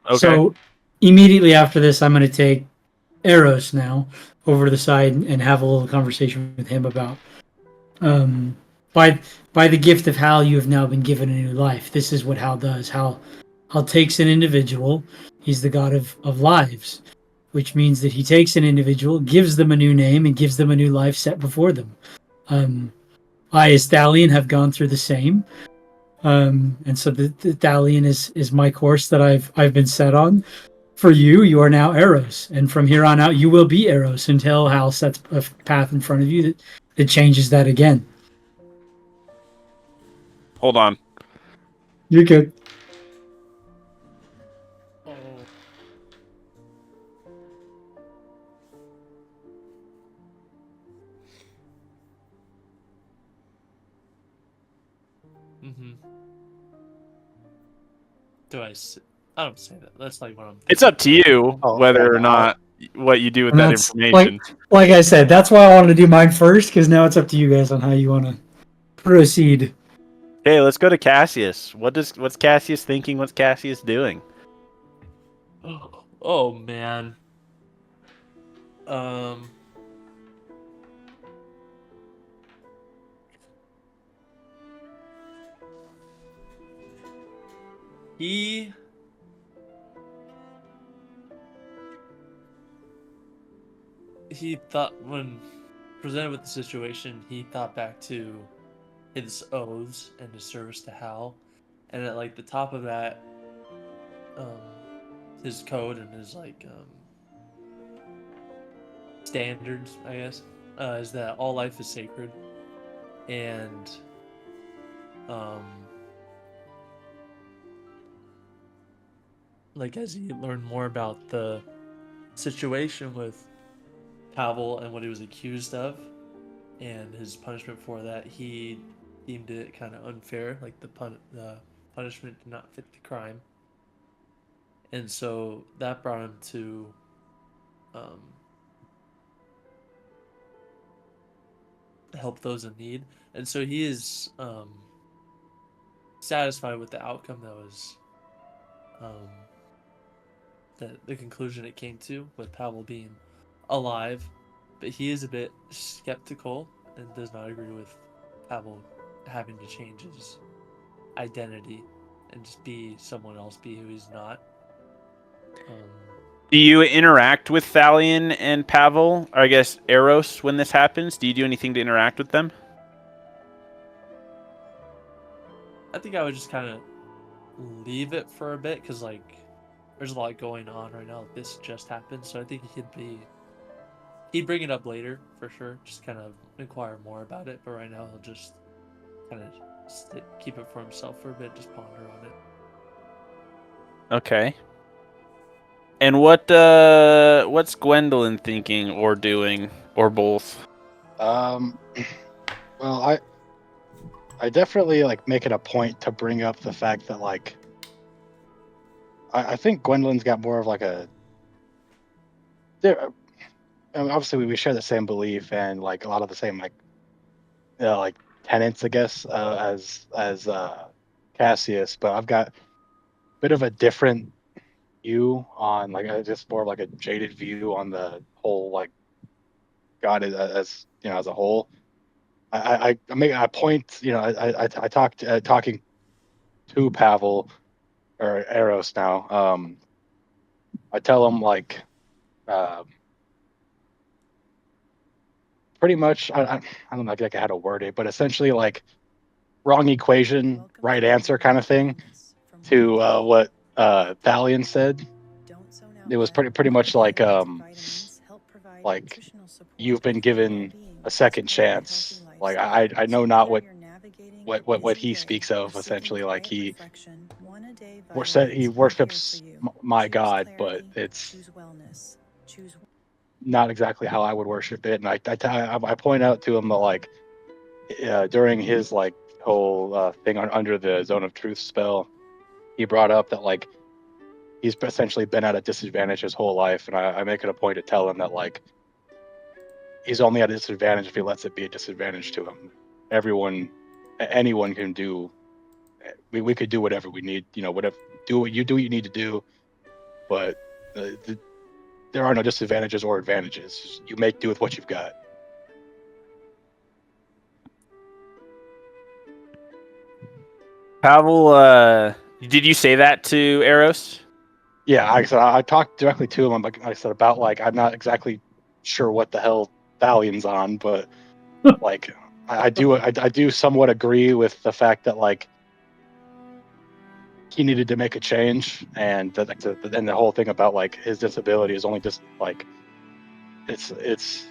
Okay. So immediately after this, I'm going to take Eros now over to the side and have a little conversation with him about by the gift of Hal, you have now been given a new life. This is what Hal does. Hal takes an individual. He's the god of lives, which means that he takes an individual, gives them a new name, and gives them a new life set before them. I, as Thalion, have gone through the same. And so the Thalion is my course that I've been set on. For you, you are now Eros, and from here on out, you will be Eros until Hal sets a path in front of you that changes that again. Hold on. You're good. Mm-hmm. I don't say that. That's like what I'm thinking. It's up to you whether or not what you do with that information. Like I said, that's why I wanted to do mine first, because now it's up to you guys on how you want to proceed. Okay, let's go to Cassius. What's Cassius thinking? What's Cassius doing? Oh man. He thought, when presented with the situation, he thought back to his oaths and his service to Hal, and at like the top of that, his code and his standards, I guess, is that all life is sacred, and like as he learned more about the situation with Pavel and what he was accused of, and his punishment for that, he deemed it kind of unfair. Like the punishment did not fit the crime, and so that brought him to help those in need. And so he is satisfied with the outcome that was the conclusion it came to, with Pavel being alive. But he is a bit skeptical and does not agree with Pavel having to change his identity and just be someone else, be who he's not. Do you interact with Thalion and Pavel, or I guess Eros, when this happens? Do you do anything to interact with them? I think I would just kind of leave it for a bit, because like there's a lot going on right now. This just happened, so I think he'd bring it up later for sure. Just kind of inquire more about it, but right now he'll just kind of keep it for himself for a bit, just ponder on it. Okay. And what's Gwendolyn thinking or doing, or both? Well, I definitely like make it a point to bring up the fact that like I think Gwendolyn's got more of like a. I mean, obviously, we share the same belief and like a lot of the same like tenets, I guess, as Cassius. But I've got a bit of a different view on like just more of like a jaded view on the whole like God as as a whole. I make a point, I talked talking to Pavel or Eros now. I tell him like. Pretty much, I don't know like how to word it, but essentially like wrong equation, right answer kind of thing to what Thalion said. It was pretty much like you've been given a second chance. Like I know not what he speaks of. Essentially, like he worships my God, but it's not exactly how I would worship it. And I point out to him that like during his like whole thing under the zone of truth spell, he brought up that like he's essentially been at a disadvantage his whole life, and I make it a point to tell him that like he's only at a disadvantage if he lets it be a disadvantage to him. Anyone can do. We could do whatever we need, whatever. Do what you need to do, but there are no disadvantages or advantages. You make do with what you've got. Pavel, did you say that to Eros? Yeah, I talked directly to him. Like I said about like I'm not exactly sure what the hell Thalion's on, but like I do somewhat agree with the fact that like he needed to make a change, and then the whole thing about like his disability is only just like it's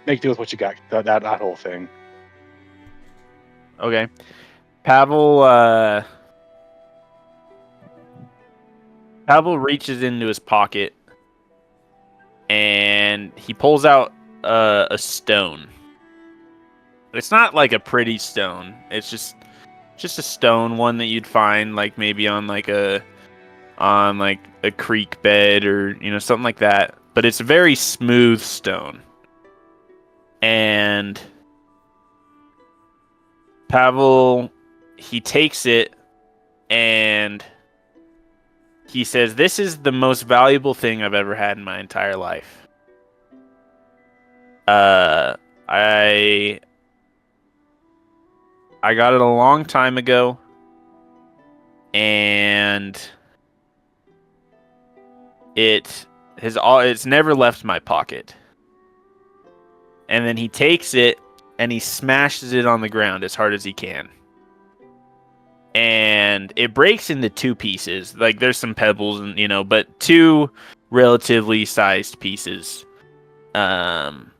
make do with what you got. That whole thing. Okay, Pavel. Pavel reaches into his pocket and he pulls out a stone. It's not like a pretty stone. It's just a stone, one that you'd find like maybe on like a creek bed or something like that. But it's a very smooth stone. And Pavel, he takes it and he says, "This is the most valuable thing I've ever had in my entire life. I got it a long time ago, and it's never left my pocket. And then he takes it and he smashes it on the ground as hard as he can. And it breaks into two pieces. Like, there's some pebbles and but two relatively sized pieces. And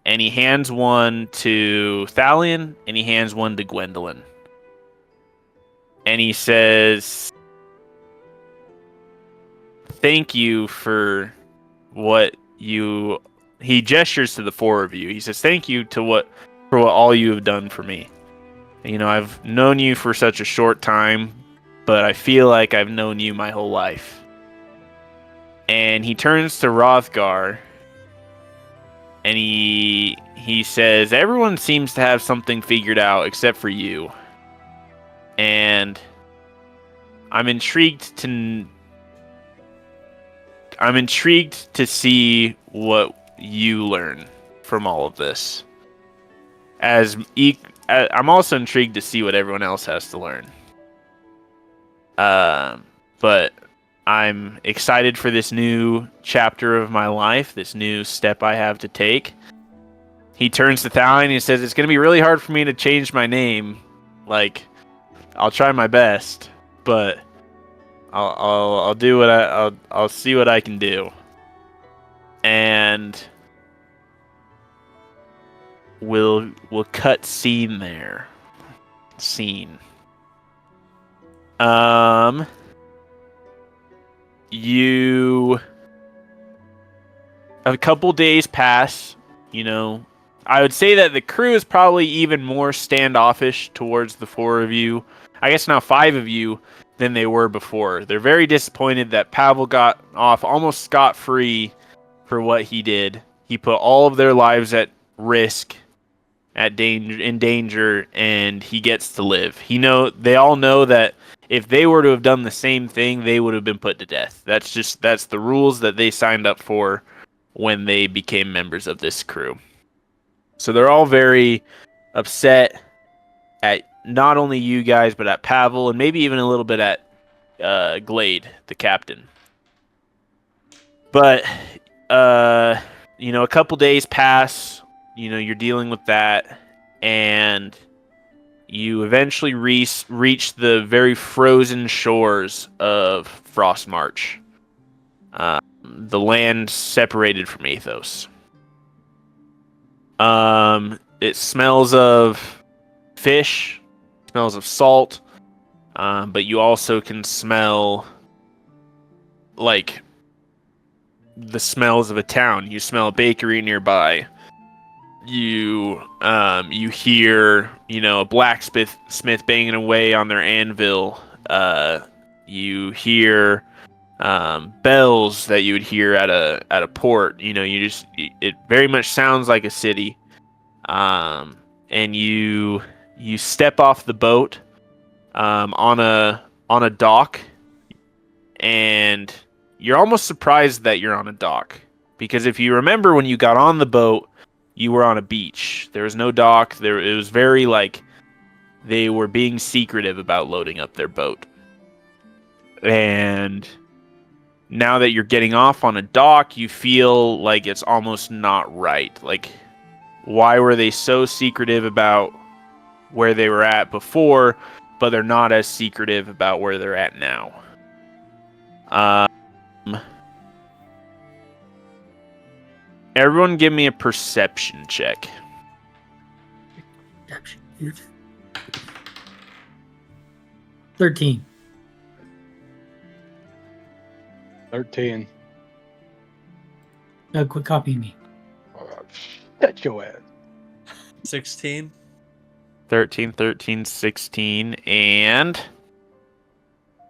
he hands one to Thalion and he hands one to Gwendolyn. And he says, "Thank you for what you..." He gestures to the four of you. He says, "Thank you for what all you have done for me. I've known you for such a short time, but I feel like I've known you my whole life." And he turns to Rothgar, and he says, "Everyone seems to have something figured out except for you. And I'm intrigued to see what you learn from all of this. I'm also intrigued to see what everyone else has to learn. But I'm excited for this new chapter of my life, this new step I have to take." He turns to Thalion and he says, "It's going to be really hard for me to change my name. Like, I'll try my best, but I'll do what I'll see what I can do." And we'll cut scene there. A couple days pass. I would say that the crew is probably even more standoffish towards the four of you. I guess now 5 of you than they were before. They're very disappointed that Pavel got off almost scot-free for what he did. He put all of their lives at risk, in danger, and he gets to live. They all know that if they were to have done the same thing, they would have been put to death. That's the rules that they signed up for when they became members of this crew. So they're all very upset at not only you guys, but at Pavel, and maybe even a little bit at Glade, the captain. But, a couple days pass, you're dealing with that, and you eventually reach the very frozen shores of Frostmarch, the land separated from Easthos. It smells of fish, smells of salt, but you also can smell, like, the smells of a town. You smell a bakery nearby. You hear, a blacksmith banging away on their anvil. You hear bells that you would hear at a port. It very much sounds like a city. And you step off the boat on a dock, and you're almost surprised that you're on a dock, because if you remember when you got on the boat, you were on a beach. There was no dock. It was very like they were being secretive about loading up their boat. And now that you're getting off on a dock, you feel like it's almost not right. Like, why were they so secretive about where they were at before, but they're not as secretive about where they're at now? Everyone give me a perception check. 13. 13. No, quit copying me. Shut your ass. 16. 13, 16, and...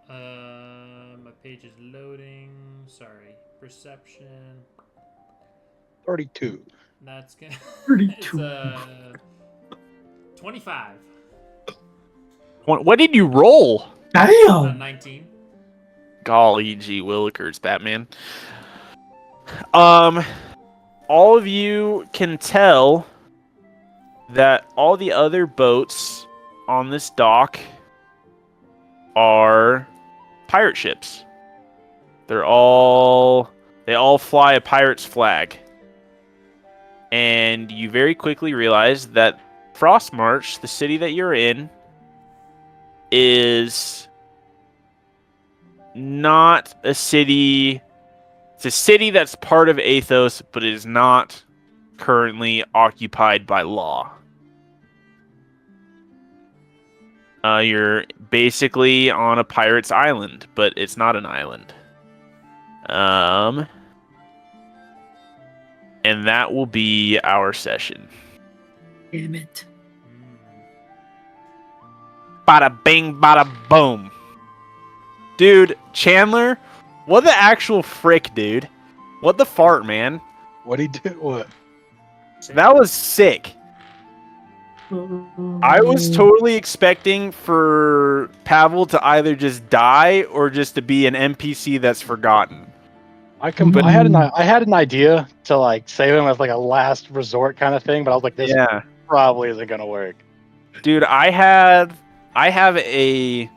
My page is loading. Sorry. Perception. 32. That's gonna... 32. It's, 25. What did you roll? Damn! 19. Golly gee willikers, Batman. All of you can tell that all the other boats on this dock are pirate ships. They all fly a pirate's flag. And you very quickly realize that Frostmarch, the city that you're in, is not a city. It's a city that's part of Easthos, but it is not currently occupied by law. You're basically on a pirate's island, but it's not an island. And that will be our session. Damn it. Bada bing, bada boom. Dude, Chandler, what the actual frick, dude? What the fart, man? What'd he do? What? That was sick. I was totally expecting for Pavel to either just die or just to be an NPC that's forgotten. I had an idea to like save him as like a last resort kind of thing, but I was like, this probably isn't gonna work. Dude, I have a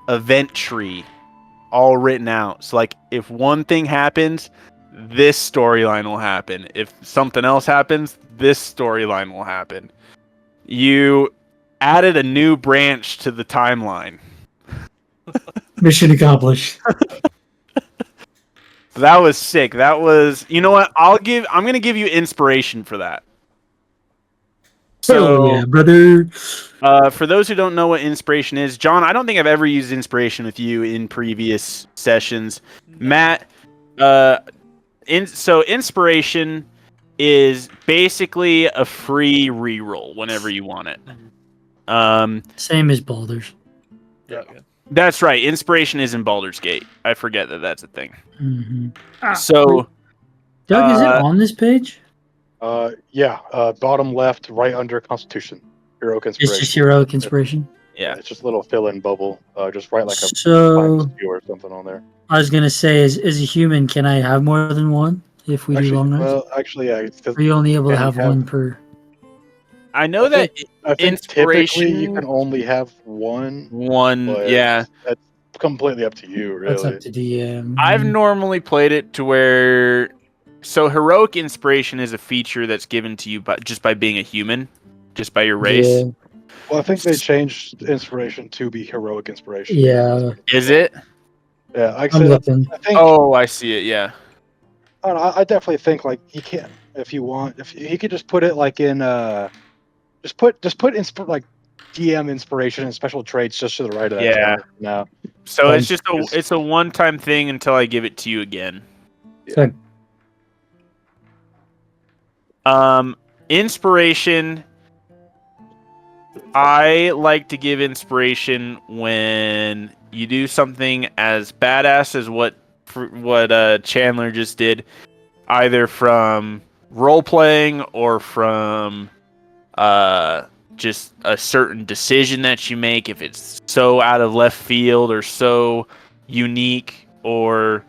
event tree all written out. So like if one thing happens, this storyline will happen. If something else happens, this storyline will happen. You added a new branch to the timeline. Mission accomplished. That was sick. That was, you know what? I'm going to give you inspiration for that. So, yeah, brother. For those who don't know what inspiration is, John, I don't think I've ever used inspiration with you in previous sessions. Matt, so inspiration is basically a free reroll whenever you want it. Same as Baldur's. Yeah. That's right. Inspiration is in Baldur's Gate. I forget that that's a thing. Mm-hmm. So, Doug, is it on this page? Yeah. Bottom left, right under Constitution. Heroic inspiration. It's just heroic inspiration. Yeah. It's just a little fill-in bubble. Just write like a so or something on there. I was gonna say, as a human, can I have more than one if we do long nights? Well, actually, yeah. Are you only able to have one per? I know that I think inspiration typically you can only have one. Yeah. That's completely up to you, really. That's up to DM. I've normally played it to where, so heroic inspiration is a feature that's given to you just by being a human, just by your race. Yeah. Well, I think they changed inspiration to be heroic inspiration. Yeah. Is it? Yeah, I I'm looking. think. Oh, I see it. Yeah. I don't know, I definitely think like he can, if you want, if he could just put it like in just put like DM inspiration and special traits just to the right of that. Yeah. No. So it's a one-time thing until I give it to you again. Yeah. Inspiration. I like to give inspiration when you do something as badass as what Chandler just did, either from role playing or from just a certain decision that you make. If it's so out of left field or so unique or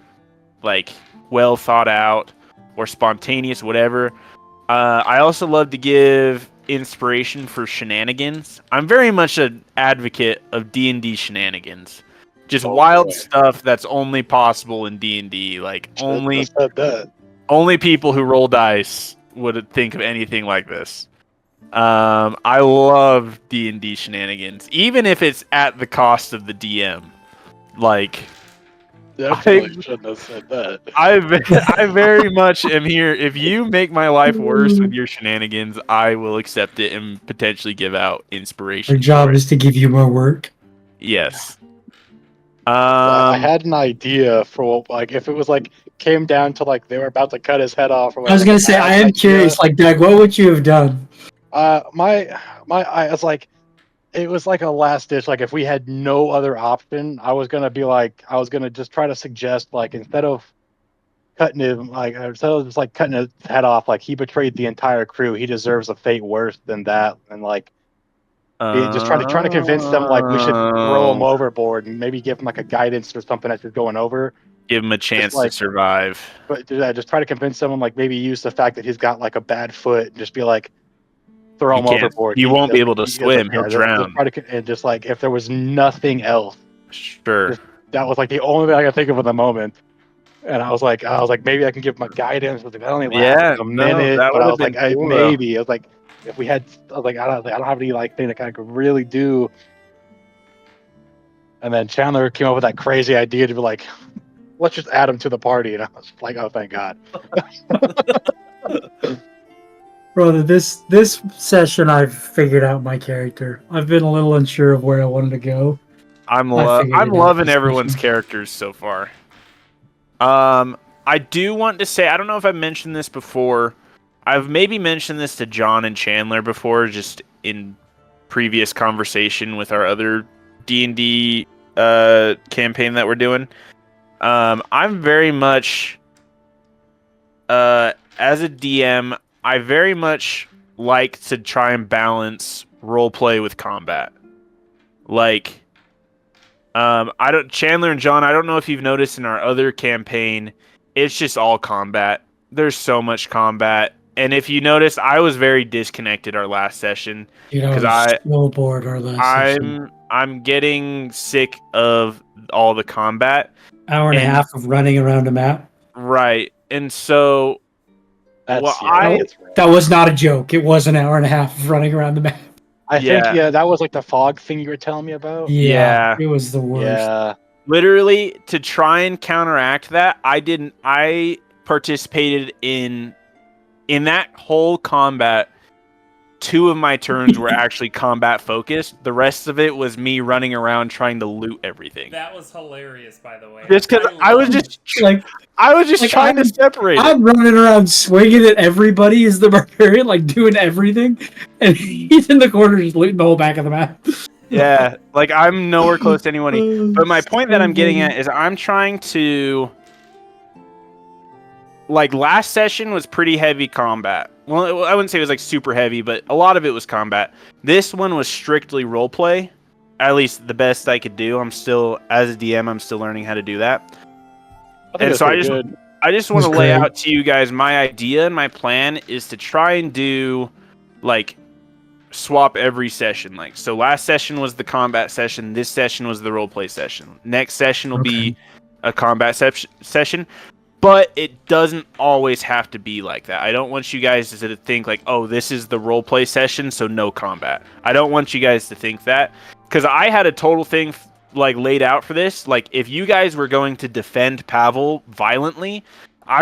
like well thought out or spontaneous, whatever. I also love to give inspiration for shenanigans. I'm very much an advocate of D&D shenanigans. Just wild stuff that's only possible in D&D. Like only people who roll dice would think of anything like this. I love D&D shenanigans, even if it's at the cost of the DM. Like, Definitely shouldn't have said that. I very much am here. If you make my life worse with your shenanigans, I will accept it and potentially give out inspiration. Our job is to give you more work. Yes. I had an idea for like if it was like came down to like they were about to cut his head off. Or whatever, I was gonna say I am curious. Like Doug, what would you have done? I was like, it was like a last ditch. Like if we had no other option, I was gonna just try to suggest like instead of cutting him, like instead of just like cutting his head off, like he betrayed the entire crew. He deserves a fate worse than that, and like. Just trying to convince them like we should throw him overboard and maybe give him like a guidance or something as he's going over. Give him a chance to survive. But just try to convince someone like maybe use the fact that he's got like a bad foot and just be like throw him overboard. He won't be able to swim. He'll drown. And just like if there was nothing else, Sure. That was like the only thing I could think of at the moment. And I was like, maybe I can give my guidance. I was like, that only lasts Yeah, like a no, minute. that But I would've was like, been cool, though. maybe. I was like, if we had, I was like, I don't have any like thing that I could really do. And then Chandler came up with that crazy idea to be like, let's just add him to the party. And I was like, oh, thank God. Brother, this session I've figured out my character. I've been a little unsure of where I wanted to go. I'm figured it out loving this everyone's session. characters so far. I do want to say, I don't know if I've mentioned this before. I've maybe mentioned this to John and Chandler before, just in previous conversation with our other D&D campaign that we're doing. I'm very much as a DM, I very much like to try and balance roleplay with combat. Like, Chandler and John, I don't know if you've noticed in our other campaign, it's just all combat. There's so much combat. And if you notice, I was very disconnected our last session because so bored our last session. I'm getting sick of all the combat. Hour and a half of running around a map. Right. And so That was not a joke. It was an hour and a half of running around the map. I think that was like the fog thing you were telling me about. Yeah. It was the worst. Yeah. Literally, to try and counteract that, I participated in that whole combat. 2 of my turns were actually combat focused. The rest of it was me running around trying to loot everything. That was hilarious, by the way. Just because I was just trying to separate. I'm running around swinging at everybody as the barbarian, like doing everything, and he's in the corner just looting the whole back of the map. Yeah, like I'm nowhere close to anybody. But my point that I'm getting at is I'm trying to. Like, last session was pretty heavy combat. Well, I wouldn't say it was like super heavy, but a lot of it was combat. This one was strictly roleplay. At least the best I could do. I'm still, as a DM, I'm still learning how to do that. And so I just want to lay out to you guys my idea and my plan is to try and do, like, swap every session. Like, so last session was the combat session. This session was the roleplay session. Next session will be a combat session. But it doesn't always have to be like that. I don't want you guys to think like, oh, this is the roleplay session, so no combat. I don't want you guys to think that. Because I had a total thing like laid out for this. Like, if you guys were going to defend Pavel violently,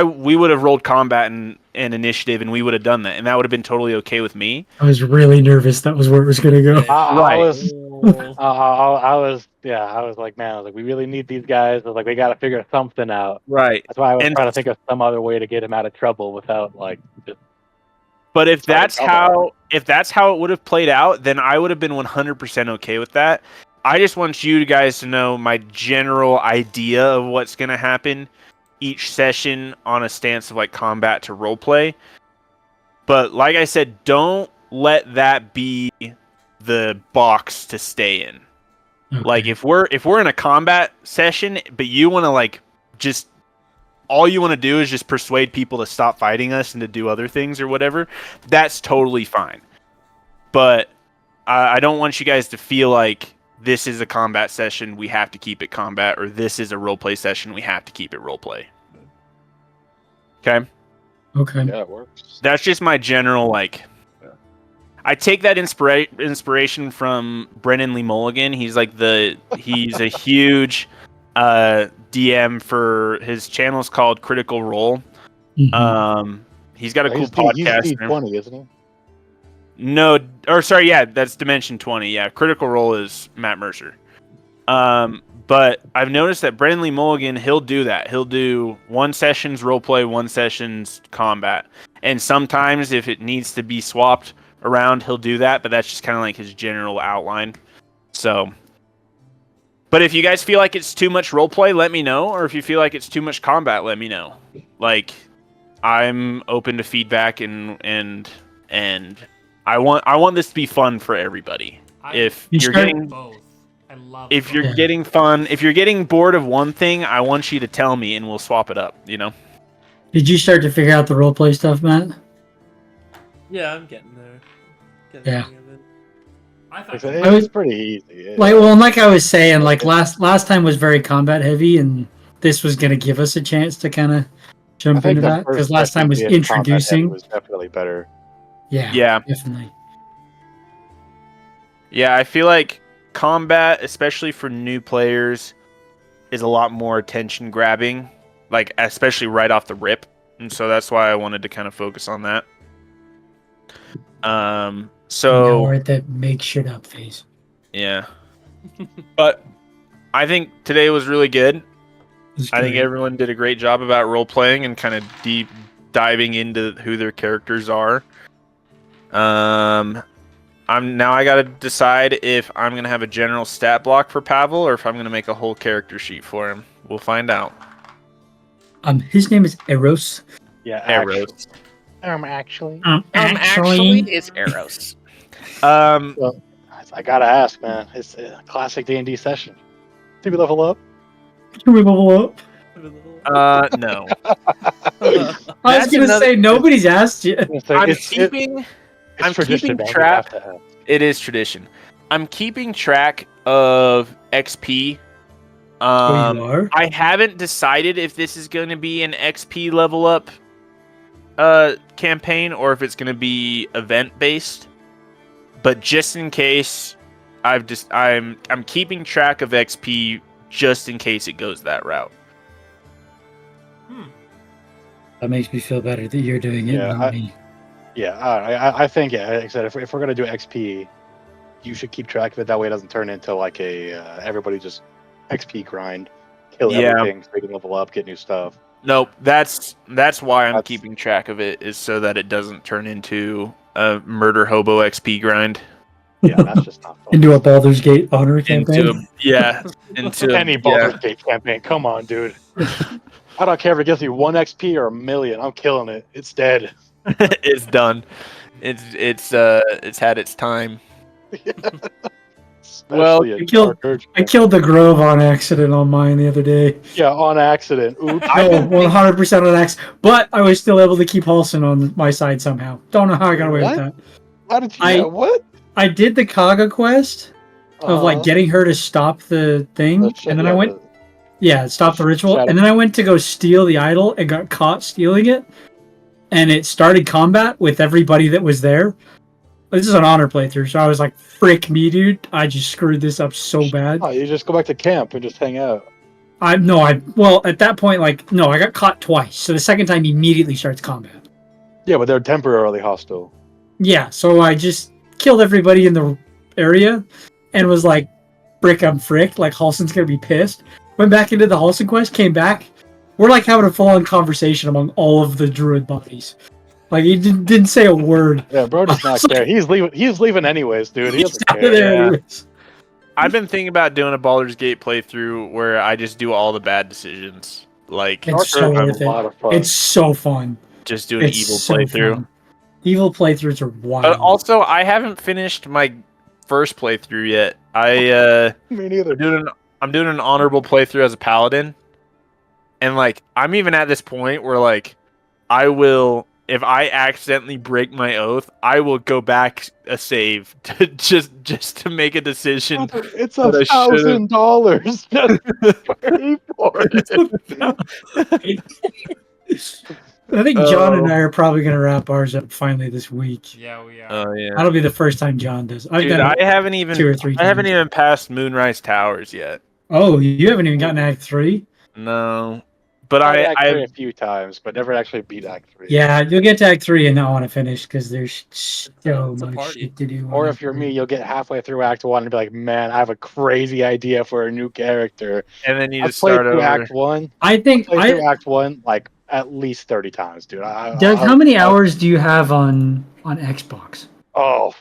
we would have rolled combat and initiative, and we would have done that. And that would have been totally okay with me. I was really nervous that was where it was going to go. I was like, man, we really need these guys. I was like, we got to figure something out. Right. That's why I was trying to think of some other way to get him out of trouble without like. But if that's how it would have played out, then I would have been 100% okay with that. I just want you guys to know my general idea of what's going to happen each session on a stance of like combat to roleplay. But like I said, don't let that be the box to stay in. Okay. Like if we're in a combat session, but you want to like just all you want to do is just persuade people to stop fighting us and to do other things or whatever, that's totally fine. But I don't want you guys to feel like this is a combat session, we have to keep it combat, or this is a roleplay session, we have to keep it roleplay. Okay? Okay. Yeah, it works. That's just my general, like... Yeah. I take that inspiration from Brennan Lee Mulligan. He's like he's a huge DM for... His channel's called Critical Role. Mm-hmm. He's got a cool podcast. He's 20, isn't he? No, or sorry, yeah, that's Dimension 20. Yeah, Critical Role is Matt Mercer. But I've noticed that Brennan Lee Mulligan, he'll do that. He'll do one session's roleplay, one session's combat. And sometimes if it needs to be swapped around, he'll do that, but that's just kind of like his general outline. So, but if you guys feel like it's too much roleplay, let me know. Or if you feel like it's too much combat, let me know. Like, I'm open to feedback and I want this to be fun for everybody. If you're getting both, I love. If you're getting fun, if you're getting bored of one thing, I want you to tell me and we'll swap it up. You know. Did you start to figure out the roleplay stuff, Matt? Yeah, I'm getting there. Yeah. I thought It's pretty easy. Yeah. Like I was saying, like last time was very combat heavy, and this was gonna give us a chance to kind of jump into that because last time was introducing. Was definitely better. Yeah, definitely. Yeah, I feel like combat, especially for new players, is a lot more attention grabbing, like especially right off the rip, and so that's why I wanted to kind of focus on that. So now we're at that make shit up phase. Yeah, but I think today was really good. I think everyone did a great job about role playing and kind of deep diving into who their characters are. I got to decide if I'm gonna have a general stat block for Pavel or if I'm gonna make a whole character sheet for him. We'll find out. His name is Eros. Yeah, Eros. Actually, it's Eros. Well, I gotta ask, man. It's a classic D&D session. Did we level up? Can we level up? No. I was gonna say nobody's asked you. I'm keeping track. It is tradition. I'm keeping track of XP. You are? I haven't decided if this is going to be an XP level up campaign or if it's going to be event based. But just in case, I'm keeping track of XP just in case it goes that route. That makes me feel better that you're doing it, not me. Yeah, I think, like I said, if we're going to do XP, you should keep track of it. That way it doesn't turn into like a everybody just XP grind, kill everything, so they can level up, get new stuff. Nope, that's why I'm keeping track of it, is so that it doesn't turn into a murder hobo XP grind. Yeah, that's just not fun. Into a Baldur's Gate honor campaign? Into any Baldur's Gate campaign. Come on, dude. I don't care if it gives me 1 XP or 1,000,000. I'm killing it. It's dead. It's done. It's had its time. Well, I killed the Grove on accident on mine the other day. Yeah, on accident. Oops. No, 100% on accident. But I was still able to keep Halson on my side somehow. Don't know how I got away with that. How did you? What? I did the Kaga quest of like getting her to stop the thing, and then I went. Stop the ritual, and then I went to go steal the idol and got caught stealing it. And it started combat with everybody that was there. This is an honor playthrough, so I was like, frick me, dude. I just screwed this up so bad. Oh, you just go back to camp and just hang out. Well, at that point, I got caught twice. So the second time immediately starts combat. Yeah, but they're temporarily hostile. Yeah, so I just killed everybody in the area and was like, frick, I'm fricked. Like, Halson's going to be pissed. Went back into the Halson quest, came back. We're like having a full-on conversation among all of the druid bodies. Like, he didn't say a word. Yeah, bro does not care. He's leaving anyways, dude. He doesn't care. Anyways. I've been thinking about doing a Baldur's Gate playthrough where I just do all the bad decisions. Like, it's so worth it. It's so fun. Just do an evil playthrough. Fun. Evil playthroughs are wild. But also, I haven't finished my first playthrough yet. Me neither. I'm doing an honorable playthrough as a paladin. And, like, I'm even at this point where, like, I will, if I accidentally break my oath, I will go back a save to just to make a decision. It's $1,000 just pay for it. I think John and I are probably going to wrap ours up finally this week. Yeah, we are. Oh yeah, that'll be the first time John does. I haven't even 2 or 3 times. I haven't even passed Moonrise Towers yet. Oh, you haven't even gotten Act 3? No, but I a few times, but never actually beat Act 3. Yeah, you'll get to Act 3 and not want to finish because there's so much shit to do. Or if you're me, you'll get halfway through Act 1 and be like, "Man, I have a crazy idea for a new character." And then you just start over. Act 1. I think I played through Act 1 like at least 30 times, dude. How many hours do you have on Xbox? Oh,